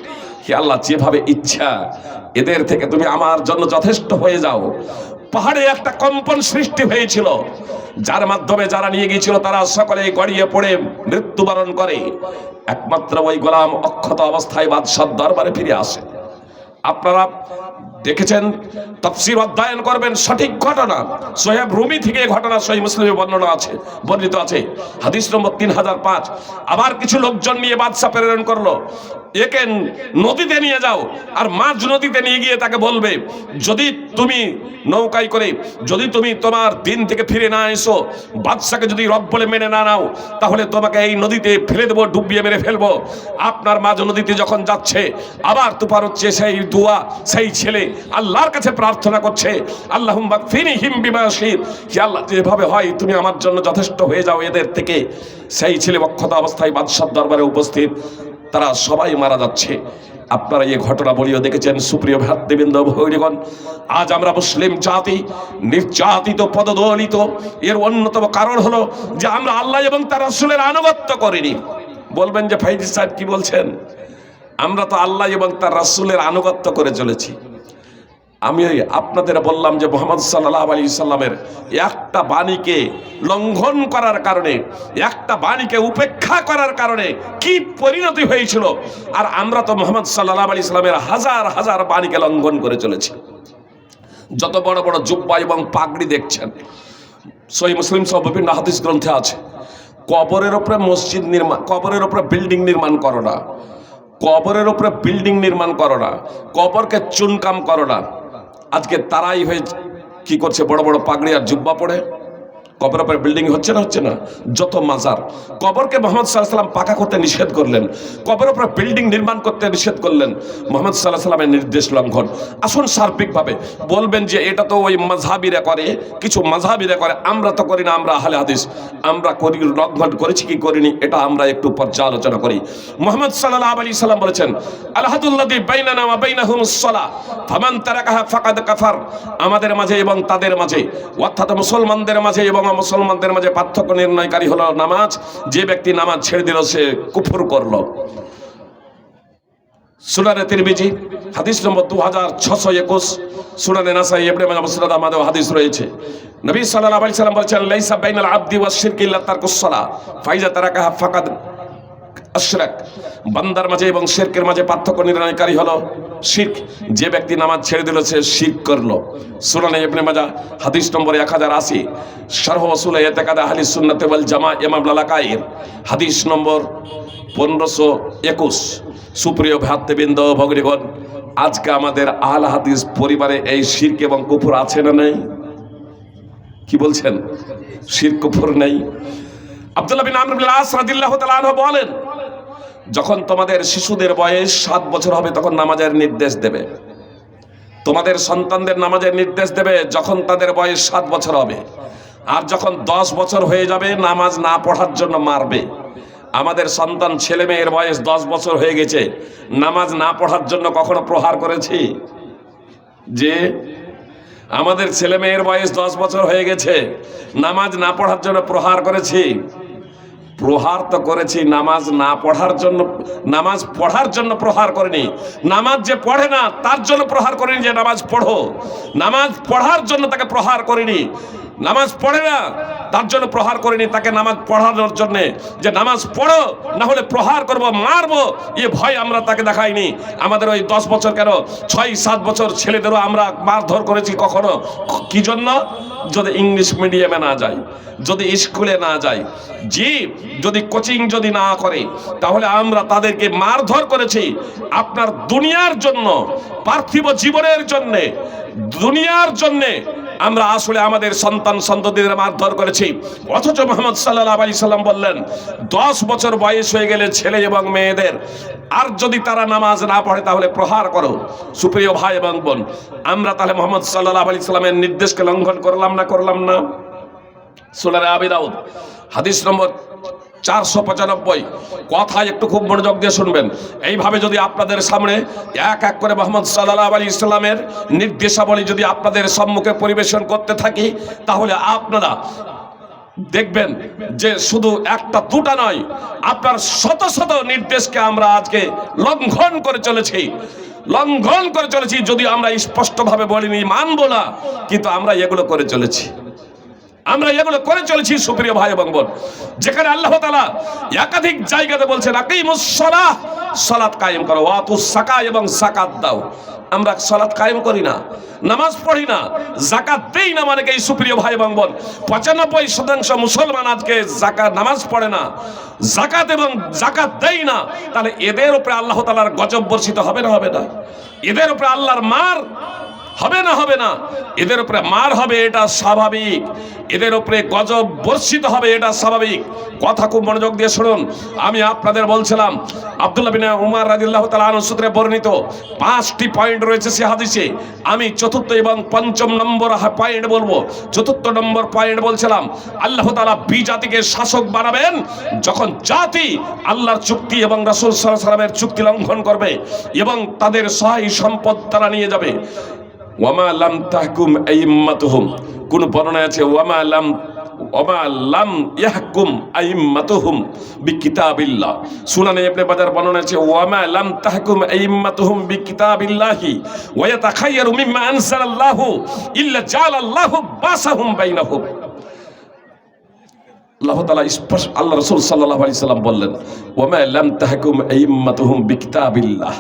হে আল্লাহ, যেভাবে ইচ্ছা এদের থেকে তুমি আমার জন্য যথেষ্ট হয়ে যাও। পাহাড়ে একটা কম্পন সৃষ্টি হয়েছিল, যার মাধ্যমে যারা নিয়ে গিয়েছিল তারা সকলে গড়িয়ে পড়ে মৃত্যুবরণ করে। একমাত্র ওই গোলাম অক্ষত অবস্থায় বাদশার দরবারে ফিরে আসে। আপনারা দেখেছেন, তাফসীর অধ্যয়ন করবেন, সঠিক ঘটনা সোহেব রুমি থেকে ঘটনা সহিহ মুসলিমে বর্ণিত আছে, হাদিস নম্বর 3005। আবার কিছু লোকজন নিয়ে বাদশা প্রেরণ করলো, একে নদীতে নিয়ে যাও, আর মাঝ নদীতে নিয়ে গিয়ে তাকে বলবে, যদি তুমি নৌকায় করে যদি তুমি তোমার দিন থেকে ফিরে না এসো, বাদশাকে যদি রব বলে মেনে না নাও, তাহলে তোমাকে এই নদীতে ফেলে দেবো, ডুবিয়ে মেরে ফেলবো। আপনার মাঝ নদীতে যখন যাচ্ছে, আবার তুফান হচ্ছে, সেই দোয়া সেই ছেলে আল্লাহর কাছে প্রার্থনা করছে, আল্লাহুম্মা ফিনিহিম বিমা শিত, হে আল্লাহ, যেভাবে হয় তুমি আমার জন্য যথেষ্ট হয়ে যাও এদের থেকে। সেই ছেলে বক্ষত অবস্থায় বাদশার দরবারে উপস্থিত, তারা সবাই মারা যাচ্ছে। আপনারা এই ঘটনা বলিও দেখেছেন। সুপ্রিয় ভ্রাতৃবৃন্দ, ভৈরগণ, আজ আমরা মুসলিম জাতি নির্যাতিত, পদদলিত। এর অন্যতম কারণ হলো যে আমরা আল্লাহ এবং তার রাসূলের আনুগত্য করিনি। বলবেন যে ফাইজি সাহেব কি বলছেন? আমরা তো আল্লাহ এবং তার রাসূলের আনুগত্য করে চলেছি। আমি আপনাদের বললাম যে মুহাম্মদ সাল্লাল্লাহু আলাইহি সাল্লামের একটা বাণীকে লঙ্ঘন করার কারণে, একটা বাণীকে উপেক্ষা করার কারণে কি পরিণতি হয়েছিল। আর আমরা তো মুহাম্মদ সাল্লাল্লাহু আলাইহি সাল্লামের হাজার হাজার বাণীকে লঙ্ঘন করে চলেছি। যত বড় বড় জুব্বা এবং পাগড়ি দেখছেন, সহিহ মুসলিম সহ বিভিন্ন হাদিস গ্রন্থে আছে, কবরের উপরে মসজিদ নির্মাণ, কবরের উপরে বিল্ডিং নির্মাণ করো না, কবরের উপরে বিল্ডিং নির্মাণ করো না, কবরকে চুনকাম করো না। আজকে তারাই হয়ে কি করছে, বড় বড় পাগড়ি আর জুব্বা পড়ে কবরের উপরে বিল্ডিং হচ্ছে না, হচ্ছে না। যত মাজার, কবরকে মুহাম্মদ সাল্লাল্লাহু আলাইহি সাল্লাম পাকা করতে নিষেধ করলেন, কবরের উপরে বিল্ডিং নির্মাণ করতে নিষেধ করলেন, মুহাম্মদ সাল্লাল্লাহু আলাইহি সাল্লামের নির্দেশ লঙ্ঘন। আসুন সার্বিকভাবে বলবেন যে এটা তো ওই মাযহাবিরা করে, কিছু মাযহাবিরা করে, আমরা তো করি না, আমরা আহলে হাদিস, আমরা করি, লঙ্ঘন করেছি কি করিনি, এটা আমরা একটু পর্যালোচনা করি। মুহাম্মদ সাল্লাল্লাহু আলাইহি সাল্লাম বলেছেন, আল হাদুল্লাযী বাইনানা ওয়া বাইনাহুমুস সালাহ ফামান তারাকাহা ফাকাদ কাফার। আমাদের মাঝে এবং তাদের মাঝে, অর্থাৎ মুসলমানদের মাঝে এবং মুসলমানদের মাঝে পার্থক্য নির্ণয়কারী হলো নামাজ। যে ব্যক্তি নামাজ ছেড়ে দিল সে কুফর করলো। সুনানে তিরমিজি হাদিস নম্বর 2621, সুনানে নাসাই, ইবনে মাজাহ, মুসনাদ আহমদ হাদিস রয়েছে। নবী সাল্লাল্লাহু আলাইহি সাল্লাম বলেছেন, লাইসা বাইনাল আবদি ওয়াশ শিরকি ইল্লা তারকুস সালাহ ফাইজা তারাকাহা ফাকাদ আশরাক। বান্দার মাঝে এবং শিরকের মাঝে পার্থক্য নির্ণয়কারী হলো শিরক। যে ব্যক্তি নামাজ ছেড়ে দিল সে শিরক করলো। সুনানে ইবনে মাজাহ হাদিস নম্বর 1080, শারহ উসুল ইতিকাদ আহলি সুন্নাত ওয়াল জামাআহ ইমাম লালাকাইর হাদিস নম্বর 1521। সুপ্রিয় ভ্রাতৃবৃন্দ, ভগ্নীগণ, আজকে আমাদের আহলে হাদিস পরিবারে এই শিরক এবং কুফর আছে না নেই? কি বলছেন? শিরক কুফর নেই? আব্দুল্লাহ বিন আমর বিন আস রাদিয়াল্লাহু তাআলা আনহু বলেন, যখন তোমাদের শিশুদের বয়স 7 বছর হবে তখন নামাজের নির্দেশ দেবে। তোমাদের সন্তানদের নামাজের নির্দেশ দেবে যখন তাদের বয়স 7 বছর হবে। আর যখন 10 বছর হয়ে যাবে নামাজ না পড়ার জন্য মারবে। আমাদের সন্তান ছেলে মেয়ের বয়স 10 বছর হয়ে গেছে, নামাজ না পড়ার জন্য কখনো প্রহার করেছি? যে আমাদের ছেলে মেয়ের বয়স 10 বছর হয়ে গেছে, নামাজ না পড়ার জন্য প্রহার করেছি? প্রহার তো করেছি, নামাজ না পড়ার জন্য, নামাজ পড়ার জন্য প্রহার করিনি। নামাজ যে পড়ে না তার জন্য প্রহার করিনি যে নামাজ পড়ো, নামাজ পড়ার জন্য তাকে প্রহার করিনি। নামাজ পড়ে না তার জন্য প্রহার করিনি, তাকে নামাজ পড়ানোর জন্য যে নামাজ পড়ো, না হলে প্রহার করব, মারবো, এ ভয় আমরা তাকে দেখাইনি। আমাদের ওই 10 বছর কেন 6-7 বছর ছেলেদেরও আমরা মারধর করেছি কখনো। কি জন্য? যদি ইংলিশ মিডিয়ামে না যায়, যদি স্কুলে না যায়, যদি কোচিং যদি না করে, তাহলে আমরা তাদেরকে মারধর করেছি। আপনার দুনিয়ার জন্য, পার্থিব জীবনের জন্যে, দুনিয়ার জন্যে আমরা আসলে আমাদের সন্তান সন্ততিদের মারধর করেছি। অথচ মুহাম্মদ সাল্লাল্লাহু আলাইহি সাল্লাম বললেন, 10 বছর বয়স হয়ে গেলে ছেলে এবং মেয়েদের আর যদি তারা নামাজ না পড়ে তাহলে প্রহার করো। সুপ্রিয় ভাই এবং বোন, আমরা তাহলে মুহাম্মদ সাল্লাল্লাহু আলাইহি সাল্লামের নির্দেশকে লঙ্ঘন করলাম না? সুনানে আবি দাউদ হাদিস নম্বর 495। কথা একটু খুব মনোযোগ দিয়ে শুনবেন। এইভাবে যদি আপনাদের সামনে এক এক করে মুহাম্মদ সাল্লাল্লাহু আলাইহি সাল্লামের নির্দেশাবলী যদি আপনাদের সম্মুখে পরিবেশন করতে থাকি, তাহলে আপনারা দেখবেন যে শুধু একটা দুটা নয়, আপনার শত শত নির্দেশকে আমরা আজকে লঙ্ঘন করে চলেছি। যদি আমরা স্পষ্টভাবে বলিনি, মানব না, কিন্তু আমরা এগুলো করে চলেছি। আমরা এগুলো করে চলেছি সুপ্রিয় ভাই এবং বোন। যেখানে আল্লাহ তাআলা একাধিক জায়গাতে বলছেন আকিমুস সালাহ, সালাত কায়েম করো, ওয়াতুস সাকাত এবং যাকাত দাও। আমরা সালাত কায়েম করি না, নামাজ পড়ি না, যাকাত দেই না। মানে কি সুপ্রিয় ভাই এবং বোন, 95% মুসলমান আজকে যাকাত নামাজ পড়ে না, যাকাত এবং যাকাত দেই না। তাহলে এদের উপরে আল্লাহ তাআলার গজব বর্ষিত হবে না হবে না? এদের উপরে আল্লাহর মার হবে না হবে না? এদের উপরে মার হবে, এটা স্বাভাবিক। এদের উপরে গজব বর্ষিত হবে, এটা স্বাভাবিক। কথা খুব মনোযোগ দিয়ে শুনুন। আমি আপনাদের বলছিলাম আব্দুল্লাহ বিন উমর রাদিয়াল্লাহু তাআলা আনহু সূত্রে বর্ণিত 5টি পয়েন্ট রয়েছে সে হাদিসে। আমি চতুর্থ এবং পঞ্চম নম্বর পয়েন্ট বলবো। চতুর্থ নম্বর পয়েন্ট বলছিলাম, আল্লাহ তাআলা বিজাতিকে শাসক বানাবেন যখন জাতি আল্লাহর চুক্তি এবং রাসূল সাল্লাল্লাহু আলাইহি ওয়াসাল্লামের চুক্তি লঙ্ঘন করবে এবং তাদের সহায় সম্পদ তারা নিয়ে যাবে। ওয়ামা লাম তাহকুম আইম্মাতুহুম, কোন বর্ণনায় আছে ওয়ামা লাম ইয়াহকুম আইম্মাতুহুম বিকিতাবিল্লাহ। সুনানে ইবনে বাজার বর্ণনা আছে ওয়ামা লাম তাহকুম আইম্মাতুহুম বিকিতাবিল্লাহি ওয়া ইয়াতাখায়্যারু মিম্মা আনজালাল্লাহু ইল্লা জাআলাল্লাহু বাসাহুম বাইনাহুম। আল্লাহ তাআলা স্পষ্ট, আল্লাহ রাসূল সাল্লাল্লাহু আলাইহি সাল্লাম বললেন ওয়ামা লাম তাহকুম আইম্মাতুহুম বিকিতাবিল্লাহ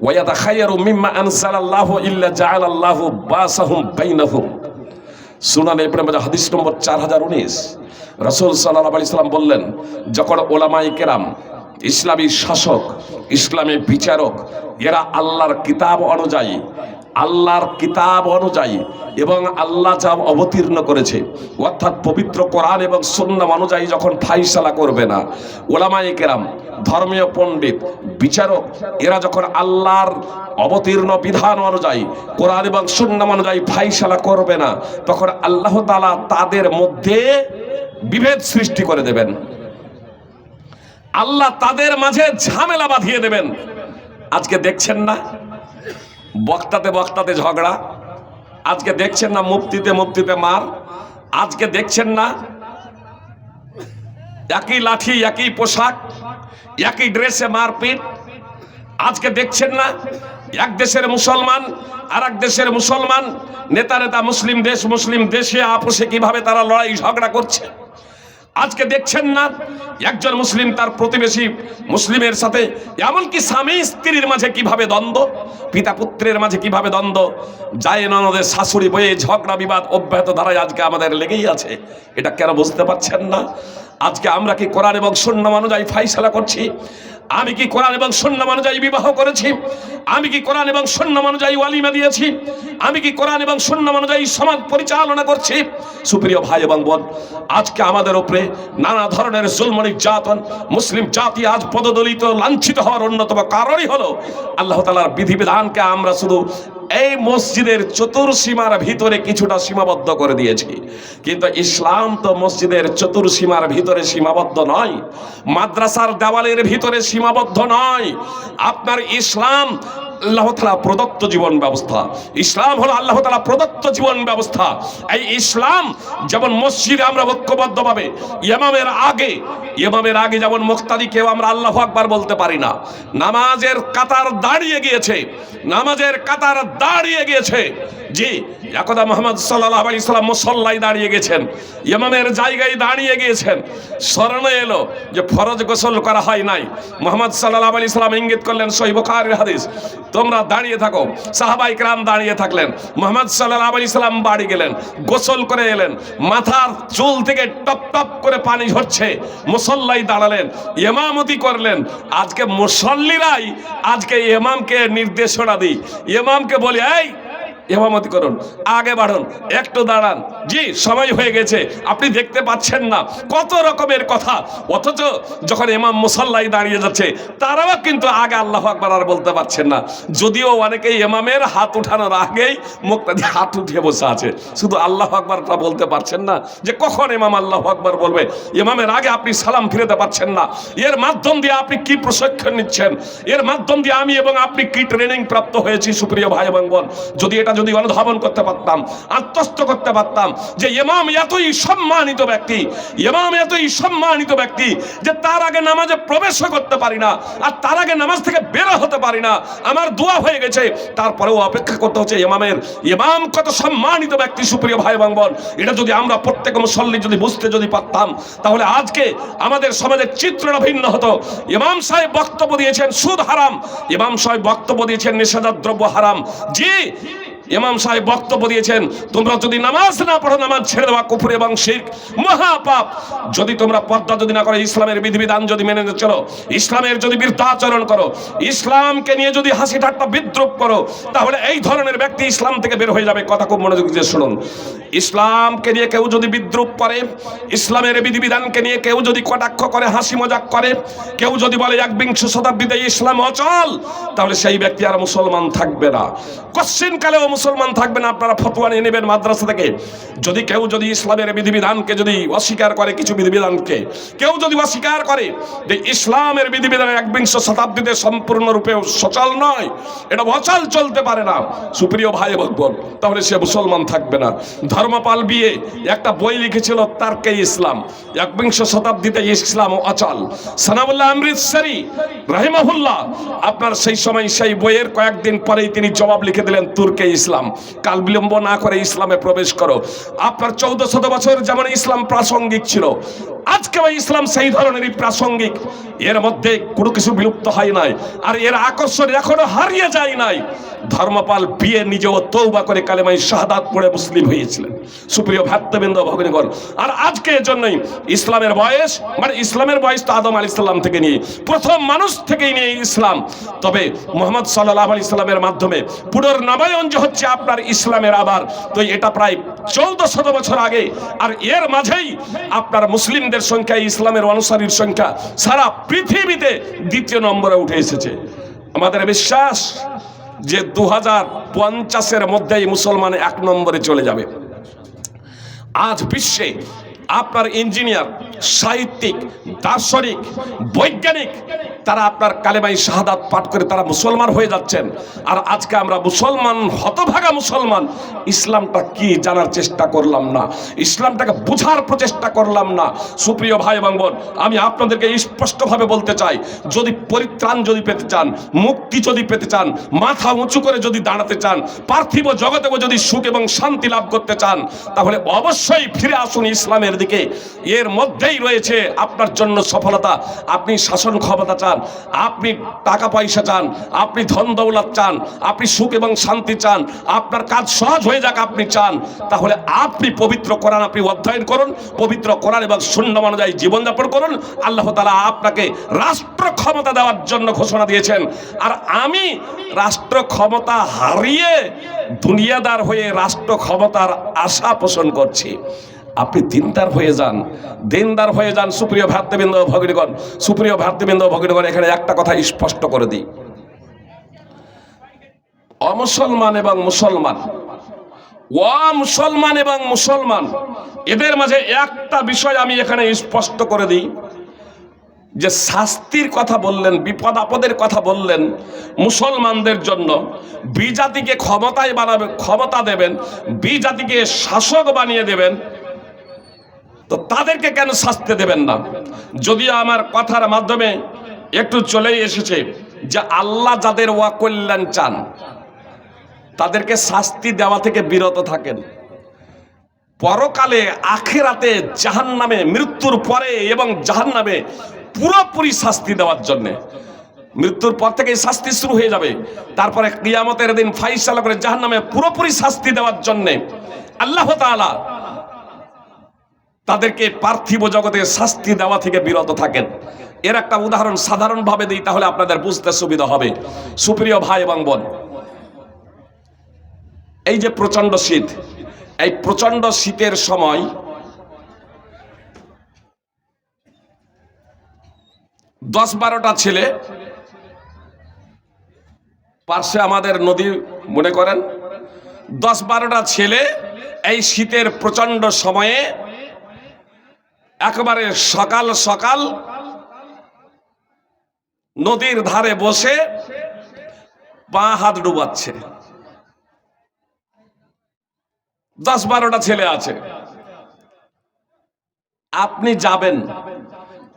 ওয়া ইয়াতাখায়্যারু মিম্মা আনজালাল্লাহু ইল্লা জাআলাল্লাহু বাসাহুম বাইনাহুম। সুনানে ইবনে মাজাহ হাদিস নম্বর 4019। রাসূল সাল্লাল্লাহু আলাইহি সাল্লাম বললেন, যখন ওলামায়ে কেরাম, ইসলামী শাসক, ইসলামী বিচারক, এরা আল্লাহর কিতাব অনুযায়ী, আল্লাহর কিতাব অনুযায়ী এবং আল্লাহ যা অবতীর্ণ করেছে অর্থাৎ পবিত্র কোরআন এবং সুন্নাহ অনুযায়ী যখন ফাইসালা করবে না, ওলামায়ে কেরাম, ধর্মীয় পণ্ডিত, বিচারক, এরা যখন আল্লাহর অবতীর্ণ বিধান অনুযায়ী, কোরআন এবং সুন্নাহ অনুযায়ী ফাইসালা করবে না, তখন আল্লাহ তাআলা তাদের মধ্যে বিভেদ সৃষ্টি করে দেবেন। আল্লাহ তাদের মাঝে ঝামেলা বাঁধিয়ে দেবেন। আজকে দেখছেন না বক্তাতে বক্তাতে ঝগড়া, আজকে দেখছেন না মুফতিতে মুফতিতে মার, আজকে দেখছেন না একই লাঠি, একই পোশাক, একই ড্রেসে মারপিট, আজকে দেখছেন না এক দেশের মুসলমান আর এক দেশের মুসলমান নেতা মুসলিম দেশে আপোষে কিভাবে তারা লড়াই ঝগড়া করছে। আজকে দেখছেন না একজন মুসলিম তার প্রতিবেশী মুসলিমের সাথে, এমনকি স্বামী স্ত্রীর মাঝে কিভাবে দ্বন্দ্ব, পিতা পুত্রের মাঝে কিভাবে দ্বন্দ্ব, যায় ননদের শাশুড়ি বয়ে ঝগড়া বিবাদ অব্যাহত ধারায় আজকে আমাদের লেগেই আছে। এটা কেন বুঝতে পারছেন না? আজকে আমরা কি কোরআন এবং সুন্নাহ অনুযায়ী ফাইসালা করছি? আমি কি কোরআন এবং সুন্নাহ অনুযায়ী বিবাহ করেছি? আমি কি কোরআন এবং সুন্নাহ অনুযায়ী ওয়ালিমা দিয়েছি? আমি কি কোরআন এবং সুন্নাহ অনুযায়ী সমাজ পরিচালনা করছি? সুপ্রিয় ভাই এবং বোন, আজকে আমাদের উপরে নানা ধরনের জুলম নির্যাতন, মুসলিম জাতি আজ পদদলিত লাঞ্ছিত হওয়ার অন্যতম কারণই হলো আল্লাহ তাআলার বিধিবিধানকে আমরা শুধু এই মসজিদের চতুর্সীমার ভিতরে কিছুটা সীমাবদ্ধ করে দিয়েছি। কিন্তু ইসলাম তো মসজিদের চতুর্সীমার ভিতরে সীমাবদ্ধ নয়, মাদ্রাসার দেওয়ালের ভিতরে সীমাবদ্ধ নয়। আপনার ইসলাম আল্লাহ তাআলা প্রদত্ত জীবন ব্যবস্থা। ইসলাম হলো আল্লাহ তাআলা প্রদত্ত জীবন ব্যবস্থা। এই ইসলাম যেমন মসজিদে আমরা ঐক্যবদ্ধভাবে ইমামের আগে যেমন মুক্তাদিকেও আমরা আল্লাহু আকবার বলতে পারি না, নামাজের কাতার দাঁড়িয়ে গিয়েছে। জি, একদা মুহাম্মদ সাল্লাল্লাহু আলাইহি সাল্লাম মুসল্লায় দাঁড়িয়ে গেছেন, ইমামের জায়গায় দাঁড়িয়ে গিয়েছেন। স্মরণে এলো যে ফরজ গোসল করা হয় নাই। মুহাম্মদ সাল্লাল্লাহু আলাইহি সাল্লাম ইঙ্গিত করলেন, সহিহ বুখারীর হাদিস, তোমরা দাঁড়িয়ে থাকো। সাহাবায়ে কেরাম দাঁড়িয়ে থাকলেন। মুহাম্মদ সাল্লাল্লাহু আলাইহি সাল্লাম বাড়ি গেলেন, গোসল করে এলেন, মাথার চুল থেকে টপ টপ করে পানি ঝরছে, মুসল্লায় দাঁড়ালেন, ইমামতি করলেন। আজকে মুসল্লিরাই আজকে ইমামকে নির্দেশনা দিই, ইমামকে বলি, এই ইমামতি করুন, আগে বাড়ুন, একটু দাঁড়ান, জি সময় হয়ে গেছে, আপনি দেখতে পাচ্ছেন না, কত রকমের কথা। অথচ যখন ইমাম মুসল্লায় দাঁড়িয়ে যাচ্ছে, তারাও কিন্তু আগে আল্লাহু আকবার আর বলতে পারছেন না। যদিও অনেকেই ইমামের হাত উঠানোর আগেই মুক্তাদি হাত উঠিয়ে বসে আছে, শুধু আল্লাহু আকবারটা বলতে পারছেন না যে কখন ইমাম আল্লাহু আকবার বলবে। ইমামের আগে আপনি সালাম ফিরাতে পারছেন না। এর মাধ্যম দিয়ে আপনি কি প্রশিক্ষণ নিচ্ছেন? এর মাধ্যম দিয়ে আমি এবং আপনি কি ট্রেনিং প্রাপ্ত হয়েছি? সুপ্রিয় ভাই এবং বোন, যদি এটা যদি অনুধাবন করতে পারতাম, আত্মস্থ করতে পারতাম যে ইমাম এতই সম্মানিত ব্যক্তি, ইমাম এতই সম্মানিত ব্যক্তি যে তার আগে নামাজে প্রবেশও করতে পারি না, আর তার আগে নামাজ থেকে বের হতে পারি না, আমার দোয়া হয়ে গেছে, তারপরেও অপেক্ষা করতে হচ্ছে ইমামের। ইমাম কত সম্মানিত ব্যক্তি সুপ্রিয় ভাই এবং বোন, এটা যদি আমরা প্রত্যেক মুসল্লি যদি বুঝতে যদি পারতাম, তাহলে আজকে আমাদের সমাজের চিত্রটা ভিন্ন হতো। ইমাম সাহেব বক্তব্য দিয়েছেন সুদ হারাম, ইমাম সাহেব বক্তব্য দিয়েছেন নেশাজাত দ্রব্য হারাম। জি, ইমাম সাহেব বক্তব্য দিয়েছেন তোমরা যদি নামাজ না পড়ো, নামাজ ছেড়ে দেওয়া কুফর এবং শিরক মহাপাপ। যদি তোমরা পর্দা যদি না করো, ইসলামের বিধিবিধান যদি মেনে চলো, ইসলামের যদি বিরুদ্ধাচরণ করো, ইসলামকে নিয়ে যদি হাসি ঠাট্টা বিদ্রুপ করো, তাহলে এই ধরনের ব্যক্তি ইসলাম থেকে বের হয়ে যাবে। কথা খুব মনোযোগ দিয়ে শুনুন। ইসলামকে নিয়ে কেউ যদি বিদ্রুপ করে, ইসলামের বিধিবিধানকে নিয়ে কেউ যদি কটাক্ষ করে, হাসি মজাক করে, কেউ যদি বলে একবিংশ শতাব্দীতে ইসলাম অচল, তাহলে সেই ব্যক্তি আর মুসলমান থাকবে না, কোশ্চিন কালেও মুসলমান থাকবে না। আপনারা ফতোয়া নিয়ে নেবেন মাদ্রাসা থেকে। যদি কেউ যদি ইসলামের বিধিবিধানকে যদি অস্বীকার করে, কিছু বিধিবিধানকে কেউ যদি অস্বীকার করে যে ইসলামের বিধিবিধান একবিংশ শতাব্দীতে সম্পূর্ণরূপে সচল নয়, এটা অচল চলতে পারে না, সুপ্রিয় ভাই বোন, তাহলে সে মুসলমান থাকবে না। ধর্মপাল বিয়ে একটা বই লিখেছিল তার্কে ইসলাম, একবিংশ শতাব্দীতে ইসলাম অচল। সানাউল্লাহ অমৃতসরি রাহিমাহুল্লাহ আপনার সেই সময় সেই বইয়ের কয়েকদিন পরেই তিনি জবাব লিখে দিলেন তুর্কে ইসলাম, কাল বিলম্ব না করে ইসলামে প্রবেশ করো। আপনার 1400 বছর যেমন ইসলাম প্রাসঙ্গিক ছিল, আজকে ইসলাম সেই ধরনেরই প্রাসঙ্গিক, এর মধ্যে কোনো কিছু বিলুপ্ত হয় নাই, আর এর আকর্ষণ এখনো হারিয়ে যায় নাই। ধর্মপাল বিয়ে নিজেও তওবা করে কালেমায়ে শাহাদাত পড়ে মুসলিম হয়েছিলেন, সুপ্রিয় ভ্রাতৃবৃন্দ ভগ্নীগণ। আর আজকে এর জন্যই ইসলামের বয়স, মানে ইসলামের বয়স তো আদম আলাইহিস সালাম থেকে নিয়ে, প্রথম মানুষ থেকেই নিয়ে ইসলাম। তবে মুহাম্মদ সাল্লাল্লাহু আলাইহি সাল্লামের মাধ্যমে পুনর্নবায়ন যে হচ্ছে আপনার ইসলামের আবার, তো এটা প্রায় 1400 বছর আগে। আর এর মাঝেই আপনার মুসলিমদের সংখ্যা, ইসলামের অনুসারীর সংখ্যা সারা পৃথিবীতে দ্বিতীয় নম্বরে উঠে এসেছে। আমাদের বিশ্বাস যে 2050-এর মধ্যেই মুসলমান 1 নম্বরে চলে যাবে। আজ বিশ্বে আপনার ইঞ্জিনিয়ার, সাহিত্যিক, দার্শনিক, বৈজ্ঞানিক তারা আপনার কালেমায়ে শাহাদাত পাঠ করে তারা মুসলমান হয়ে যাচ্ছেন। আর আজকে আমরা মুসলমান, হতভাগা মুসলমান, ইসলামটা কি জানার চেষ্টা করলাম না, ইসলামটাকে বোঝার প্রচেষ্টা করলাম না। সুপ্রিয় ভাই এবং বোন, আমি আপনাদেরকে স্পষ্টভাবে বলতে চাই, যদি পরিত্রাণ যদি পেতে চান, মুক্তি যদি পেতে চান, মাথা উঁচু করে যদি দাঁড়াতে চান, পার্থিব জগতেও যদি সুখ এবং শান্তি লাভ করতে চান, তাহলে অবশ্যই ফিরে আসুন ইসলামের দিকে। এর মধ্যেই রয়েছে আপনার জন্য সফলতা। আপনি শাসন ক্ষমতা চান, আপনি টাকা পয়সা চান, আপনি ধন দৌলত চান, আপনি সুখ এবং শান্তি চান, আপনার কাজ সহজ হয়ে যাক আপনি চান, তাহলে আপনি পবিত্র কোরআন আপনি অধ্যয়ন করুন, পবিত্র কোরআন এবং সুন্নাহ অনুযায়ী জীবনযাপন করুন। আল্লাহ তাআলা আপনাকে রাষ্ট্র ক্ষমতা দেওয়ার জন্য ঘোষণা দিয়েছেন। আর আমি রাষ্ট্র ক্ষমতা হারিয়ে দুনিয়াদার হয়ে রাষ্ট্র ক্ষমতার আশা পোষণ করছি। আপনি দিনদার হয়ে যান, দিনদার হয়ে যান। সুপ্রিয় ভ্রাতৃবৃন্দ ভগ্নীগণ, সুপ্রিয় ভ্রাতৃবৃন্দ ভগ্নীগণ, এখানে একটা কথা স্পষ্ট করে দিই, অমুসলমান এবং মুসলমান, মুসলমান এবং মুসলমান, এদের মাঝে একটা বিষয় আমি এখানে স্পষ্ট করে দিই, যে শাস্তির কথা বললেন, বিপদ আপদের কথা বললেন মুসলমানদের জন্য। বিজাতিকে ক্ষমতায় বানাবে, ক্ষমতা দেবেন, বিজাতিকে শাসক বানিয়ে দেবেন, তো তাদেরকে কেন শাস্তি দেবেন না? যদিও আমার কথার মাধ্যমে একটু চলেই এসেছে যে আল্লাহ যাদের কল্যাণ চান তাদেরকে শাস্তি দেওয়া থেকে বিরত থাকেন। পরকালে আখিরাতে জাহান্নামে, মৃত্যুর পরে এবং জাহান্নামে পুরোপুরি শাস্তি দেওয়ার জন্য, মৃত্যুর পর থেকে শাস্তি শুরু হয়ে যাবে, তারপরে কিয়ামতের দিন ফাইসালা করে জাহান্নামে পুরোপুরি শাস্তি দেওয়ার জন্য আল্লাহ তাআলা তাদেরকে পার্থিব জগতে শাস্তি দেওয়া থেকে বিরত থাকেন। এর একটা উদাহরণ সাধারণভাবে দিই, তাহলে আপনাদের বুঝতে সুবিধা হবে। সুপ্রিয় ভাই এবং বোন, এই যে প্রচন্ড শীত, এই প্রচন্ড শীতের সময় 10-12টা ছেলে পার্শ্বে আমাদের নদী মনে করেন, 10-12টা ছেলে এই শীতের প্রচন্ড সময়ে একেবারে সকাল সকাল নদীর ধারে বসে পা হাত ডুবাচ্ছে। 10-12টা ছেলে আছে, আপনি যাবেন,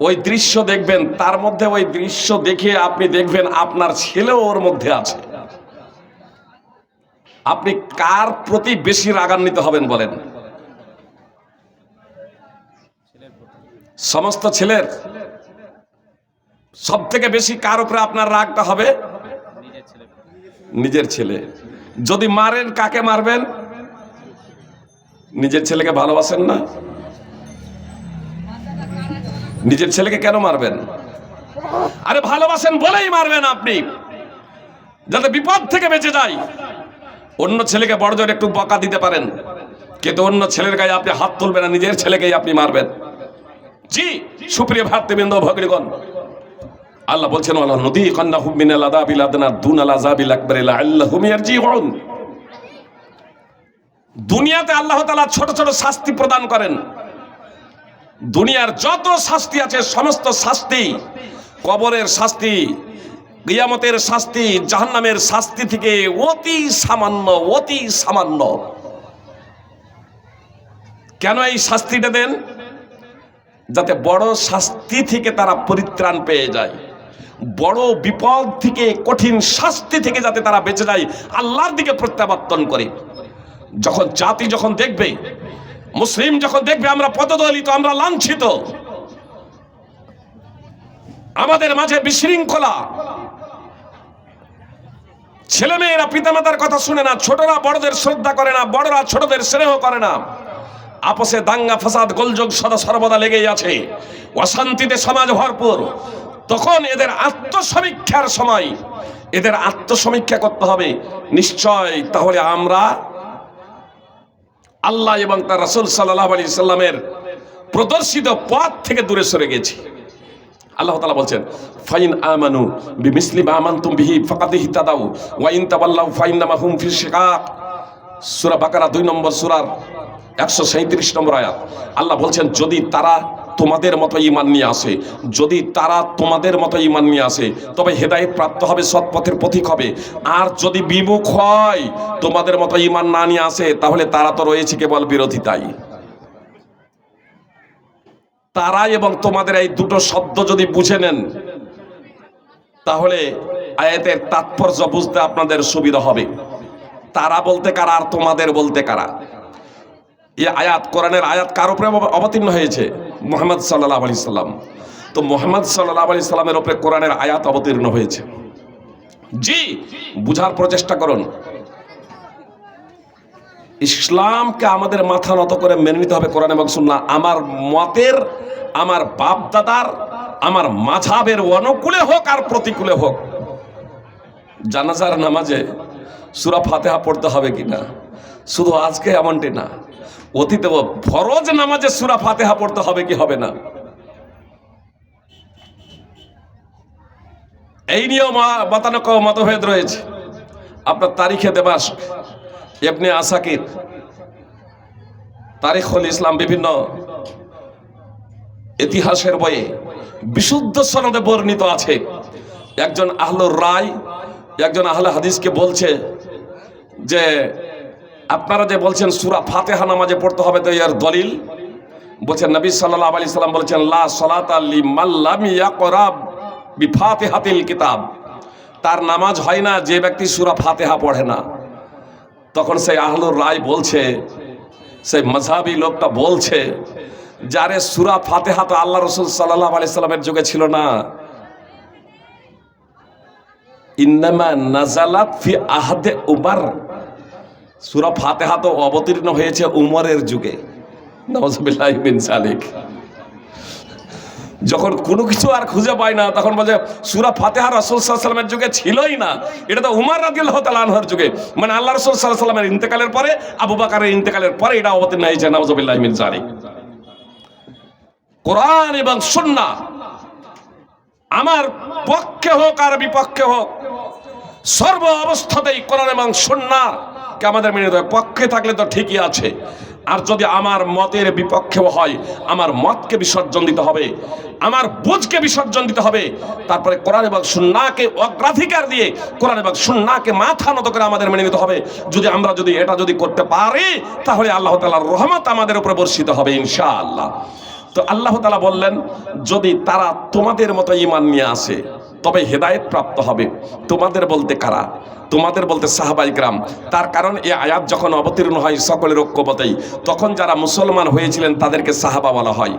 ওই দৃশ্য দেখবেন, তার মধ্যে ওই দৃশ্য দেখে আপনি দেখবেন আপনার ছেলেও ওর মধ্যে আছে। আপনি কার প্রতি বেশি রাগান্বিত হবেন বলেন? সমস্ত ছেলের সব থেকে বেশি কার উপরে আপনার রাগটা হবে? নিজের ছেলে। যদি মারেন, কাকে মারবেন? নিজের ছেলেকে ভালোবাসেন না? নিজের ছেলেকে কেন মারবেন? আরে ভালোবাসেন বলেই মারবেন আপনি, যাতে বিপদ থেকে বেঁচে যায়। অন্য ছেলেকে বড় জোর একটু বকা দিতে পারেন, কিন্তু অন্য ছেলের গায়ে আপনি হাত তুলবেন না, নিজের ছেলেকেই আপনি মারবেন। জি সুপ্রিয় ভাতৃবৃন্দ, ভগ্নীগণ, আল্লাহ বলছেন ওয়ালা নুযীকান্নাহুম মিনাল আযাবিল আদনা দুনাল আযাবিল আকবার লাআল্লাহুম ইয়ারজিউন। দুনিয়াতে আল্লাহ তাআলা ছোট ছোট শাস্তি প্রদান করেন। দুনিয়ার যত শাস্তি আছে সমস্ত শাস্তি, কবরের শাস্তি, কিয়ামতের শাস্তি, জাহান্নামের শাস্তি থেকে অতি সামান্য, অতি সামান্য। কেন এই শাস্তিটা দেন? যাতে বড় শাস্তি থেকে তারা পরিত্রাণ পেয়ে যায়, বড় বিপদ থেকে, কঠিন শাস্তি থেকে যাতে তারা বেঁচে যায়, আল্লাহর দিকে প্রত্যাবর্তন করে। যখন জাতি যখন দেখবে, মুসলিম যখন দেখবে আমরা পদদলিত, আমরা লাঞ্ছিত, আমাদের মাঝে বিশৃঙ্খলা, ছেলেমেয়েরা পিতামাতার কথা শুনে না, ছোটরা বড়দের শ্রদ্ধা করে না, বড়রা ছোটদের স্নেহ করে না, আপসে দাঙ্গা ফাসাদ গোলযোগ সদা সর্বদা লেগেই আছে, অশান্তিতে সমাজ ভরপুর, তখন এদের আত্মসমীক্ষার সময়, এদের আত্মসমীক্ষা করতে হবে নিশ্চয়। তাহলে আমরা আল্লাহ এবং তার রাসূল সাল্লাল্লাহু আলাইহি সাল্লামের প্রদর্শিত পথ থেকে দূরে সরে গেছি। আল্লাহ তাআলা বলছেন ফাইন আমানু বিমিসলি মা আমানতুম বিহি ফাকাদ ইহতাদাউ ওয়া ইন তাওয়াল্লাউ ফাইন্নামা হুম ফি শিকাক। সূরা বাকারা 2 নম্বর সূরার 137 নম্বর আয়াত। আল্লাহ বলছেন যদি তারা তোমাদের মতো ঈমান নিয়ে আসে, যদি তারা তোমাদের মতো ঈমান নিয়ে আসে, তবে হেদায়েত প্রাপ্ত হবে, সৎপথের পথিক হবে। আর যদি বিমুখ হয়, তোমাদের মতো ঈমান না নিয়ে আসে, তাহলে তারা তো রয়েছে কেবল বিরোধিতাই। তারা এবং তোমাদের এই দুটো শব্দ যদি বুঝে নেন, তাহলে আয়াতের তাৎপর্য বুঝতে আপনাদের সুবিধা হবে। তারা বলতে কারা আর তোমাদের বলতে কারা? এই আয়াত, কোরআনের আয়াত কার উপরে অবতীর্ণ হয়েছে? মুহাম্মদ সাল্লাল্লাহু আলাইহি সাল্লাম। তো মুহাম্মদ সাল্লাল্লাহু আলাইহি সাল্লামের উপরে কোরআনের আয়াত অবতীর্ণ হয়েছে। জি বুঝার প্রচেষ্টা করুন। ইসলামকে আমাদের মাথা নত করে মেনে নিতে হবে, কোরআন এবং সুন্নাহ। আমার মতের, আমার বাপ দাদার, আমার মাযহাবের অনুকূলে হোক আর প্রতিকূলে হোক। জানাজার নামাজে সূরা ফাতিহা পড়তে হবে কিনা, শুধু আজকে এমনটি না, অতীতে ফরজ নামাজে সূরা ফাতিহা পড়তে হবে কি হবে না, এই নিয়েও মতভেদ রয়েছে। আপনার তারিখে দেমাশক, ইবনে আসাকির, তারিখুল ইসলাম, বিভিন্ন ইতিহাসের বইয়ে বিশুদ্ধ সনদে বর্ণিত আছে, একজন আহলুর রায়, একজন আহলে হাদিসকে বলছে যে আপনারা যে বলছেন সূরা ফাতিহা নামাজে পড়তে হবে, তো এর দলিল? বলছেন নবী সাল্লাল্লাহু আলাইহি সাল্লাম বলেছেন লা সালাতা লিমান লাম ইয়াকরা বিফাতিহাতিল কিতাব। তার নামাজ হয় না যে ব্যক্তি সূরা ফাতিহা পড়ে না। তখন সেই আহলুর রায় বলছে, সেই মাযহাবী লোকটা বলছে, যারে সূরা ফাতিহা তো আল্লাহ রাসূল সাল্লাল্লাহু আলাইহি সাল্লামের যুগে ছিল না, ইন্নামা নাযালাত ফি আহদে উমর। সূরা ফাতিহা তো অবতীর্ণ হয়েছে উমরের যুগে। নাউযুবিল্লাহি মিন যালিক। যখন কোনো কিছু আর খুঁজে পায় না, তখন বলে সূরা ফাতিহা রাসূল সাল্লাল্লাহু আলাইহি সাল্লামের যুগে ছিলই না, এটা তো উমর রাদিয়াল্লাহু তাআলা আনহুর যুগে, মানে আল্লাহ রাসূল সাল্লাল্লাহু আলাইহি সাল্লামের ইন্তেকালের পরে, আবু বকরের ইন্তেকালের পরে এটা অবতীর্ণ হয়েছে। নাউযুবিল্লাহি মিন যালিক। কোরআন এবং সুন্নাহ আমার পক্ষে হোক আর বিপক্ষে হোক, সর্ব অবস্থাতেই কোরআন এবং সুন্নাহকে আমাদের মেনে নিতে হবে। পক্ষে থাকলে তো ঠিকই আছে, আর যদি আমার মতের বিপক্ষেও হয়, আমার মতকে বিসর্জন দিতে হবে, আমার বুঝকে বিসর্জন দিতে হবে। তারপরে কোরআন এবং সুন্নাহকে অগ্রাধিকার দিয়ে কোরআন এবং সুন্নাহকে মাথা নত করে আমাদের মেনে নিতে হবে। আমরা যদি এটা করতে পারি, তাহলে আল্লাহ তাআলার রহমত আমাদের উপরে বর্ষিত হবে ইনশাআল্লাহ। তো আল্লাহ তাআলা বললেন, যদি তারা তোমাদের মতো ঈমান নিয়ে আসে তবে হেদায়েত প্রাপ্ত হবে। তোমাদের বলতে কারা? তোমাদের বলতে সাহাবায়ে কেরাম। তার কারণ এই আয়াত যখন অবতীর্ণ হয় সকলের ঐক্যমতেই, তখন যারা মুসলমান হয়েছিলেন তাদেরকে সাহাবা বলা হয়,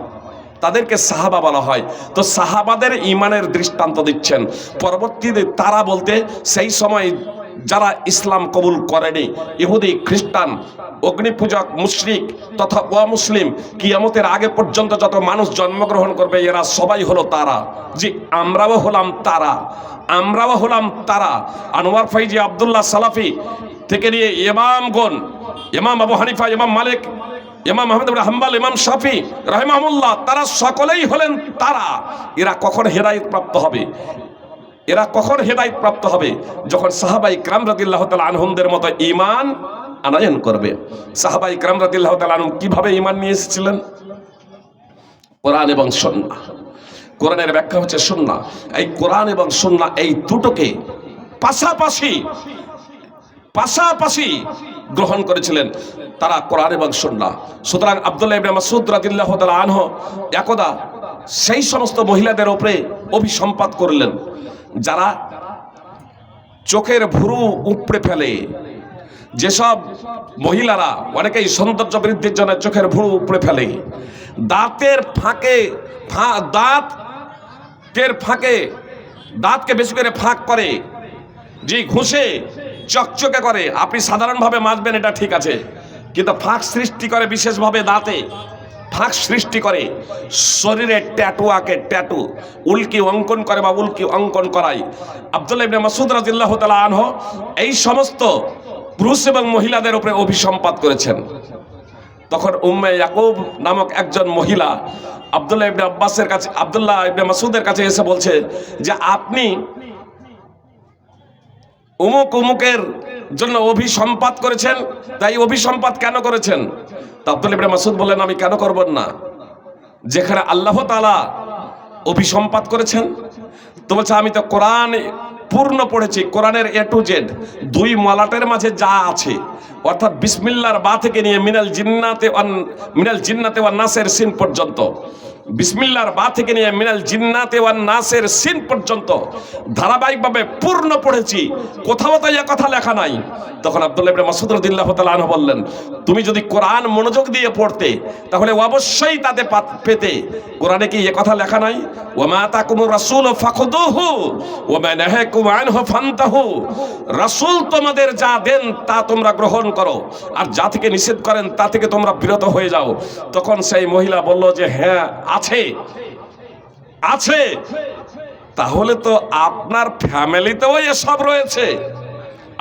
তাদেরকে সাহাবা বলা হয়। তো সাহাবাদের ঈমানের দৃষ্টান্ত দিচ্ছেন। পরবর্তীতে তারা বলতে সেই সময় যারা ইসলাম কবুল করেনি, ইহুদি, খ্রিস্টান, অগ্নিপূজক, মুশরিক তথা অমুসলিম, কিয়ামতের আগে পর্যন্ত যত মানুষ জন্মগ্রহণ করবে এরা সবাই হলো তারা। জি, আমরাও হলাম তারা, আমরাও হলাম তারা। আনোয়ার ফৈজি, আব্দুল্লাহ সালাফি থেকে নিয়ে ইমামগণ, ইমাম আবু হানিফা, ইমাম মালিক, ইমাম আহমদ ইবনে হাম্বল, ইমাম শাফি রাহিমাহুল্লাহ, তারা সকলেই হলেন তারা। এরা কখন হেদায়েত প্রাপ্ত হবে? এরা কখন হেদায়েত প্রাপ্ত হবে? যখন সাহাবায়ে কেরাম রাদিয়াল্লাহু তাআলা আনহুমদের মতো ঈমান আনয়ন করবে। সাহাবায়ে কেরাম রাদিয়াল্লাহু তাআলা আনহুম কিভাবে ঈমান নিয়ে এসেছিলেন? কোরআন এবং সুন্নাহ। কোরআনের ব্যাখ্যা হচ্ছে সুন্নাহ। এই কোরআন এবং সুন্নাহ এই দুটোকে পাশাপাশি গ্রহণ করেছিলেন তারা, কোরআন এবং সুন্নাহ। সুতরাং আব্দুল্লাহ ইবনে মাসউদ রাদিয়াল্লাহু তাআলা আনহু একদা সেই সমস্ত মহিলাদের উপরে অভিসম্পাত করলেন যারা চোখের ভুরু উপড়ে ফেলে। যেসব মহিলারা অনেকেই সৌন্দর্য বৃদ্ধির জন্য চোখের ভুরু উপড়ে ফেলে, দাঁতের ফাঁকে দাঁতকে বেশি করে ফাঁক করে, যে ঘষে চকচকে করে। আপনি সাধারণভাবে মাজবেন, এটা ঠিক আছে, কিন্তু ফাঁক সৃষ্টি করে বিশেষভাবে, দাঁতে ফাঁক সৃষ্টি করে। শরীরে ট্যাটু আঁকে, ট্যাটু উল্কি অঙ্কন করে বা উল্কি অঙ্কন করায়। আব্দুল্লাহ ইবনে মাসউদ রাদিয়াল্লাহু তাআলা আনহু এই সমস্ত পুরুষ এবং মহিলাদের উপরে অভিসম্পাত করেছেন। তখন উম্মে ইয়াকুব নামক একজন মহিলা আব্দুল্লাহ ইবনে মাসউদের কাছে এসে বলছে যে আপনি উমুকের জন্য অভিসম্পাত করেছেন, তাই অভিসম্পাত কেন করেছেন? তো আব্দুল্লাহ ইবনে মাসউদ বললেন, আমি কেন করব না, যেখানে আল্লাহ তাআলা অভিসম্পাত করেছেন। তো বলছে, আমি তো কোরআন পূর্ণ পড়েছি, কোরআনের এ টু জেড, দুই মলাটের মাঝে যা আছে, অর্থাৎ বিসমিল্লাহর বা থেকে নিয়ে মিনাল জিন্নাতে ওয়ান নাসের সিন পর্যন্ত, বিসমিল্লাহর বা থেকে নিয়ে মিনাল জিন্নাতে ওয়ান নাসের সিন পর্যন্ত ধারাবাহিকভাবে পূর্ণ পড়েছি, কোথাও তো এই কথা লেখা নাই। তখন আব্দুল্লাহ ইবনে মাসউদ রাদিয়াল্লাহু তাআলা আনহু বললেন, তুমি যদি কোরআন মনোযোগ দিয়ে পড়তে তাহলে অবশ্যই তাতে পেতে। কোরআনে কি এই কথা লেখা নাই? ওয়া মা আতাকুমুর রাসূলু ফাখুযুহু ওয়া মা নাহাকুম আনহু ফান্তাহু। রাসূল তোমাদের যা দেন তা তোমরা গ্রহণ করো, আর যা থেকে নিষেধ করেন তা থেকে তোমরা বিরত হয়ে যাও। তখন সেই মহিলা বলল যে হ্যাঁ আছে, তাহলে তো আপনার ফ্যামিলিতেও এসব রয়েছে।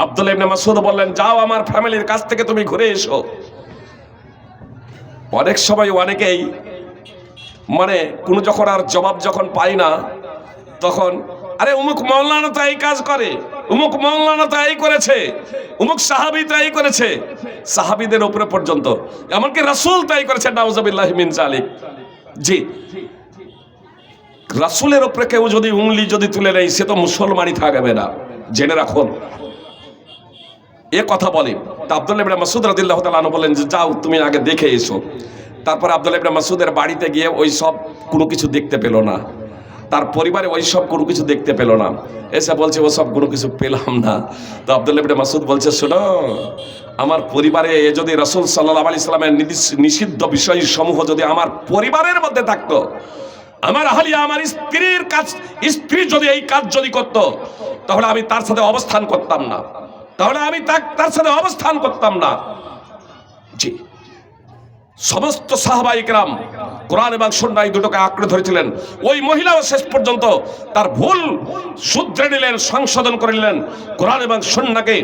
আব্দুল্লাহ ইবনে মাসউদ বললেন, যাও আমার ফ্যামিলির কাছ থেকে তুমি ঘুরে এসো। অনেক সময় অনেকেই কোনো যখন আর জবাব যখন পাই না, তখন আরে অমুক মাওলানা তো এই কাজ করে, অমুক মাওলানা তো এই করেছে, অমুক সাহাবী তো এই করেছে। সাহাবীদের উপরে পর্যন্ত, এমনকি রাসূল তো এই করেছে, নাউযুবিল্লাহি মিন যালিক। জি, রাসূলের উপরে কেউ যদি উংলি তুলে নেয়, সে তো মুসলমানই থাকবে না, জেনে রাখুন। এ কথা বলে। তা আব্দুল্লাহ ইবনে মাসউদ রাদিয়াল্লাহু তাআলা আনহু বলেন যে যাও তুমি আগে দেখে এসো। তারপর আব্দুল্লাহ ইবনে মাসউদের বাড়িতে গিয়ে ওই সব কোনো কিছু দেখতে পেল না, তার পরিবারে ওই সব কোনো কিছু দেখতে পেল না। এসে বলছে ও সব কোনো কিছু পেলাম না। তো আব্দুল্লাহ ইবনে মাসউদ বলছে, শোনো, আমার পরিবারে যদি রাসূল সাল্লাল্লাহু আলাইহি সাল্লামের নিষিদ্ধ বিষয় সমূহ যদি আমার পরিবারের মধ্যে থাকতো, আমার আহলিয়া, আমার স্ত্রী যদি এই কাজ করতো, তাহলে আমি তার সাথে অবস্থান করতাম না, জি। সমস্ত সাহাবায়ে কেরাম কোরআন এবং সুন্নাহ এই দুটোকে আঁকড়ে ধরেছিলেন। ওই মহিলাও শেষ পর্যন্ত তার ভুল শুধরে নিলেন, সংশোধন করে নিলেন। কোরআন এবং সুন্নাহকে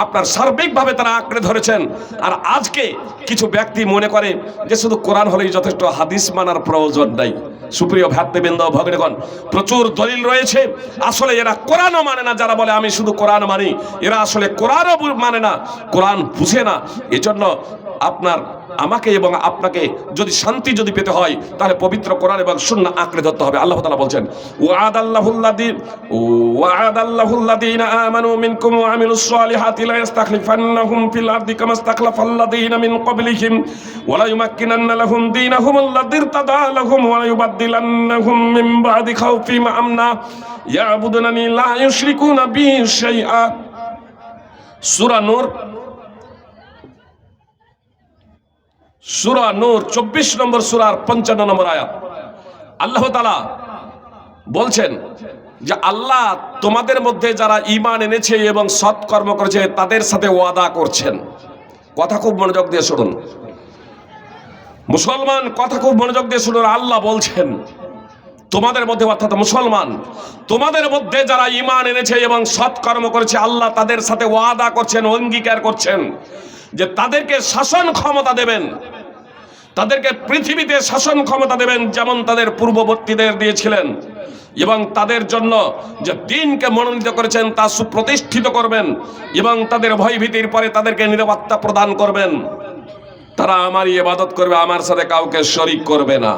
আপনার সার্বিকভাবে তারা আঁকড়ে ধরেছেন। আর আজকে কিছু ব্যক্তি মনে করে যে শুধু কোরআন হলেই যথেষ্ট, হাদিস মানার প্রয়োজন নাই। সুপ্রিয় ভ্রাতৃবৃন্দ, ভগ্নীগণ, প্রচুর দলিল রয়েছে। আসলে এরা কোরআনও মানে না। যারা বলে আমি শুধু কোরআন মানি, এরা আসলে কোরআনও মানে না, কোরআন বুঝে না। এজন্য আপনার আমাকে এবং আপনাকে যদি শান্তি যদি পেতে হয় তাহলে পবিত্র কোরআন এবং সুন্নাহ আঁকড়ে ধরতে হবে। আল্লাহ তাআলা বলছেন ওয়া'আদাল্লাহুল্লাযীনা আমানু মিনকুম ওয়া আমিলুস সালিহাতি লা ইস্তাখলিফান্নাহুম ফিল আরদি কামা ইস্তাখলাফাল্লাযীনা মিন ক্বাবলিহিম ওয়া লা ইউমাক্কিনান্না লাহুম দীনাহুম আল্লাযী ইরতাদা লাহুম ওয়া লা ইউবাদদিলান্নাহুম মিন বা'দি খাউফিহিম আমনা ইয়াবুদুনানি লা ইউশরিকুনা বি শাইআ। সূরা নূর 24 নম্বর সূরার 55 নম্বর আয়াত। আল্লাহ তাআলা বলছেন যে আল্লাহ তোমাদের মধ্যে যারা ঈমান এনেছে এবং সৎকর্ম করেছে তাদের সাথে ওয়াদা করছেন। কথা খুব মনোযোগ দিয়ে শুনুন মুসলমান, কথা খুব মনোযোগ দিয়ে শুনুন। আল্লাহ বলছেন তোমাদের মধ্যে, অর্থাৎ মুসলমান, তোমাদের মধ্যে যারা ঈমান এনেছে এবং সৎকর্ম করেছে আল্লাহ তাদের সাথে ওয়াদা করছেন, অঙ্গীকার করছেন যে তাদেরকে শাসন ক্ষমতা দেবেন, তাদেরকে পৃথিবীতে শাসন ক্ষমতা দেবেন যেমন তাদের পূর্ববর্তীদের দিয়েছিলেন, এবং তাদের জন্য যে দ্বীনকে মনোনীত করেছেন তা সুপ্রতিষ্ঠিত করবেন, এবং তাদের ভয়ভীতির পরে তাদেরকে নিরাপত্তা প্রদান করবেন। তারা আমারই ইবাদত করবে, আমার সাথে কাউকে শরীক করবে না।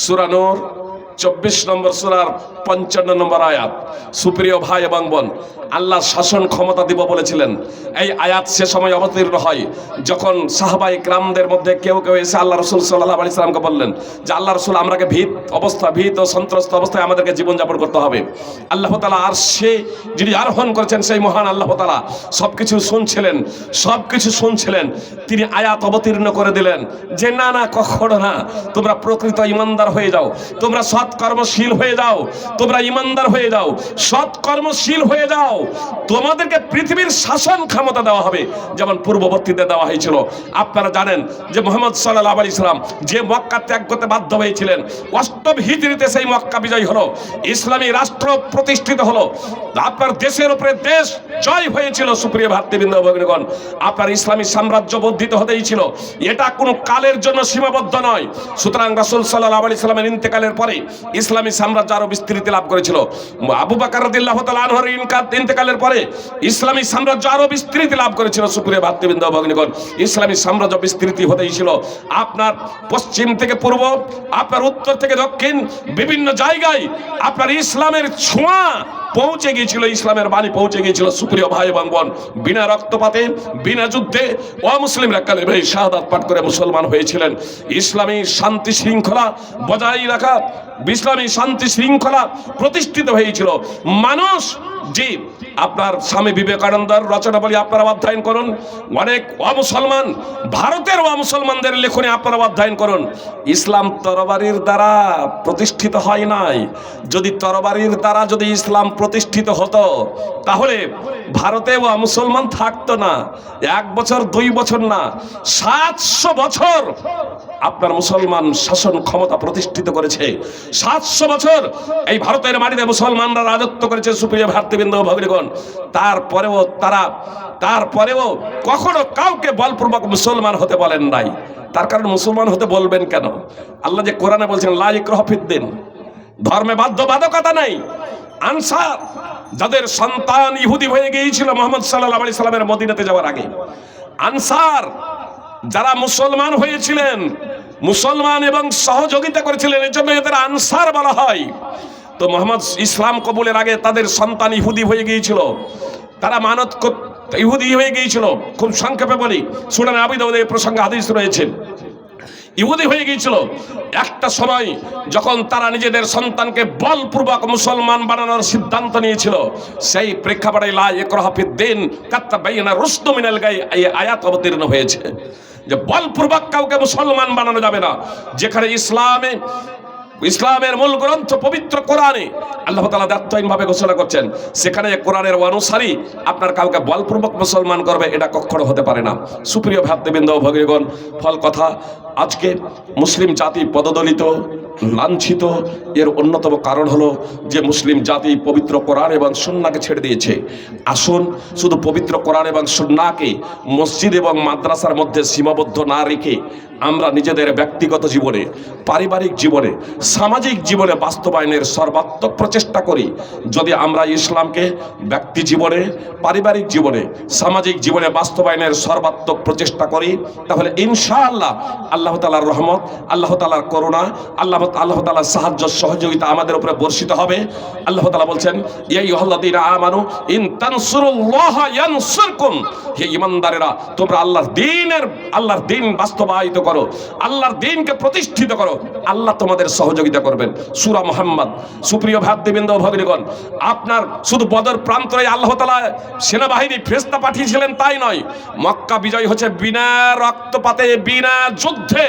সূরা নূর 24 নম্বর সূরার 55 নম্বর আয়াত। সুপ্রিয় ভাই এবং বোন, আল্লাহ শাসন ক্ষমতা দিব বলেছিলেন। এই আয়াত সে সময় অবতীর্ণ হয় যখন সাহাবায়ে কেরামদের মধ্যে কেউ কেউ এসে আল্লাহ রাসূল সাল্লাল্লাহু আলাইহি সাল্লামকে বললেন যে আল্লাহ রাসূল, আমরাকে ভীত ও সন্ত্রস্ত অবস্থায় আমাদেরকে জীবনযাপন করতে হবে। আল্লাহ তাআলা আর সে যিনি আরোহণ করেছেন সেই মহান আল্লাহ তাআলা সবকিছু শুনছিলেন। তিনি আয়াত অবতীর্ণ করে দিলেন যে না না, কখনো না, তোমরা প্রকৃত ঈমানদার হয়ে যাও, তোমরা সৎকর্মশীল হয়ে যাও, তোমরা ঈমানদার হয়ে যাও, সৎকর্মশীল হয়ে যাও, তোমাদেরকে পৃথিবীর শাসন ক্ষমতা দেওয়া হবে যেমন পূর্ববর্তীদের দেওয়া হয়েছিল। আপনারা জানেন যে মুহাম্মদ সাল্লাল্লাহু আলাইহি সাল্লাম যে মক্কা ত্যাগ করতে বাধ্য হয়েছিলেন, 8 হিজরিতে সেই মক্কা বিজয় হলো, ইসলামী রাষ্ট্র প্রতিষ্ঠিত হলো, আপনার দেশের উপরে দেশ জয় হয়েছিল। সুপ্রিয় ভাতৃবৃন্দ ভগ্নীগণ, আপনার ইসলামী সাম্রাজ্য বর্ধিত হতেই ছিল, এটা কোনো কালের জন্য সীমাবদ্ধ নয়। সুতরাং রাসূল সাল্লাল্লাহু আলাইহি সাল্লামের ইন্তেকালের পরে ইসলামী সাম্রাজ্য আরো বিস্তৃতি লাভ করেছিল। আবু বকর রাদিয়াল্লাহু তাআলা আনহুর ইন্তেকালের পরে ইসলামী সাম্রাজ্য আরো বিস্তৃতি লাভ করেছিল। সুপ্রিয় ভাতৃবৃন্দ ভগ্নীগণ, ইসলামী সাম্রাজ্য বিস্তৃতি হতেই ছিল। আপনার পশ্চিম থেকে পূর্ব, আপনার উত্তর থেকে দক্ষিণ, বিভিন্ন জায়গায় আপনার ইসলামের ছোঁয়া পৌঁছে গিয়েছিল, ইসলামের বাণী পৌঁছে গিয়েছিল। সুপ্রিয় ভাই এবং বোন, বিনা রক্তপাতে, বিনা যুদ্ধে অমুসলিমরা কালেমায়ে শাহাদাত পাঠ করে মুসলমান হয়েছিলেন। ইসলামী শান্তি শৃঙ্খলা বজায় রাখা, ইসলামী শান্তি শৃঙ্খলা প্রতিষ্ঠিত হয়েছিল। মানুষ জি, আপনার স্বামী বিবেকানন্দের রচনাবলী আপনারা অধ্যয়ন করুন, অনেক অমুসলমান, ভারতের অমুসলমানদের লেখনী আপনারা অধ্যয়ন করুন। ইসলাম তরবারির দ্বারা প্রতিষ্ঠিত হয় নাই। যদি তরবারির দ্বারা যদি ইসলাম প্রতিষ্ঠিত হতো তাহলে ভারতে মুসলমান থাকতো না। 1 বছর 2 বছর না, 700 বছর আপনার মুসলমান শাসন ক্ষমতা প্রতিষ্ঠিত করেছে। 700 বছর এই ভারতের মাটিতে মুসলমানরা রাজত্ব করেছে। সুপ্রিয় ভাতৃবৃন্দ ভগ্নীগণ, তারপরেও কখনো কাউকে বলপূর্বক মুসলমান হতে বলেন নাই। তার কারণ মুসলমান হতে বলবেন কেন? আল্লাহ যে কোরআনে বলছেন লা ইকরাহা ফিদ্দিন, ধর্মে বাধ্যবাধকতা নাই। আনসার যাদের সন্তান ইহুদি হয়ে গিয়েছিল মুহাম্মদ সাল্লাল্লাহু আলাইহি সাল্লামের মদিনাতে যাওয়ার আগে, আনসার যারা মুসলমান হয়েছিলেন, মুসলমান এবং সহযোগিতা করেছিলেন, এর জন্য এদের আনসার বলা হয়। তো মুহাম্মদ ইসলাম কবুলের আগে তাদের সন্তান ইহুদি হয়ে গিয়েছিল, তারা মানত ইহুদি হয়ে গিয়েছিল। খুব সংক্ষেপে বলি, সুনানে আবু দাউদে এই প্রসঙ্গে হাদিস রয়েছে। ইহুদি হয়ে গিয়েছিল। একটা সময় যখন তারা নিজেদের সন্তানকে বলপূর্বক মুসলমান বানানোর সিদ্ধান্ত নিয়েছিল, সেই প্রেক্ষাপটে লা ইকরাহা ফিদ্দিন কাদ তাবায়্যানা রুশদু মিনাল গায় এই আয়াত অবতীর্ণ হয়েছে যে বলপূর্বক কাউকে মুসলমান বানানো যাবে না। যেখানে ইসলামের মূল গ্রন্থ পবিত্র কোরআনে আল্লাহ তাআলা দায়িত্বহীনভাবে ঘোষণা করছেন, সেখানে কোরআনের অনুসারী আপনার কাউকে বলপূর্বক মুসলমান করবে, এটা কখনো হতে পারে না। সুপ্রিয় ভাতৃবৃন্দ ভগ্নীগণ, ফল কথা, আজকে মুসলিম জাতি পদদলিত, লাঞ্ছিত, এর অন্যতম কারণ হলো যে মুসলিম জাতি পবিত্র কোরআন এবং সুন্নাহকে ছেড়ে দিয়েছে। আসুন শুধু পবিত্র কোরআন এবং সুন্নাহকে মসজিদ এবং মাদ্রাসার মধ্যে সীমাবদ্ধ না রেখে আমরা নিজেদের ব্যক্তিগত জীবনে, পারিবারিক জীবনে, সামাজিক জীবনে বাস্তবায়নের সর্বাত্মক প্রচেষ্টা করি। যদি আমরা ইসলামকে ব্যক্তি জীবনে, পারিবারিক জীবনে, সামাজিক জীবনে বাস্তবায়নের সর্বাত্মক প্রচেষ্টা করি, তাহলে ইনশাআল্লাহ আল্লাহ তাআলার রহমত, আল্লাহ তাআলার করুণা, আল্লাহ তাআলার সাহায্য সহযোগিতা আমাদের উপরে বর্ষিত হবে। আল্লাহ তাআলা বলছেন, ইয়া আইয়ুহাল্লাযীনা আমানু ইন তানসুরুল্লাহা ইয়ানসুরকুম, হে ঈমানদারেরা তোমরা আল্লাহর দ্বীন বাস্তবায়িত করো, আল্লাহর দ্বীনকে প্রতিষ্ঠিত করো, আল্লাহ তোমাদের সহযোগিতা করবেন। সূরা মুহাম্মদ। সুপ্রিয় ভ্রাতৃবৃন্দ ও ভগিনীগণ, আপনার শুধু বদর প্রান্তরে আল্লাহ তাআলা সেনাবাহিনী ফেরেশতা পাঠিয়েছিলেন তাই নয়, মক্কা বিজয় হচ্ছে বিনা রক্তপাতে, বিনা যুদ্ধে।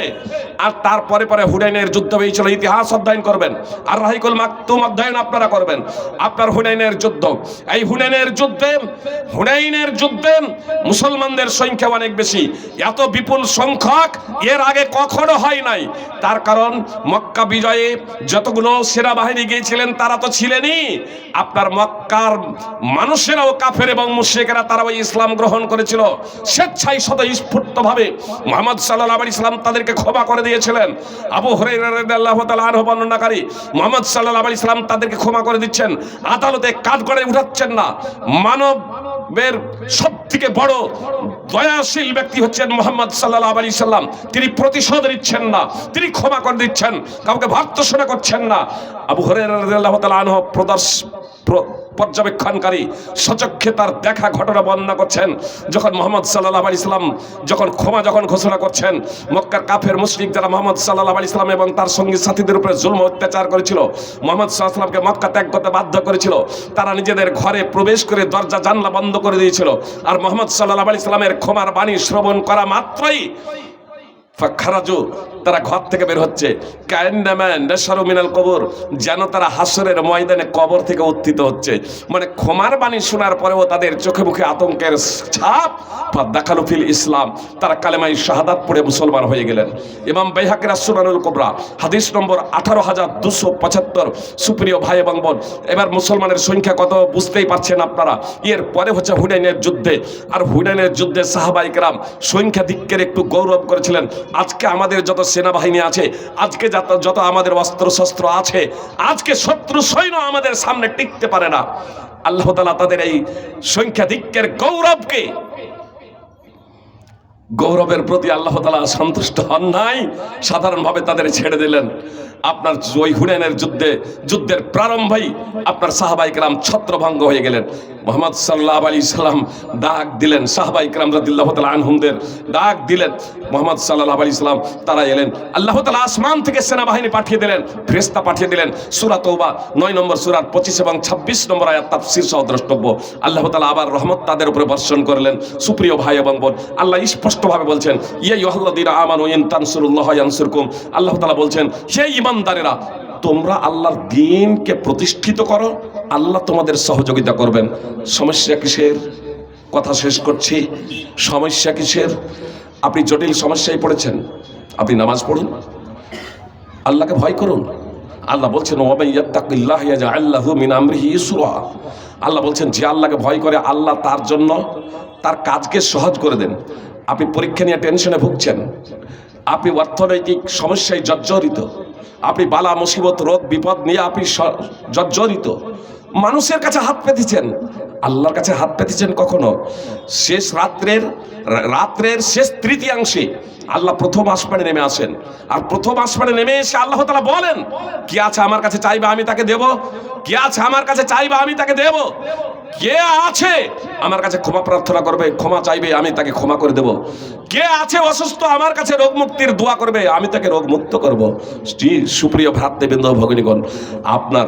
আর তারপরে পরে হুনাইনের যুদ্ধ হয়েছিল, ইতিহাস অধ্যয়ন করবেন, আর রাহিকুল মাকতুম অধ্যয়ন আপনারা করবেন। আপনার হুনাইনের যুদ্ধ, এই হুনাইনের যুদ্ধে মুসলমানদের সংখ্যা অনেক বেশি, এত বিপুল সংখ্যক এর আগে কখনো হয় নাই। তার কারণ মক্কা বিজয়ে যতগুলো সেনাবাহিনী গিয়েছিলেন তারা তো ছিলেনই, আপনার মক্কার মানুষেরাও কাফের এবং মুশরিকেরা তারাও ইসলাম গ্রহণ করেছিল স্বেচ্ছায় স্বতঃস্ফূর্তভাবে। মুহাম্মদ সাল্লাল্লাহু আলাইহি সাল্লাম তাদেরকে ক্ষমা করে দিয়েছিলেন। আবু হুরায়রা রাদিয়াল্লাহু তাআলা আনহু বর্ণনাকারী, মুহাম্মদ সাল্লাল্লাহু আলাইহি সাল্লাম তাদেরকে ক্ষমা করে দিচ্ছেন, আদালতে কাঠগড়ায় উঠাচ্ছেন না। মানবের সবথেকে বড় দয়াশীল ব্যক্তি হচ্ছেন মুহাম্মদ সাল্লাল্লাহু আলাইহি সাল্লাম। তিনি প্রতিশোধ নিচ্ছেন না, তিনি ক্ষমা করে দিচ্ছেন, কাউকে ভর্ৎসনা করছেন না। আবু হুরায়রা রাদিয়াল্লাহু তাআলা আনহু পর্যবেক্ষণকারী সচক্ষে তার দেখা ঘটনা বর্ণনা করছেন, যখন মুহাম্মদ সাল্লাল্লাহু আলাইহি সাল্লাম যখন ঘোষণা করছেন, মক্কার কাফের মুশরিক যারা মুহাম্মদ সাল্লাল্লাহু আলাইহি সাল্লাম এবং তার সঙ্গী সাথীদের উপরে জুলম অত্যাচার করেছিল, মুহাম্মদ সাল্লাল্লাহু আলাইহি সাল্লামকে মক্কা ত্যাগ করতে বাধ্য করেছিল, তারা নিজেদের ঘরে প্রবেশ করে দরজা জানলা বন্ধ করে দিয়েছিল। আর মুহাম্মদ সাল্লাল্লাহু আলাইহি সাল্লামের ক্ষমার বাণী শ্রবণ করা মাত্রই ফাখারাজু, তারা ঘর থেকে বের হচ্ছে, কান্নামা নাশারু মিনাল কবর, যেন তারা হাসরের ময়দানে কবর থেকে উত্থিত হচ্ছে। মানে ক্ষমার বাণী শোনার পরেও তাদের চোখে মুখে আতঙ্কের ছাপ। ফাদাখালু ফিল ইসলাম, তারা কালেমায়ে শাহাদাত পড়ে মুসলমান হয়ে গেলেন। ইমাম বাইহাকীর সুনানুল কুবরা হাদিস নম্বর 18275। সুপ্রিয় ভাই এবং বোন, এবার মুসলমানের সংখ্যা কত বুঝতেই পারছেন আপনারা। এর পরে হচ্ছে হুনাইনের যুদ্ধে, আর হুনাইনের যুদ্ধে সাহাবায়ে কেরাম সংখ্যাধিক্যের একটু গৌরব করেছিলেন। আজকে আমাদের যত সেনাবাহিনী আছে, আজকে যত আমাদের অস্ত্র শস্ত্র আছে, আজকে শত্রু সৈন্য আমাদের সামনে টিকতে পারে না। আল্লাহ তাআলা তাদের এই সংখ্যাধিক্যের গৌরবের প্রতি আল্লাহ তাআলা সন্তুষ্ট হন নাই, সাধারণভাবে তাদের ছেড়ে দিলেন। আপনার ওই হুনাইনের যুদ্ধের প্রারম্ভেই আপনার সাহাবায়ে কেরাম ছত্রভঙ্গ হয়ে গেলেন। মুহাম্মদ সাল্লাল্লাহু আলাইহি সাল্লাম ডাক দিলেন, সাহাবায়ে কেরাম রাদিয়াল্লাহু তাআলা আনহুমদের ডাক দিলেন। মুহাম্মদ সাল্লাল্লাহু আলাইহি সাল্লাম তারা এলেন। আল্লাহ তাআলা আসমান থেকে সেনাবাহিনী পাঠিয়ে দিলেন, ফেরেশতা পাঠিয়ে দিলেন। সূরা তওবা 9 নম্বর সূরার 25 এবং 26 নম্বর আয়াত তাফসীর সহ দ্রষ্টব্য। আল্লাহ তাআলা আবার রহমত তাদের উপরে বর্ষণ করলেন। সুপ্রিয় ভাই এবং বোন, আল্লাহ স্পষ্টভাবে বলছেন, ইয়া আইয়ুহাল্লাযীনা আমানু ইন তানসুরুল্লাহা ইয়ানসুরকুম। আল্লাহ তাআলা বলছেন, হে ঈমানদারেরা তোমরা আল্লাহর দ্বীনকে প্রতিষ্ঠিত করো, আল্লাহ তোমাদের সহযোগিতা করবেন। সমস্যা কিসের? কথা শেষ করছি। সমস্যা কিসের? আপনি জটিল সমস্যায় পড়েছেন, আপনি নামাজ পড়ুন, আল্লাহকে ভয় করুন। আল্লাহ বলছেন, ওয়া মান ইয়াত্তাকিল্লাহ ইয়াজআল লাহু মিন আমরিহি ইসরা। আল্লাহ বলছেন, যে আল্লাহকে ভয় করে আল্লাহ তার জন্য তার কাজকে সহজ করে দেন। আপনি পরীক্ষা নিয়ে টেনশনে ভুগছেন, আপনি অর্থনৈতিক সমস্যায় জর্জরিত, আপনি বালা মুসিবত রোগ বিপদ নিয়ে আপনি জর্জরিত, মানুষের কাছে হাত পেতেছেন, আল্লাহর কাছে হাত পেতেছেন কখনো? শেষ রাত্রের শেষ তৃতীয়াংশে আল্লাহ প্রথম আসমানে নেমে আসেন। আর প্রথম আসমানে নেমে এসে আল্লাহ তাআলা বলেন, কে আছে আমার কাছে চাইবা আমি তাকে দেব? কে আছে আমার কাছে চাইবা আমি তাকে দেব? কে আছে আমার কাছে ক্ষমা প্রার্থনা করবে, ক্ষমা চাইবে, আমি তাকে ক্ষমা করে দেব? কে আছে অসুস্থ আমার কাছে রোগ মুক্তির দোয়া করবে, আমি তাকে রোগ মুক্ত করব? সুপ্রিয় ভ্রাতৃবৃন্দ ভগিনীগণ, আপনার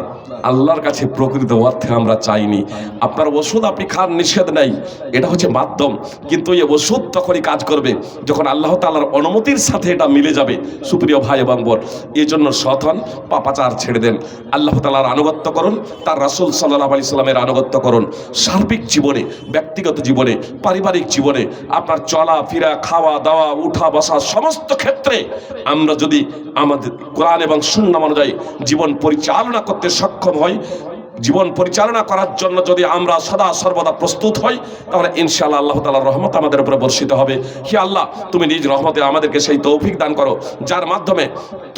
আল্লাহর কাছে প্রকৃত অর্থে আমরা চাইনি। আপনার ওষুধ আপনি খান, নিষেধ নেই, এটা হচ্ছে মাধ্যম, কিন্তু এই ওষুধ তখনই কাজ করবে যখন আল্লাহ তাআলার অনুমতির সাথে এটা মিলে যাবে। সুপ্রিয় ভাই এবং বোন, এই জন্য সৎ হন, পাপাচার ছেড়ে দেন, আল্লাহ তাআলার আনুগত্য করুন, তার রাসূল সাল্লাল্লাহু আলাইহি সাল্লামের আনুগত্য করুন। সার্বিক জীবনে, ব্যক্তিগত জীবনে, পারিবারিক জীবনে, আপনার চলা ফেরা, খাওয়া দাওয়া, উঠা বসা, সমস্ত ক্ষেত্রে আমরা যদি আমাদের কোরআন এবং সুন্নাহ অনুযায়ী জীবন পরিচালনা করতে সক্ষম হই, জীবন পরিচালনা করার জন্য যদি আমরা সদা সর্বদা প্রস্তুত হই, তাহলে ইনশাআল্লাহ আল্লাহ তাআলার রহমত আমাদের উপরে বর্ষিত হবে। হে আল্লাহ, তুমি নিজ রহমতে আমাদেরকে সেই তৌফিক দান করো, যার মাধ্যমে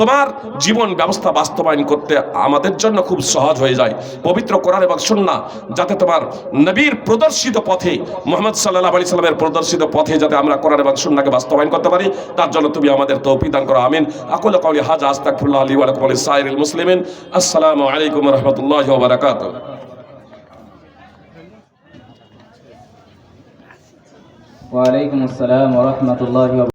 তোমার জীবন ব্যবস্থা বাস্তবায়ন করতে আমাদের জন্য খুব সহজ হয়ে যায়। পবিত্র কোরআন এবং সুন্নাহ যাতে তোমার নবীর প্রদর্শিত পথে, মুহাম্মদ সাল্লাল্লাহু আলাইহি সাল্লামের প্রদর্শিত পথে যাতে আমরা কোরআন এবং সুন্নাহকে বাস্তবায়ন করতে পারি, তার জন্য তুমি আমাদের তৌফিক দান করো। আমিন। আকুলু কাউলি হাযা আস্তাগফিরুল্লাহ লি ওয়া লাকুম ওয়া লিসাইরিল মুসলিমিন। আসসালামু আলাইকুম ওয়া রাহমাতুল্লাহি ওয়া বারাকাতুহু। ওয়ালাইকুম আসসালাম ওয়া রাহমাতুল্লাহি ওয়া